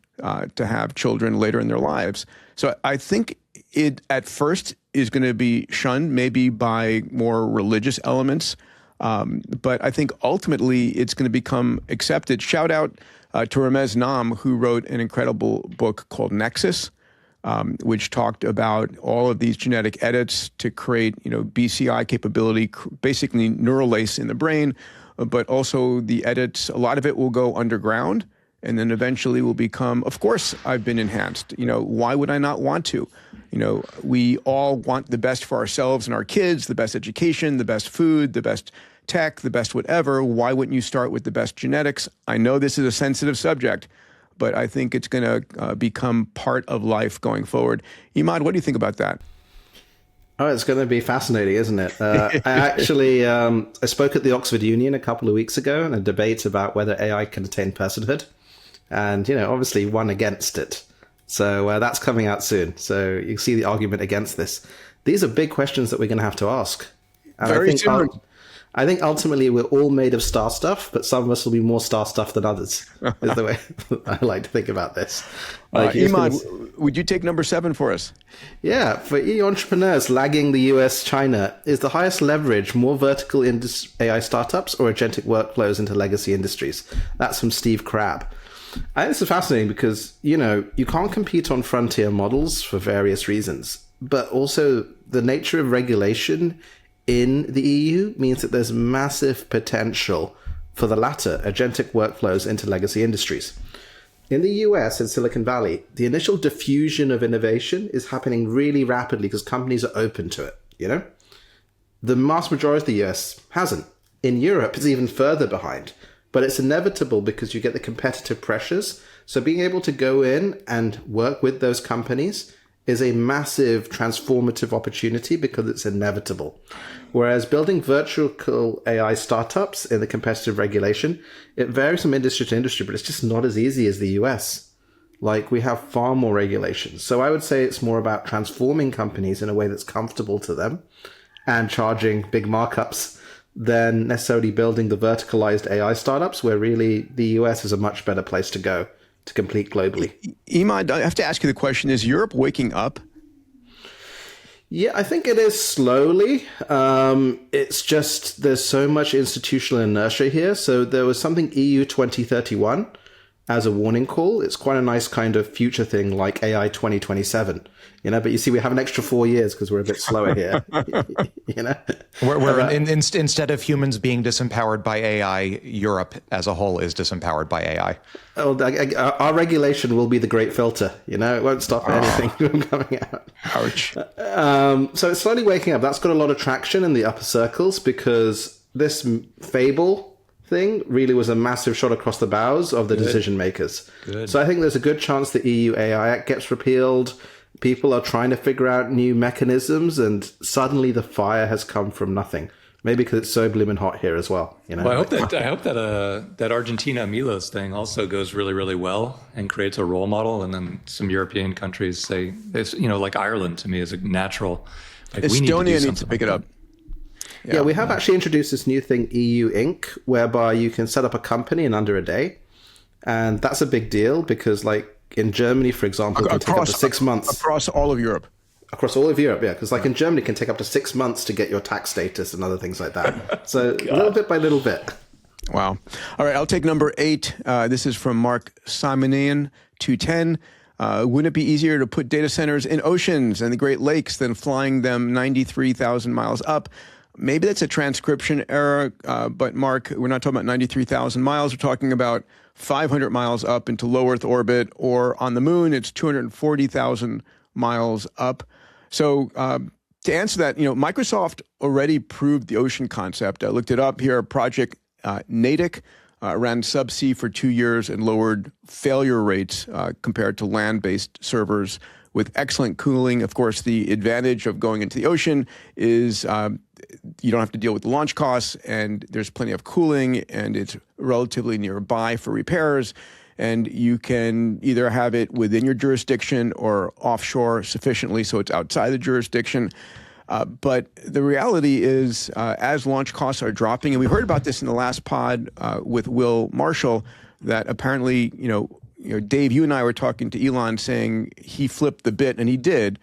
to have children later in their lives. So I think it at first is going to be shunned maybe by more religious elements. But I think ultimately it's going to become accepted. Shout out to Ramez Nam, who wrote an incredible book called Nexus, which talked about all of these genetic edits to create, BCI capability, basically neural lace in the brain, but also the edits, a lot of it will go underground. and then eventually will become, of course, I've been enhanced. Why would I not want to? We all want the best for ourselves and our kids, the best education, the best food, the best tech, the best whatever. Why wouldn't you start with the best genetics? I know this is a sensitive subject, but I think it's going to become part of life going forward. Emad, what do you think about that? Oh, it's going to be fascinating, isn't it? I actually I spoke at the Oxford Union a couple of weeks ago in a debate about whether AI can attain personhood, and obviously won against it. So that's coming out soon. So you see the argument against this. These are big questions that we're going to have to ask. And I think ultimately we're all made of star stuff, but some of us will be more star stuff than others, is the way I like to think about this. Emad, would you take number 7 for us? Yeah, for EU entrepreneurs, lagging the US, China, is the highest leverage more vertical AI startups or agentic workflows into legacy industries? That's from Steve Crabb. I think this is fascinating because, you can't compete on frontier models for various reasons, but also the nature of regulation in the EU means that there's massive potential for the latter, agentic workflows into legacy industries. In the US and Silicon Valley, the initial diffusion of innovation is happening really rapidly because companies are open to it, The vast majority of the US hasn't. In Europe, it's even further behind. But it's inevitable because you get the competitive pressures. So being able to go in and work with those companies is a massive transformative opportunity because it's inevitable. Whereas building virtual AI startups in the competitive regulation, it varies from industry to industry, but it's just not as easy as the US. We have far more regulations. So I would say it's more about transforming companies in a way that's comfortable to them and charging big markups than necessarily building the verticalized AI startups, where really the US is a much better place to go to compete globally. Emad, I have to ask you the question, is Europe waking up? Yeah, I think it is slowly. It's just there's so much institutional inertia here. So there was something EU 2031 as a warning call. It's quite a nice kind of future thing like AI 2027. But you see, we have an extra 4 years because we're a bit slower here. We're instead of humans being disempowered by AI, Europe as a whole is disempowered by AI. Oh, our regulation will be the great filter. It won't stop anything from coming out. Ouch. So it's slowly waking up. That's got a lot of traction in the upper circles because this Fable thing really was a massive shot across the bows of the decision makers. Good. So I think there's a good chance the EU AI Act gets repealed. People are trying to figure out new mechanisms, and suddenly the fire has come from nothing. Maybe because it's so blooming hot here as well. Well, I hope that Argentina Milos thing also goes really, really well and creates a role model, and then some European countries say, like Ireland to me is a natural. Estonia needs to pick it up. Yeah, we have actually introduced this new thing, EU Inc., whereby you can set up a company in under a day, and that's a big deal because, in Germany, for example, it can take up to 6 months. Across all of Europe. Across all of Europe, yeah. Because in Germany, it can take up to 6 months to get your tax status and other things like that. So little bit by little bit. Wow. All right, I'll take number 8. This is from Mark Simonian, 210. Wouldn't it be easier to put data centers in oceans and the Great Lakes than flying them 93,000 miles up? Maybe that's a transcription error, but Mark, we're not talking about 93,000 miles. We're talking about 500 miles up into low Earth orbit, or on the moon, it's 240,000 miles up. So to answer that, Microsoft already proved the ocean concept. I looked it up here. Project Natick ran subsea for 2 years and lowered failure rates compared to land-based servers with excellent cooling. Of course, the advantage of going into the ocean is you don't have to deal with the launch costs, and there's plenty of cooling, and it's relatively nearby for repairs. And you can either have it within your jurisdiction or offshore sufficiently so it's outside the jurisdiction. But the reality is, as launch costs are dropping, and we heard about this in the last pod with Will Marshall, that apparently, Dave, you and I were talking to Elon saying he flipped the bit, and he did.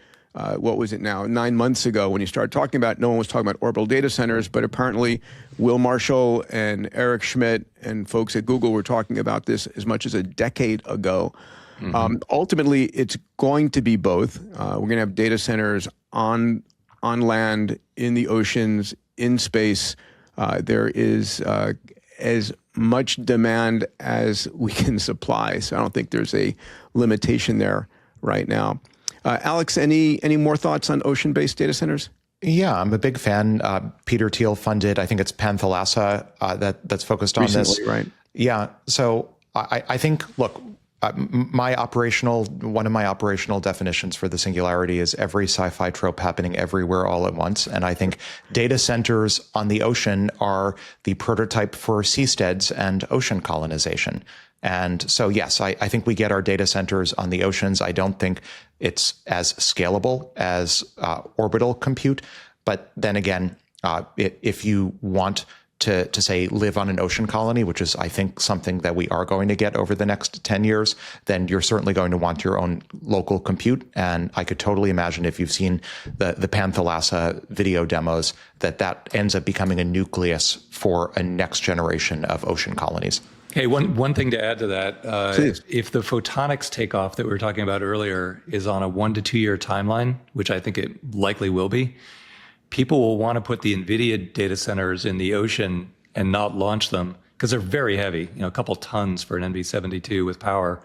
What was it now? 9 months ago when he started talking about, no one was talking about orbital data centers, but apparently Will Marshall and Eric Schmidt and folks at Google were talking about this as much as a decade ago. Mm-hmm. Ultimately, it's going to be both. We're going to have data centers on land, in the oceans, in space. There is as much demand as we can supply. So I don't think there's a limitation there right now. Alex, any more thoughts on ocean-based data centers? Yeah, I'm a big fan. Peter Thiel funded, I think it's Panthalassa, that's focused on Recently, this. right? Yeah. So I think, look, one of my operational definitions for the singularity is every sci-fi trope happening everywhere all at once. And I think data centers on the ocean are the prototype for seasteads and ocean colonization. And so, yes, I think we get our data centers on the oceans. I don't think it's as scalable as orbital compute. But then again, if you want to say live on an ocean colony, which is, I think, something that we are going to get over the next 10 years, then you're certainly going to want your own local compute. And I could totally imagine if you've seen the Panthalassa video demos, that ends up becoming a nucleus for a next generation of ocean colonies. Hey, one thing to add to that, if the photonics takeoff that we were talking about earlier is on a 1 to 2 year timeline, which I think it likely will be, people will want to put the NVIDIA data centers in the ocean and not launch them because they're very heavy, a couple tons for an NV72 with power.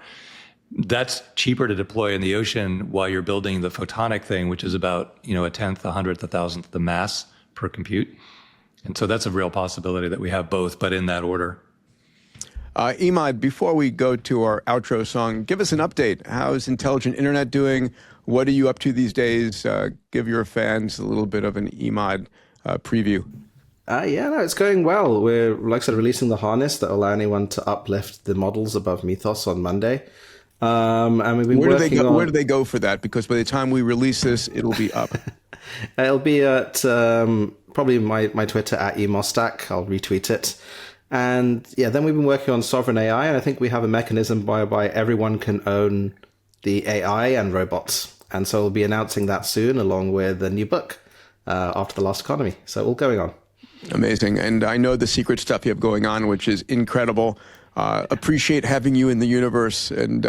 That's cheaper to deploy in the ocean while you're building the photonic thing, which is about, a tenth, a hundredth, a thousandth the mass per compute. And so that's a real possibility that we have both, but in that order. Emad, before we go to our outro song, give us an update. How's Intelligent Internet doing? What are you up to these days? Give your fans a little bit of an Emad preview. It's going well. We're, like I said, releasing the harness that will allow anyone to uplift the models above Mythos on Monday. And we've been working on... Where do they go for that? Because by the time we release this, it'll be up. It'll be at probably my Twitter at emosstack. I'll retweet it. And then we've been working on sovereign AI, and I think we have a mechanism whereby everyone can own the AI and robots. And so we'll be announcing that soon, along with a new book, After the Last Economy. So all going on. Amazing. And I know the secret stuff you have going on, which is incredible. Appreciate having you in the universe. And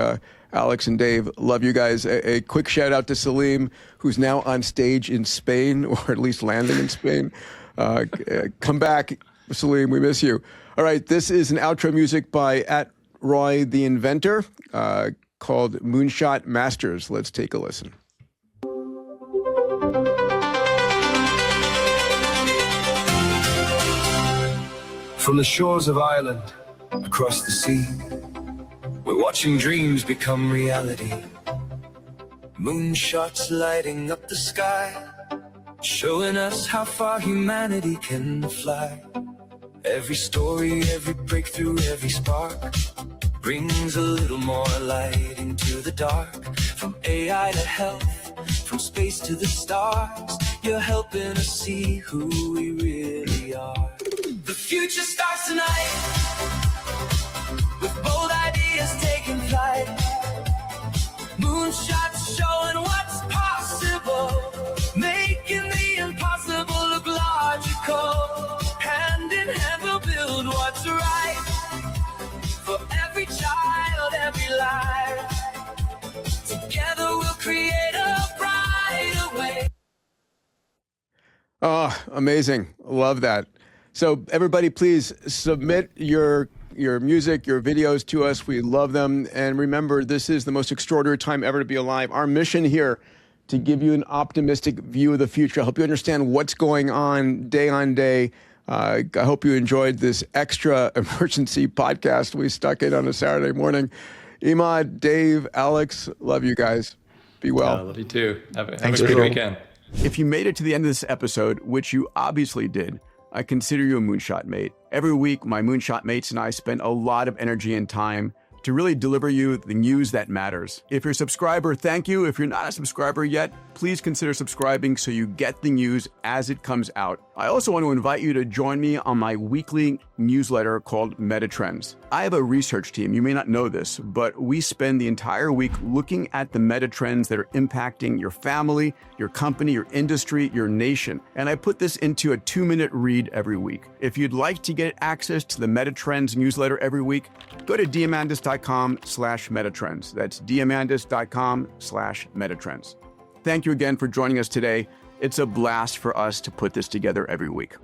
Alex and Dave, love you guys. A quick shout out to Salim, who's now on stage in Spain, or at least landing in Spain. Come back, Salim, we miss you. All right, this is an outro music by @Roy the Inventor called Moonshot Masters. Let's take a listen. From the shores of Ireland, across the sea, we're watching dreams become reality. Moonshots lighting up the sky, showing us how far humanity can fly. Every story, every breakthrough, every spark brings a little more light into the dark. From AI to health, from space to the stars, you're helping us see who we really are. The future starts tonight, with bold ideas taking flight. Moonshots showing what's possible, making the impossible look logical. Hand in hand we'll build what's right, for every child, every life. Together we'll create a brighter way. Oh, amazing. Love that. So everybody, please submit your music, your videos to us. We love them. And remember, this is the most extraordinary time ever to be alive. Our mission here, to give you an optimistic view of the future, help you understand what's going on day. I hope you enjoyed this extra emergency podcast we stuck in on a Saturday morning. Emad, Dave, Alex, love you guys. Be well. Love you too. Have a great weekend. If you made it to the end of this episode, which you obviously did, I consider you a Moonshot mate. Every week, my Moonshot mates and I spend a lot of energy and time to really deliver you the news that matters. If you're a subscriber, thank you. If you're not a subscriber yet, please consider subscribing so you get the news as it comes out. I also want to invite you to join me on my weekly newsletter called Metatrends. I have a research team. You may not know this, but we spend the entire week looking at the metatrends that are impacting your family, your company, your industry, your nation. And I put this into a 2-minute read every week. If you'd like to get access to the Metatrends newsletter every week, go to diamandis.com/metatrends. That's diamandis.com/metatrends. Thank you again for joining us today. It's a blast for us to put this together every week.